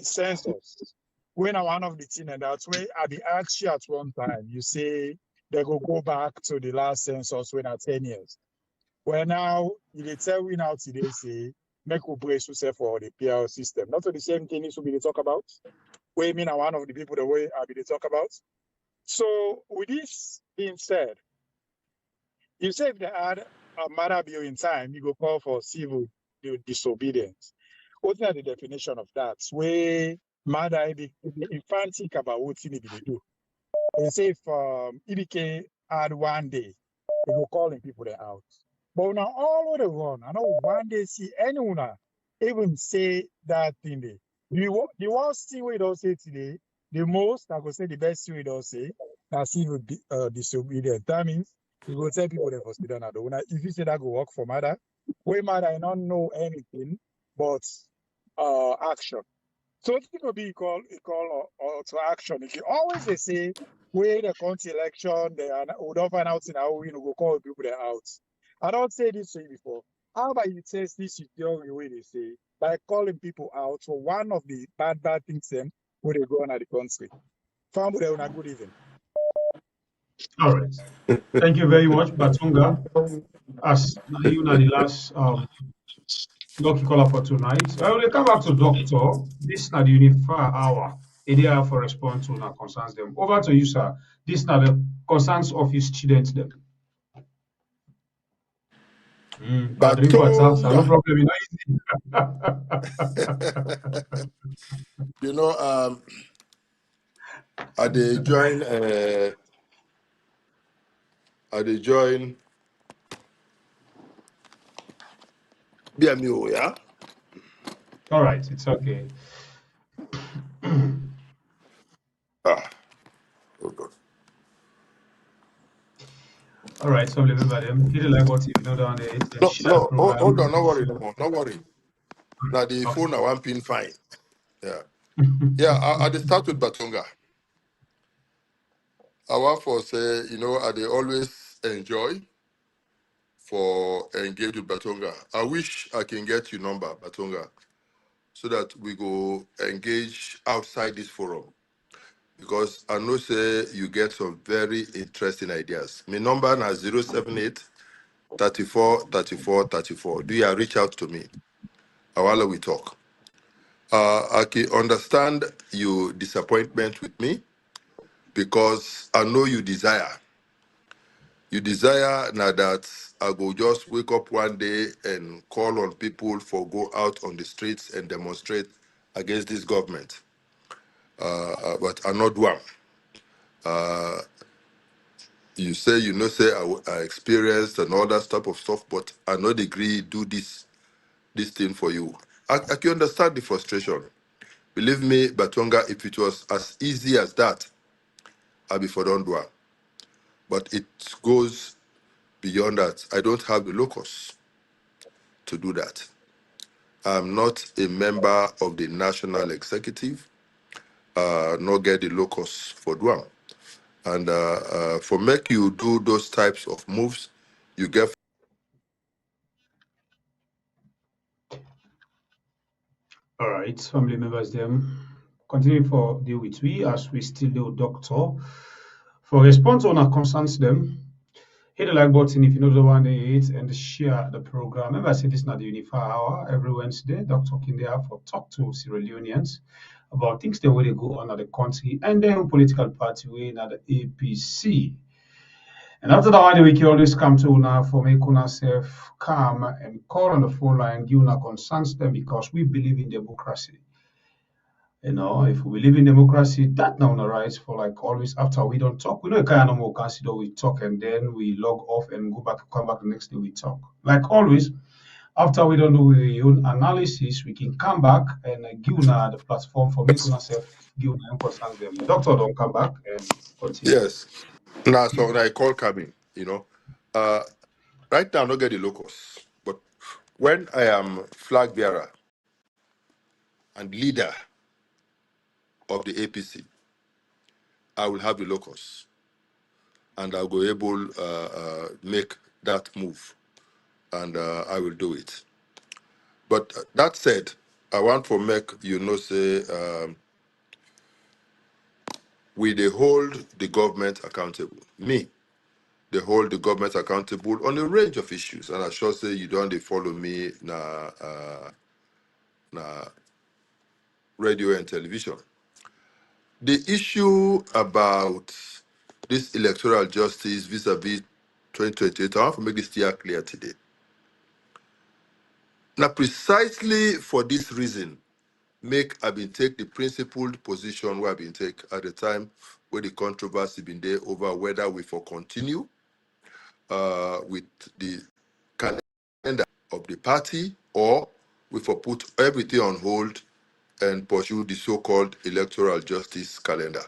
census, when one of the things and that's where I be asked you at one time, you say they go back to the last census when at 10 years. Well now you tell we now today say make we brace yourself for the PR system. Not the same thing is to be talk about. We mean one of the people the way I be they talk about. So with this being said, you say if they add a matter bill in time, you go call for civil disobedience. What's the definition of that? Where matter if fan think about what they do. They say if EBK add 1 day, they go calling people there out. But now all over the world, I know one day see anyone even say that thing there. The worst thing we don't say today, the most, I could say the best thing we don't say, that's even disobedient. That means you go tell people they for student at the if you say that go work for matter, we might not know anything but action. So it will be called to action. If you always they say where the county election, they would not find out in how we go call people they out. I don't say this to you before. How about you test this the only way they say by calling people out for one of the bad things them where they go on at the country. Family on a good evening. All right. Thank you very much, Batunga. As you know, the last lucky caller for tonight. Well, we come back to Doctor. This is not the unified hour. Idea for response to now concerns them. Over to you, sir. This is not the concerns of his students them. Drink water, sir. No Batonga. problem. You know, I they join. I they join. BMU, yeah. All right, it's okay. Oh God. All right, so remember them. Hit the like button if you know down there. Then No, share the no. program. Hold on. No worry no more. No worry. Now the Okay. phone I want pin fine. Yeah. Yeah. I they start with Batonga. I want for say, I they always enjoy for engage with Batonga. I wish I can get your number, Batonga, so that we go engage outside this forum. Because I know say you get some very interesting ideas. My number now 078 34 34 34. Do you reach out to me? While we talk. I can understand your disappointment with me because I know you desire. You desire now that I go just wake up one day and call on people for go out on the streets and demonstrate against this government. But I not one. You say say I experienced and all that type of stuff, but I no degree do this thing for you. I can understand the frustration. Believe me, Batonga, if it was as easy as that, I'd be for don't do it. But it goes beyond that. I don't have the locus to do that. I'm not a member of the national executive, nor get the locus for Duam. And for make you do those types of moves, you get. All right, family members, them continue for deal with we as we still do doctor. For response on our concerns them, hit the like button if you know the one they hit and share the program. Remember, I say this is not the Unified Hour every Wednesday. Doctor talking there for talk to Sierra Leoneans about things the way they go on at the country and then political party way at the APC. And after that one, we can always come to now for make una self calm and call on the phone line, give una concerns them because we believe in democracy. If we believe in democracy, that now arise for like always after we don't talk. We know kind of more consider we talk and then we log off and go back, come back the next day we talk. Like always, after we don't do our own analysis, we can come back and give una the platform for making ourselves give una own concerns them. Doctor don't come back and continue. Yes. Now, so when I call coming, right now, I don't get the locus. But when I am flag bearer and leader of the APC, I will have the locus. And I'll go able make that move. And I will do it. But that said, I want to make say we they hold the government accountable. Me, they hold the government accountable on a range of issues. And I sure say you don't they follow me na radio and television. The issue about this electoral justice vis-a-vis 2028. I want to make this clear today. Now, precisely for this reason, I've been take the principled position where I've been take at the time where the controversy been there over whether we for continue with the calendar of the party or we for put everything on hold and pursue the so-called electoral justice calendar.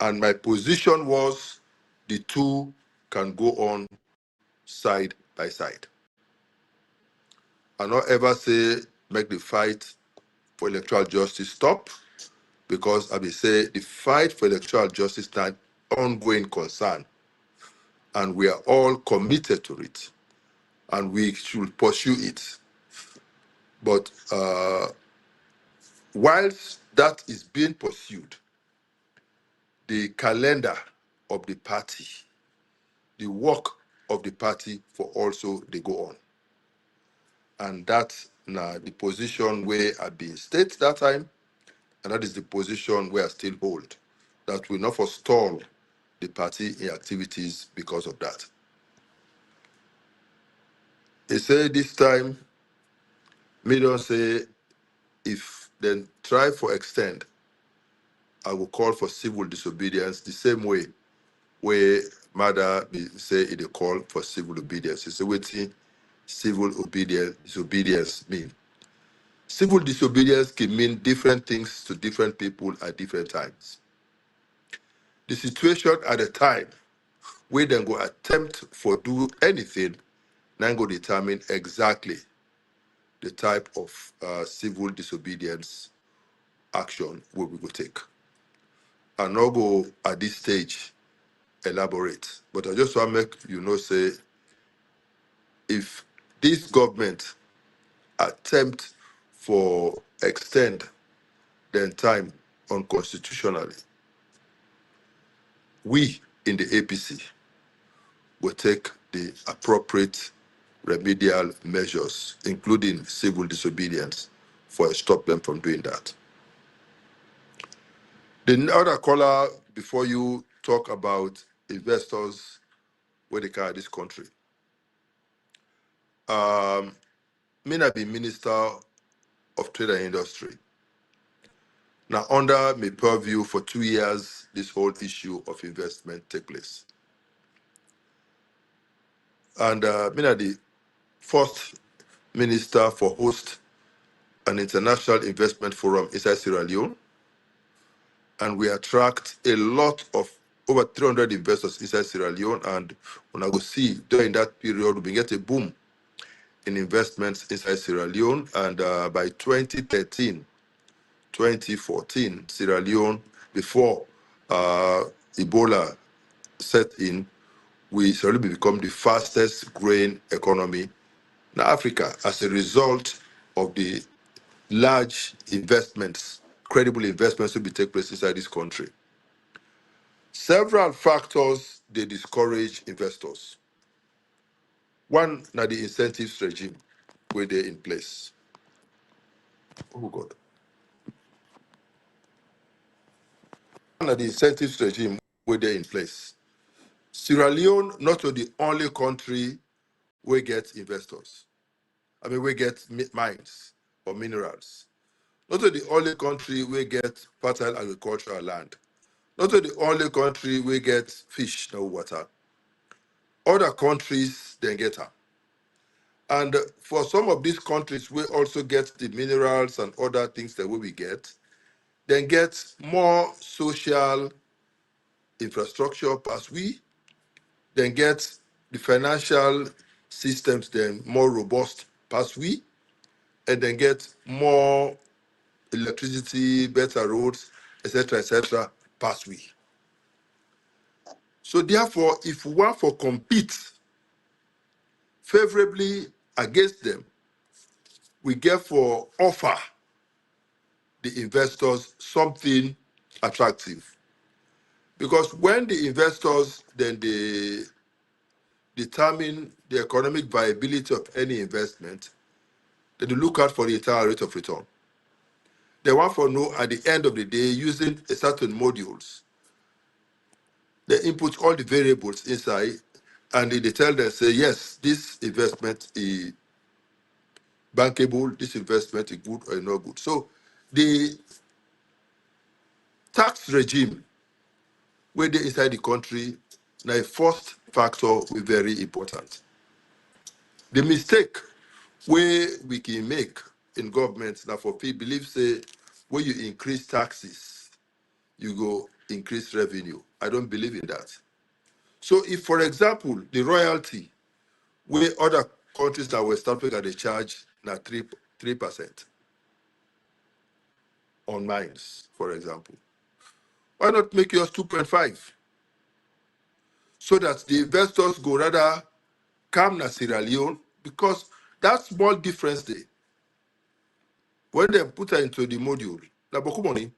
And my position was the two can go on side by side. I not ever say make the fight for electoral justice stop, because I will say the fight for electoral justice is an ongoing concern, and we are all committed to it, and we should pursue it. But whilst that is being pursued, the calendar of the party, the work of the party for also they go on. And that's now the position where I've been stated that time, and that is the position where I still hold, that will not forestall the party in activities because of that. They say this time, me don't say if then try for extend, I will call for civil disobedience the same way where Mother say it a call for civil obedience. It's a waiting civil disobedience mean. Civil disobedience can mean different things to different people at different times. The situation at the time where they go attempt for do anything, then go determine exactly the type of civil disobedience action we will take. And not go at this stage elaborate. But I just want to make you know, say, if this government attempt for extend their time unconstitutionally, we in the APC will take the appropriate remedial measures, including civil disobedience, for stop them from doing that. The other caller, before you talk about investors where they carry this country, me not be Minister of Trade and Industry. Now, under my purview for 2 years, this whole issue of investment take place. And me not the first minister for host an international investment forum inside Sierra Leone. And we attract a lot of over 300 investors inside Sierra Leone. And when I go see during that period, we get a boom in investments inside Sierra Leone. And by 2013, 2014, Sierra Leone, before Ebola set in, we Sierra Leone become the fastest growing economy in Africa as a result of the large investments, credible investments will be take place inside this country. Several factors they discourage investors. One, now the incentives regime where they're in place. Oh God. One, the incentives regime where they're in place. Sierra Leone not the only country where get investors. I mean, we get mines or minerals. Not the only country where get fertile agricultural land. Not the only country we get fish, no water. Other countries, then get them. And for some of these countries, we also get the minerals and other things that we get, then get more social infrastructure as we, then get the financial systems then more robust as we, and then get more electricity, better roads, etc., as we. So therefore, if we want to compete favorably against them, we get for offer the investors something attractive. Because when the investors then they determine the economic viability of any investment, then they look out for the internal rate of return. They want to know at the end of the day, using a certain modules, They input all the variables inside, and they tell them, say, yes, this investment is bankable, this investment is good or not good. So the tax regime where they inside the country, now a first factor is very important. The mistake where we can make in government now for people believe say when you increase taxes, you go increase revenue. I don't believe in that. So if, for example, the royalty where other countries that West Africa they charge now 3% on mines, for example, why not make yours 2.5? So that the investors go rather come na Sierra Leone, because that small difference there, when they put it into the module, na boku money.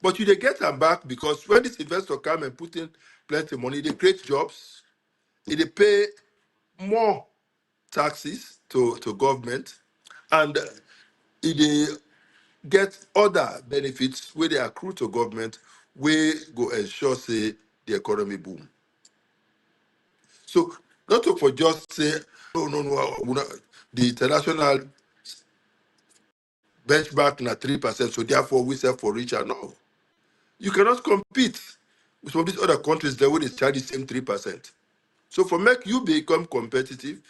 But you they get them back because when this investor come and put in plenty of money, they create jobs, they pay more taxes to government, and they get other benefits where they accrue to government, where go ensure say the economy boom. So not to for just say, no, the international benchmark na 3%, so therefore we sell for richer. No. You cannot compete with some of these other countries that will charge the same 3%. So for make you become competitive,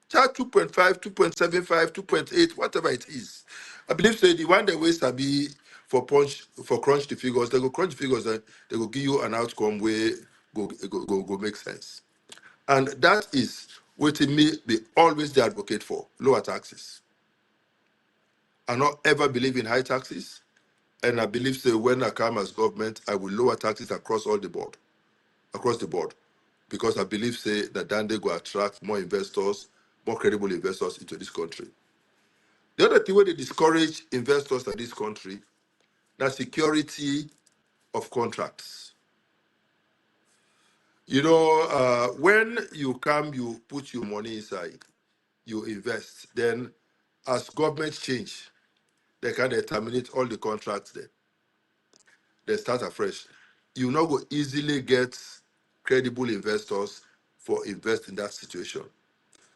charge 2.5, 2.75, 2.8, whatever it is. I believe say the one that way sabi for crunch the figures, they go crunch the figures and they will give you an outcome where go make sense. And that is what me be always the advocate for, lower taxes. I not ever believe in high taxes. And I believe so when I come as government, I will lower taxes across the board, because I believe say that then they go attract more investors, more credible investors into this country. The other thing where they discourage investors in this country, that's security of contracts. You know, when you come, you put your money inside, you invest. Then, as government change, they can terminate all the contracts there. They start afresh. You not go easily get credible investors for invest in that situation.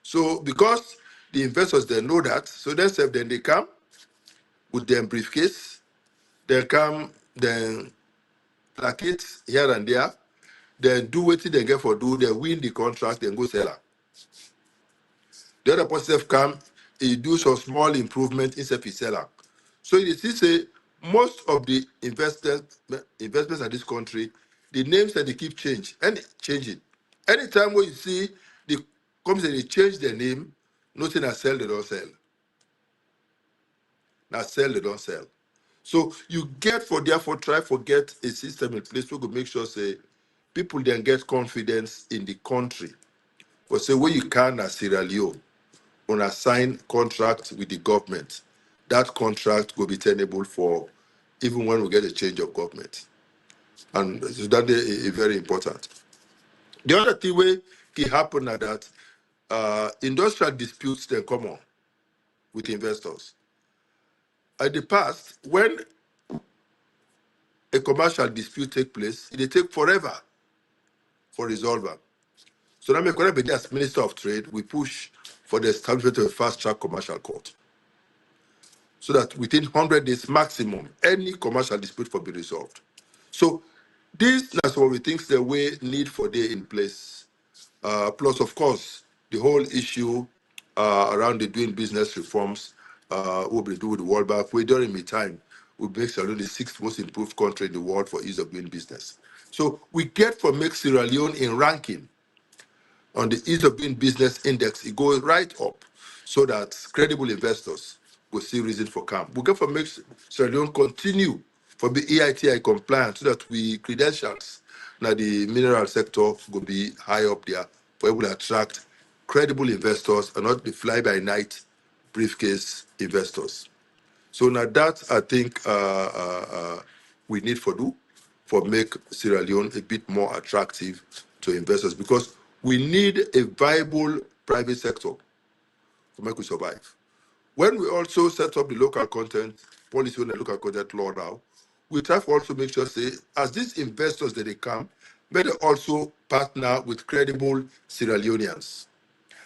So because the investors they know that, so then they come with their briefcase, they come, then placate here and there, then do what they get for do, they win the contract, then go sell it. The other person come, he do some small improvement instead of seller. So you see, say most of the investments in this country, the names that they keep changing. Anytime when you see the companies they change their name, nothing as sell, they don't sell. Now sell, they don't sell. So you therefore try to get a system in place where we make sure say people then get confidence in the country. But say where you can as Sierra Leone on a signed contract with the government, that contract will be tenable for even when we get a change of government. And so that is very important. The other thing where can happen is that industrial disputes then come on with investors. In the past, when a commercial dispute take place, it take forever for resolver. So now, as Minister of Trade, we push for the establishment of a fast-track commercial court, so that within 100 days maximum, any commercial dispute will be resolved. So this is what we think the way need for day in place. Plus, of course, the whole issue around the doing business reforms will be do with the World Bank. During my time, we make Sierra Leone the 6th most improved country in the world for ease of doing business. So we get for make Sierra Leone in ranking on the ease of doing business index, it goes right up, so that credible investors will see reason for come. We get for make Sierra Leone continue for the EITI compliant, so that we credentials now the mineral sector will be high up there for able to attract credible investors and not the fly-by-night briefcase investors. So now that I think we need for make Sierra Leone a bit more attractive to investors, because we need a viable private sector to make we survive. When we also set up the local content policy on the local content law now, we try to also make sure, say, as these investors that they come, may they also partner with credible Sierra Leoneans.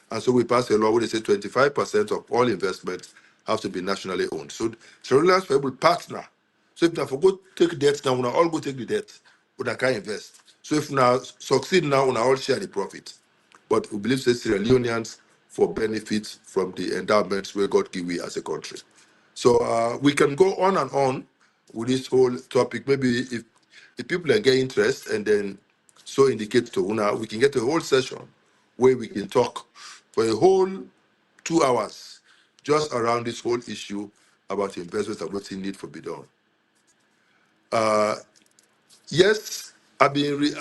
And so we pass a law where they say 25% of all investments have to be nationally owned. So Sierra Leoneans will partner. So if they forgo take debt now, we all go take the debt, we can invest. So if we succeed now, we all share the profit. But we believe that Sierra Leoneans for benefit from the endowments where God give we as a country. So we can go on and on with this whole topic. Maybe if people get interest and then so indicate to Una, we can get a whole session where we can talk for a whole 2 hours just around this whole issue about investments and what's in need for be done. Yes, I've been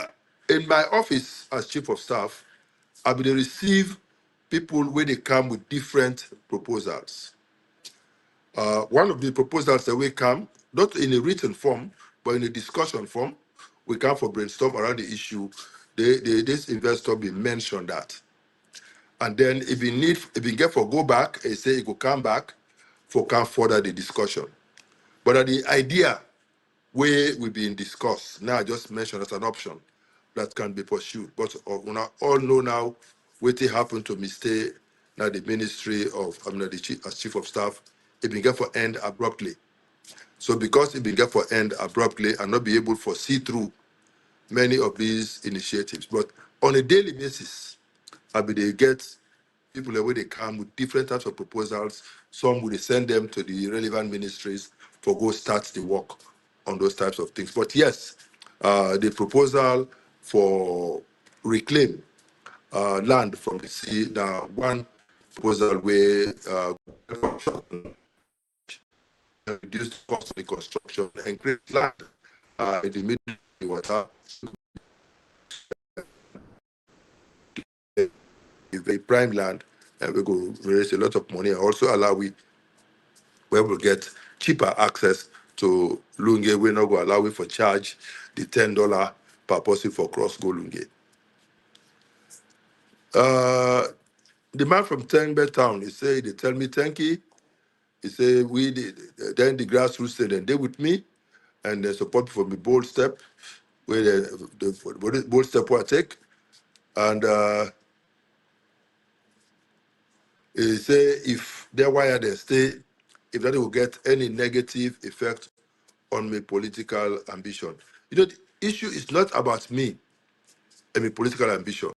in my office as chief of staff. I've been receive people where they come with different proposals. One of the proposals that we come, not in a written form, but in a discussion form, we come for brainstorm around the issue. This investor be mentioned that. And then if you get for go back, and say it will come back for come further the discussion. But the idea where we been discussed, now I just mentioned as an option that can be pursued. But we all know now what happened to Mr. Now the Ministry of, as Chief of Staff, it began for end abruptly. So because it began for end abruptly and not be able to see through many of these initiatives. But on a daily basis, they get people where they come with different types of proposals. Some will send them to the relevant ministries for go start the work on those types of things. But yes, the proposal for reclaim land from the sea, now one proposal where reduce the cost of the construction and create land in the middle of the water, a very prime land, and we go raise a lot of money and also allow where we'll get cheaper access to Lunge. We're not going to allow it for charge the $10 per person for cross go Lunge. The man from Tengbe town, they tell me thank you. He say then the grassroots said and they with me and they support for me bold step where the bold step I take. And he say if they're wire they stay, if that will get any negative effect on my political ambition. You know, the issue is not about me and my political ambition.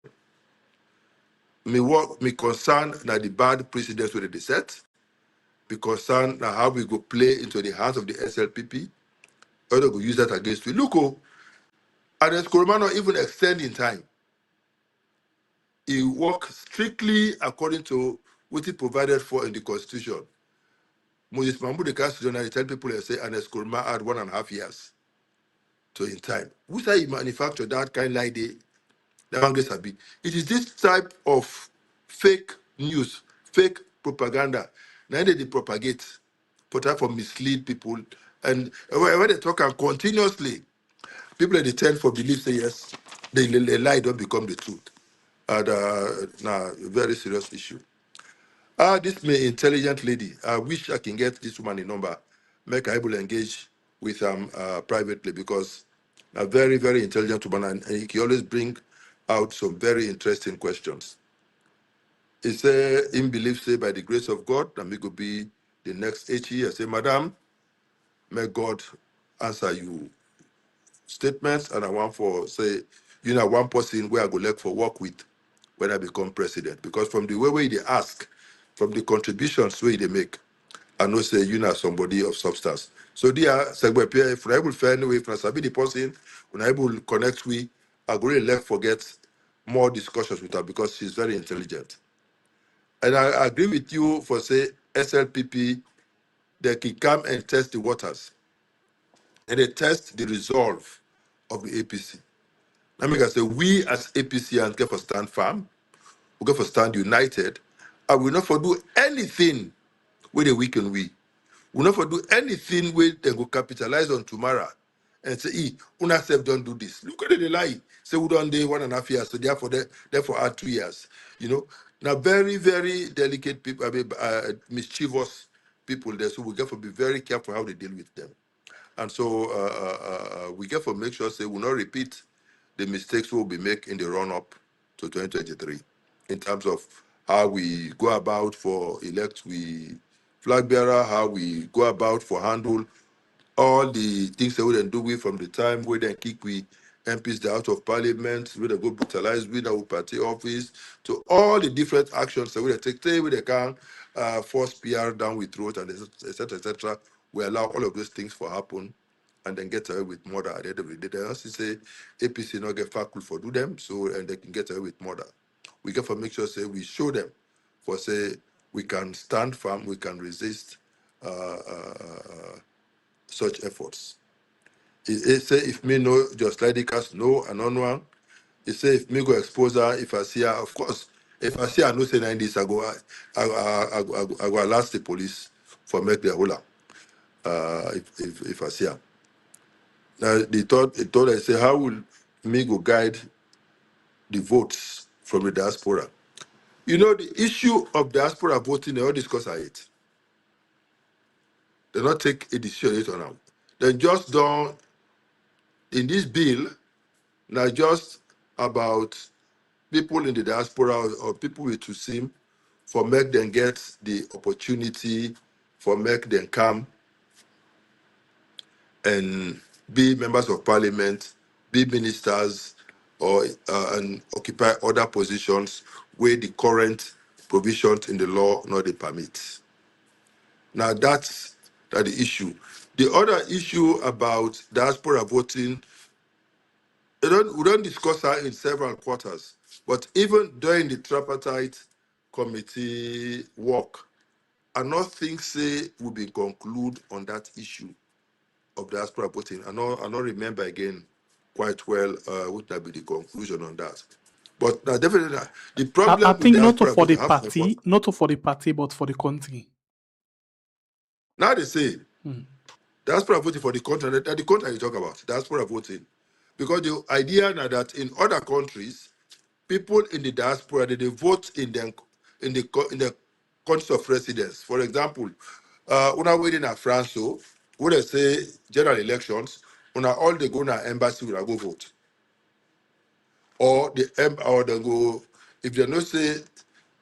Me concern now the bad precedents where they set. Me concern now how we go play into the hands of the SLPP. How they go use that against we. Look, and then Koromano even extend in time. He works strictly according to what he provided for in the Constitution. Moses Mahmoud, the Constitution, I tell people, I say, and Koroma had 1.5 years to in time. Who say he manufactured that kind of idea? It is this type of fake news, fake propaganda. Now they propagate, for try for mislead people. And when they talk and continuously, people they tend for believe say yes, the lie don't become the truth. And now a very serious issue. This may intelligent lady. I wish I can get this woman a number, make her able to engage with privately because a very, very intelligent woman and he can always bring out some very interesting questions. He say, in belief, say, by the grace of God, that me could be the next HE. I say, Madam, may God answer you statements and I want for, say, you know, one person where I go look for work with when I become president. Because from the way they ask, from the contributions where they make, I know say you know somebody of substance. So dear Segbe Pierre, if I able find way, if I sabi the person, when I able connect with, I go really left forget more discussions with her because she's very intelligent. And I agree with you for say SLPP, they can come and test the waters. And they test the resolve of the APC. Now make I say we as APCians get for stand firm, we get for stand united, and we not for do anything where they weaken we. We not for do anything where they go capitalize on tomorrow and say, una self don't do this. Look at the lie. Say we don't do 1.5 years, so therefore add 2 years. You know, now very, very delicate people, mischievous people there, so we have to be very careful how they deal with them. And so we get to make sure say we not repeat the mistakes we'll be making in the run-up to 2023 in terms of how we go about for elect we flag bearer, how we go about for handle all the things that we then do with from the time we then kick we MPs out of parliament, we then go brutalize with our party office, to all the different actions that we then take, we they can force PR down with throat and etc. etc. We allow all of those things to happen and then get away with murder at the end of the day. They also say APC not get faculty for do them, so and they can get away with murder. We get to make sure say we show them for say we can stand firm, we can resist such efforts. It say if me know just like the cast know and one. It say if me go expose her, if I see her, of course, if I see her no say 9 days, I go last the police for make the whole if I see her. Now they thought I say how will me go guide the votes from the diaspora? You know the issue of diaspora voting, they all discuss it. They not take a decision later now. They just don't in this bill, now just about people in the diaspora or people with to sim for make them get the opportunity for make them come and be members of parliament, be ministers, or and occupy other positions where the current provisions in the law not they permit. Now that's the issue. The other issue about diaspora voting, we don't discuss that in several quarters, but even during the tripartite committee work, I not think say we be conclude on that issue of diaspora voting. I not remember again quite well what that be the conclusion on that. But definitely the problem I with think not diaspora for the voting party, not for the party, but for the country. Now they say diaspora voting for the country, that the country you talk about, diaspora voting. Because the idea now that in other countries, people in the diaspora they vote in the countries of residence. For example, when I waiting at France, so when they say general elections, when all they go to embassy will go vote, or they go if they not say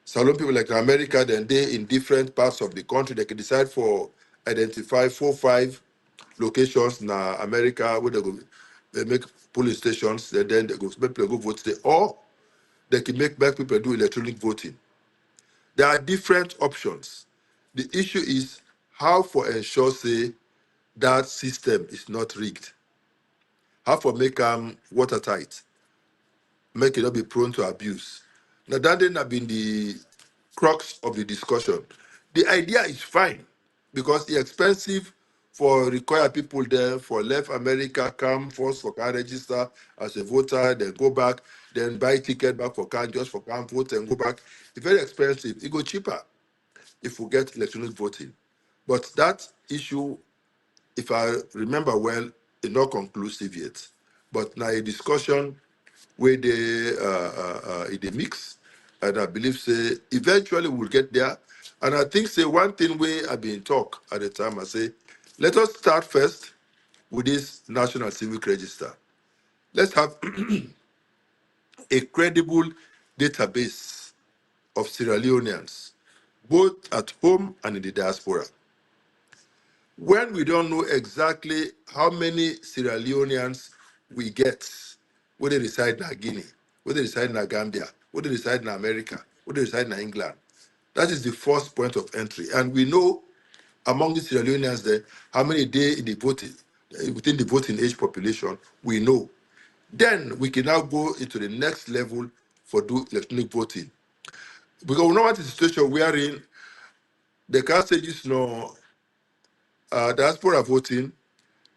Salon people like in America, then they in different parts of the country they can decide for identify 4-5 locations in America where they make polling stations. Then they go make people go vote there, or they can make back people do electronic voting. There are different options. The issue is how for ensure say that system is not rigged. How for make them watertight, make it not be prone to abuse. Now that didn't have been the crux of the discussion. The idea is fine because it's expensive for require people there for left America, come first for can register as a voter, then go back, then buy ticket back for can just for can vote and go back. It's very expensive. It go cheaper if we get electronic voting. But that issue, if I remember well, is not conclusive yet. But now a discussion where they in the mix, and I believe say eventually we'll get there. And I think say one thing where I've been talk at the time, I say, let us start first with this National Civic Register. Let's have a credible database of Sierra Leoneans, both at home and in the diaspora. When we don't know exactly how many Sierra Leoneans we get, whether they reside in Guinea, whether they reside in Gambia, whether they reside in America, whether they reside in England, that is the first point of entry. And we know among the Sierra Leoneans there, how many they in the voting, within the voting age population, we know. Then we can now go into the next level for do electronic voting. Because we know what is the situation we are in. They can't say this no diaspora voting.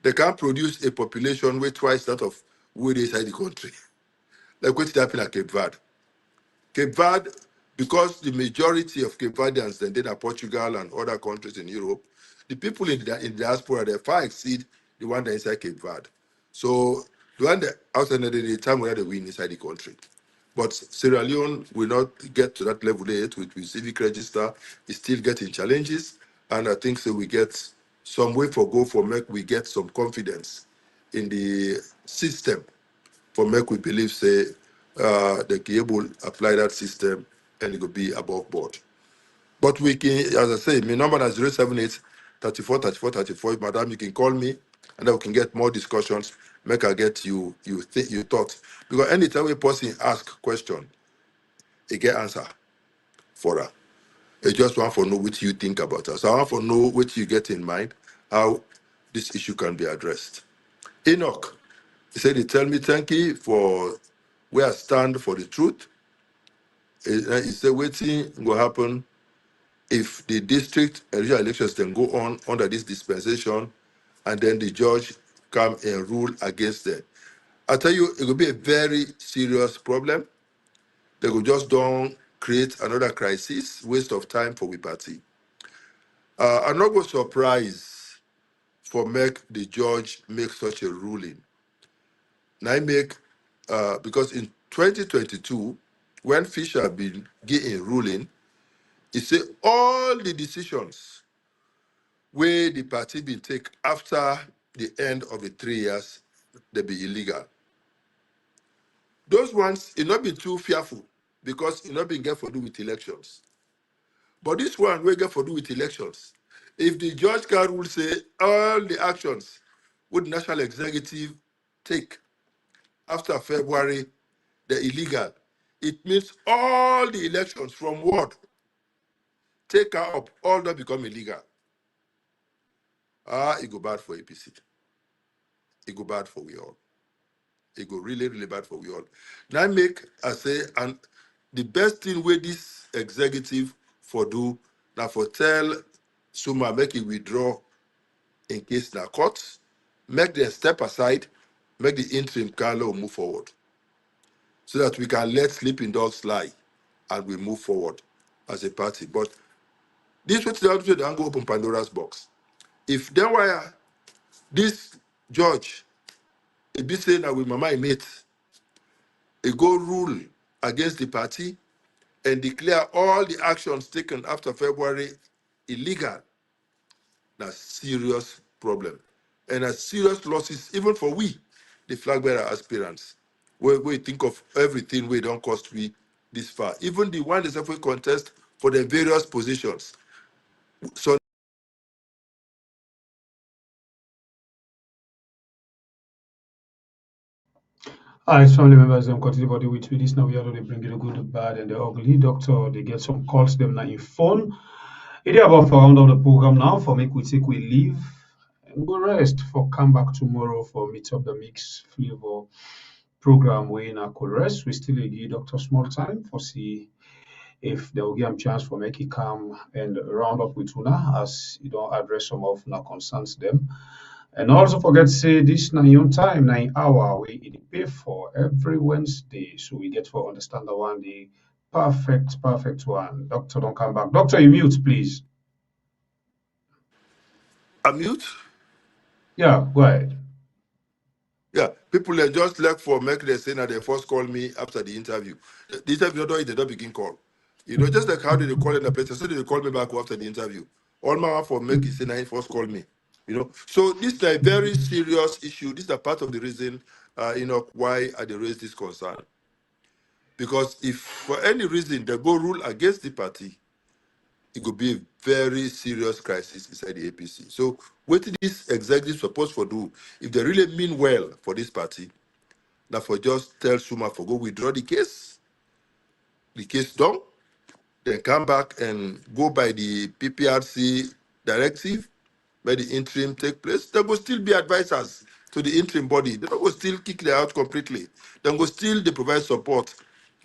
They can produce a population way twice that of where they inside the country. Like what happened at Cape Verde. Cape Verde, because the majority of Cape Verdeans then are Portugal and other countries in Europe, the people in the diaspora they far exceed the one that inside Cape Verde. So the one that outside the time where they win inside the country. But Sierra Leone will not get to that level yet with civic register. It's still getting challenges, and I think so we get some way for go for make we get some confidence in the system for make we believe say they can able apply that system and it will be above board. But we can, as I say, my number is 078 34 34 34. Madam, you can call me and then we can get more discussions. Make I get you think you thought. Because anytime a person ask question, he get answer for her. I just want to know what you think about us. I want to know what you get in mind, how this issue can be addressed. Enoch, he said, he tell me thank you for where I stand for the truth. He said, waiting will happen if the district and regional elections then go on under this dispensation and then the judge come and rule against them. I tell you, it will be a very serious problem. They will just don't create another crisis, waste of time for we party. I'm not going to surprise for make the judge make such a ruling. Now I make, because in 2022, when Fisher been getting ruling, he said all the decisions where the party been take after the end of the 3 years, they be illegal. Those ones, it not been too fearful because it not been get for do with elections. But this one, we get for do with elections. If the judge can rule say all the actions would national executive take after February, they're illegal. It means all the elections from what take her up, all that become illegal. It go bad for APC. It go bad for we all. It go really, really bad for we all. Now I say, and the best thing where this executive for do, now for tell Suma make it withdraw in case na court, make them step aside, make the interim Carlo move forward. So that we can let sleeping dogs lie and we move forward as a party. But this would tell you don't go open Pandora's box. If then why this judge, it be saying that with my mate, it go rule against the party and declare all the actions taken after February illegal, that's serious problem. And a serious losses even for we, the flag bearer aspirants. We think of everything we don't cost we this far. Even the one that we contest for the various positions. So All right, family members, continue body with me. This now we are going to bring you the good, the bad, and the ugly. Doctor, they get some calls them now in phone. It is about for round of the program now for make we take we leave and go rest for come back tomorrow for meet up the mix flavor program where in our rest. We still give Doctor small time for see if they will give him chance for make it come and round up with Una as you don't address some of now concerns them. And also forget to say this na your time, 9 hour we it pay for every Wednesday. So we get for understand the one the perfect one. Doctor don't come back. Doctor, you mute, please. I mute? Yeah, go ahead. Yeah, people are just like for make they say that they first call me after the interview. The interview they don't begin call. You know, just like how did they call in the place, so they call me back after the interview. All my one for make it say now first call me. You know, so this is a very serious issue. This is a part of the reason, why I raise this concern. Because if for any reason they go rule against the party, it could be a very serious crisis inside the APC. So what this executive supposed to do, if they really mean well for this party, now for just tell Suma for go withdraw the case done, then come back and go by the PPRC directive, where the interim take place. There will still be advisors to the interim body. They will still kick them out completely. Then will still they provide support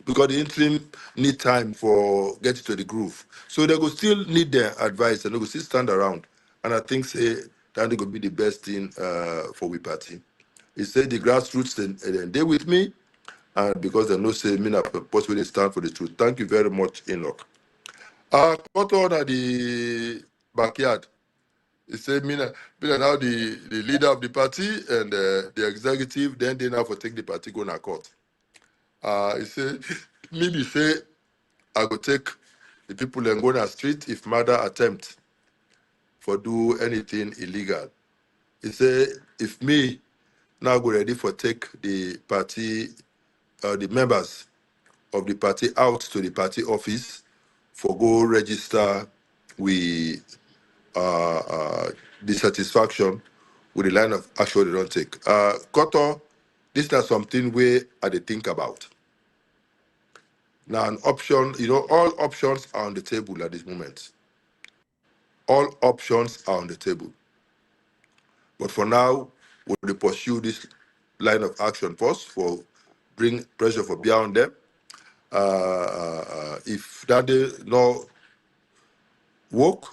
because the interim need time for getting to the groove. So they will still need their advice and they will still stand around. And I think say that will be the best thing for we party. He said the grassroots and they with me, and because they know say me not possibly stand for the truth. Thank you very much, Enoch. What on at the backyard? He said me now the leader of the party and the executive, then they now for take the party go to court. He said maybe say I go take the people and go on the street if murder attempt for do anything illegal. He say, if me now go ready for take the party, the members of the party out to the party office for go register with dissatisfaction with the line of action they don't take. Koto, this is something where I dey think about. Now, an option, all options are on the table at this moment. All options are on the table. But for now, we'll pursue this line of action first for bring pressure for beyond them. If that is no work,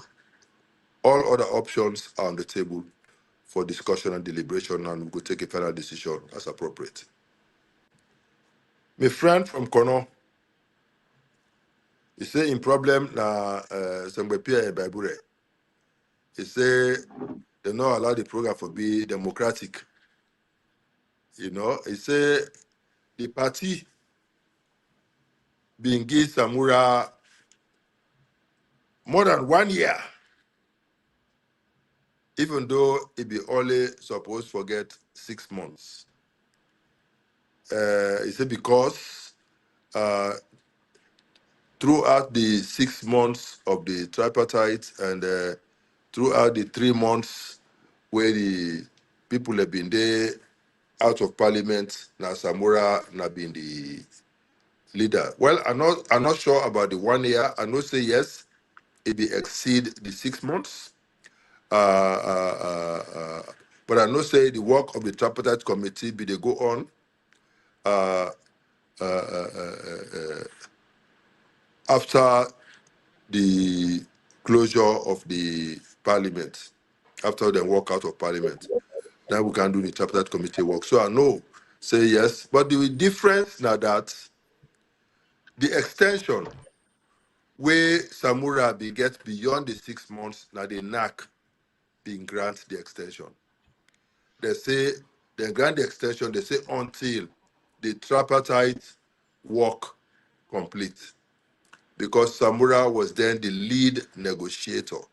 all other options are on the table for discussion and deliberation, and we could take a final decision as appropriate. My friend from Kono, he say in problem na Sembepia and Babure. He say they not allow the program to be democratic. He say the party being give Samura more than 1 year, even though it be only supposed to get 6 months. He said because throughout the 6 months of the tripartite and throughout the 3 months where the people have been there out of parliament, now Samura now been the leader. Well, I'm not sure about the 1 year. I know say yes, it be exceed the 6 months. But I know say the work of the tripartite committee be they go on after the closure of the parliament, after they walk out of parliament. Then we can do the tripartite committee work. So I know, say yes, but the difference now that the extension where Samura be get beyond the 6 months, now the NAC being grant the extension. They say they grant the extension, they say until the tripartite work complete. Because Samura was then the lead negotiator.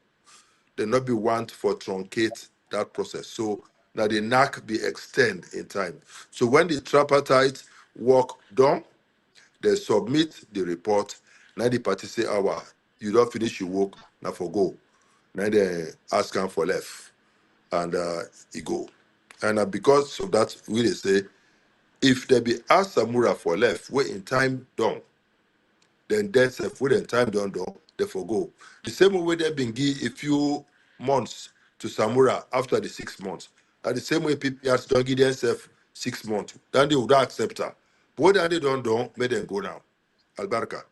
They not be want for truncate that process. So now the NAC be extend in time. So when the tripartite work done, they submit the report. Now the party say, you don't finish your work, now for go. Now they ask him for left. And he go. And because of that, we they say, if they be asked Samura for left, wait in time done, then that's a food and time done, they forgo. The same way they've been give a few months to Samura after the 6 months. And the same way PPRs don't give themselves 6 months. Then they would accept her. But what they don't do, make them go now. Albarka.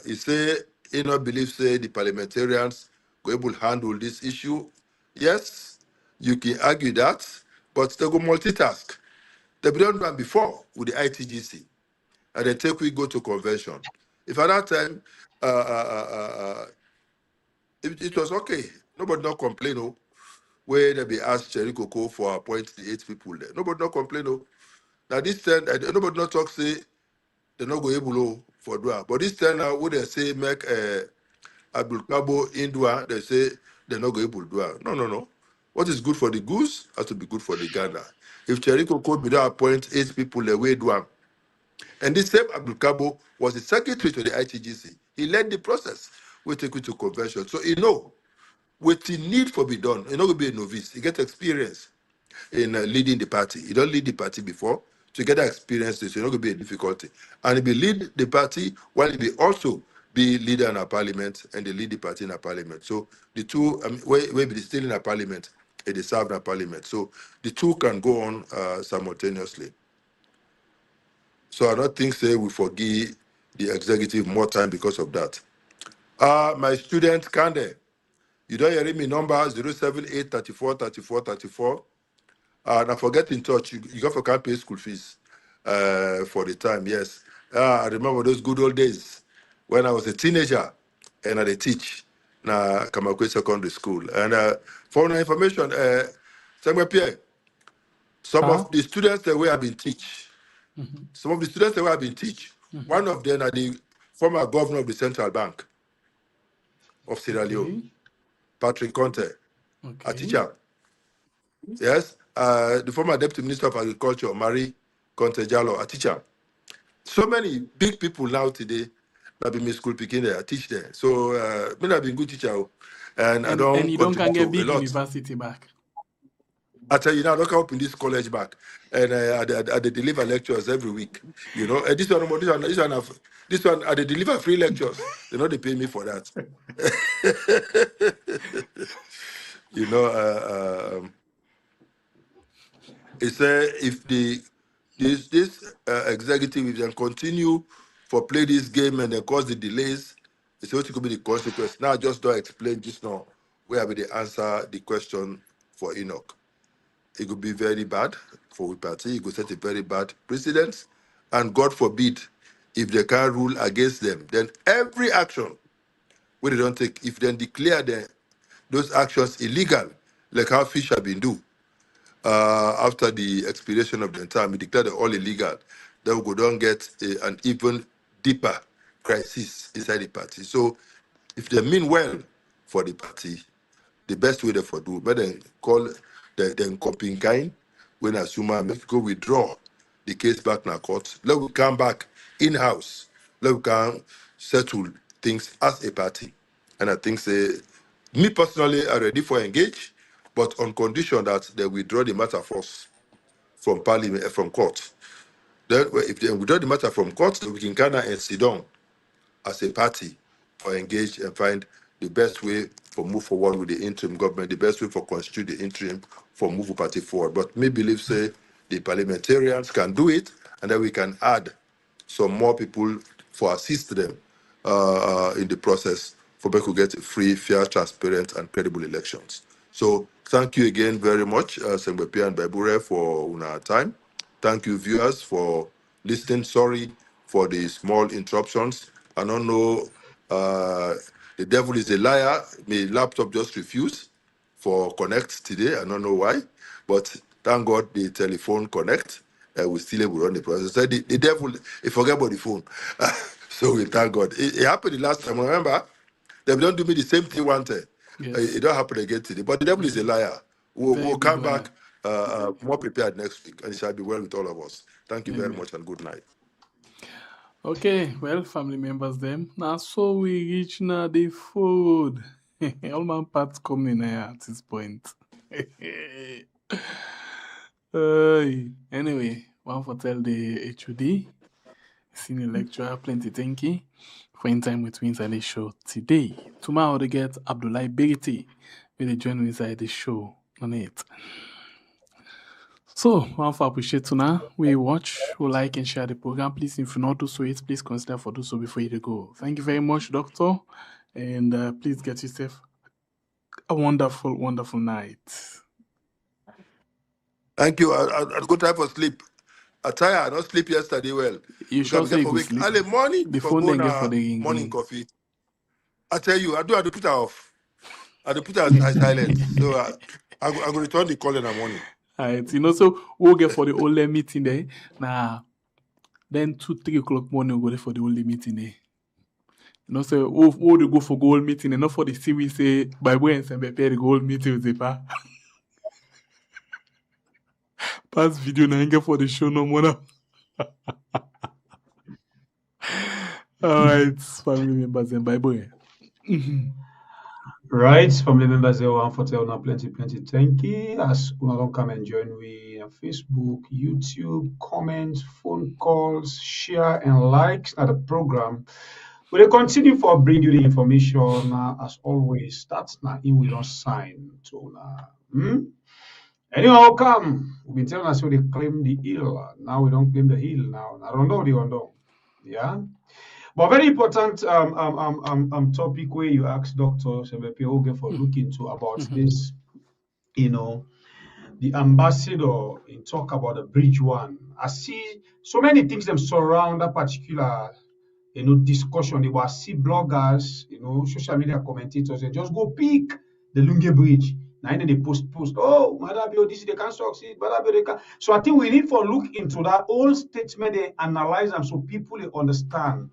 He say he not believe say the parliamentarians go able to handle this issue. Yes, you can argue that, but they go multitask. They've done that before with the ITGC. And then we go to convention. If at that time it was okay, nobody not complain. Where they be asked Cherry Coco for appoint the 8 people there. Nobody not complain. Now this time nobody not talk say they not go able for do it. But this time now what they say make Abdul Kabo Indua, they say they're not going able to do it. No. What is good for the goose has to be good for the gander. If Cherry Coco be there appoint 8 people the way do it. And this same Abdul Kabo was the secretary to the ITGC. He led the process. We take it to convention. So you know, what he need for be done, you're not going to be a novice. You get experience in leading the party. You don't lead the party before. To get that experience, so you're not going to be a difficulty. And if you lead the party, while he be also be leader in a parliament and they lead the party in a parliament. So the two, where be still in a parliament, and they serve in a parliament. So the two can go on simultaneously. So I don't think say we forgive the executive more time because of that. My student Konteh, you don't hear me number 078 34 34 34. And I forget in touch, you got for can't pay school fees for the time, yes. I remember those good old days when I was a teenager and I teach na Kamakwe Secondary School. And for more information, Samuel Pierre, some of the students that we have been teach, some of the students that we have been teach, one of them are the former governor of the central bank. of Sierra Leone, Okay. Patrick Konteh, a Okay. teacher. Yes, the former Deputy Minister of Agriculture, Marie Konteh Jallow, a teacher. So many big people now today that be me school picking there, I teach there. So me have been good teacher, and I And don't you don't can contribute get to a big lot. university back. I tell you now, I don't come up in this college back, and I deliver lectures every week. You know, and this one, I deliver free lectures. You know, they pay me for that. You know, it's if this executive if they continue for play this game and then cause the delays, it's what could be the consequence. Now, just don't explain just now where will they answer the question for Enoch. It could be very bad for the party. It could set a very bad precedent. And God forbid, if they can't rule against them, then every action where they don't take, if they declare those actions illegal, like how Fisher been do, after the expiration of the term, we declare them all illegal, then we don't get an even deeper crisis inside the party. So if they mean well for the party, the best way they for do, but then call the coping kind when assume make go withdraw the case back in court. Let we come back in-house. Let we can settle things as a party. And I think say me personally are ready for engage, but on condition that they withdraw the matter first from parliament from court. Then if they withdraw the matter from court, then we can kind of sit down as a party or engage and find the best way for move forward with the interim government, the best way for constitute the interim for move the party forward. But me believe say the parliamentarians can do it, and then we can add some more people for assist them in the process for people to get free, fair, transparent, and credible elections. So thank you again very much, Sengbepi and Baibure, for our time. Thank you, viewers, for listening. Sorry for the small interruptions. I don't know. The devil is a liar. My laptop just refused for connect today. I don't know why, but thank God the telephone connect. We still able to run the process. So the devil, he forget about the phone. So we thank God. It happened the last time. Remember, they don't do me the same thing one time. Yes. It don't happen again today. But the devil is a liar. We'll big come liar. back more prepared next week, and it shall be well with all of us. Thank you very Amen. much, and good night. Okay, well, family members, them. Now, so we reach now the food. All my parts coming here at this point. Anyway, one for tell the HOD, senior lecturer, plenty thank you for in time with me inside the show today. Tomorrow, they get Abdullah Beriti, will they join me inside the show on it. So, one for appreciate tuna, we watch, we like and share the program. Please, if you not do so, please consider for do so before you go. Thank you very much, Doctor, and please get yourself a wonderful, wonderful night. Thank you. I go try for sleep. I try I not sleep yesterday well. You Because sure I say get you for go week sleep? early morning The for phone go then get for na the morning ring. coffee. I tell you, I do put her off. I do put her as silent. So I go return the call in the morning. Alright, you know, so we'll get for the only meeting there. Nah, then 2-3 o'clock morning we'll go there for the only meeting there. You know, so we'll go for goal meeting and not for the see we say by way and prepare the goal meeting with the pa. Pass video na get for the show no more now. Alright, family members and bye bye. Right, family members, they want for tell now plenty thank you. As you don't come and join me on Facebook, YouTube, comments, phone calls, share and likes at the program. We'll continue for bring you the information as always. That's now in we don't sign to Anyhow, come. We've been telling us how they claim the hill. Now we don't claim the hill now. I don't know the unknown. Yeah. But very important topic where you ask Dr. Sebepe Oge for look into about this, the ambassador in talk about the bridge one. I see so many things that surround that particular discussion. They were see bloggers, social media commentators, they just go pick the Lunge Bridge. Now they post, oh, Madabio, this they can't succeed, Madabio, they can. So I think we need for look into that whole statement, they analyze them so people they understand,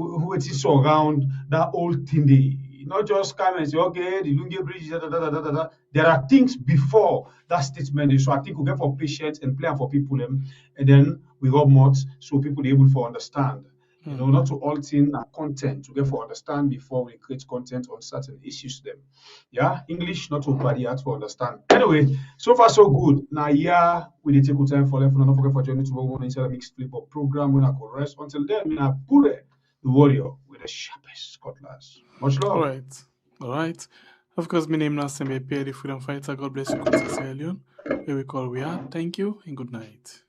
who it is around that old thing day. Not just come and say, okay, the Lunge Bridge, da, da, da, da, da, da. There are things before that statement. So I think we get for patience and plan for people, and then we rub more so people are able to understand. You know, not to alter our content to get for understand before we create content on certain issues them. Yeah, English not so bad yet to understand. Anyway, so far so good. Now yeah, we did take good time for left. Don't forget for joining tomorrow morning inside a mixed flip up program when I could rest. Until then, I put it the warrior with the sharpest cutlass. Much love. All right. Of course, my name is Sembe Pierre, the freedom fighter. God bless you, Konteh, Sierra Leone. Where we call we are. Thank you and good night.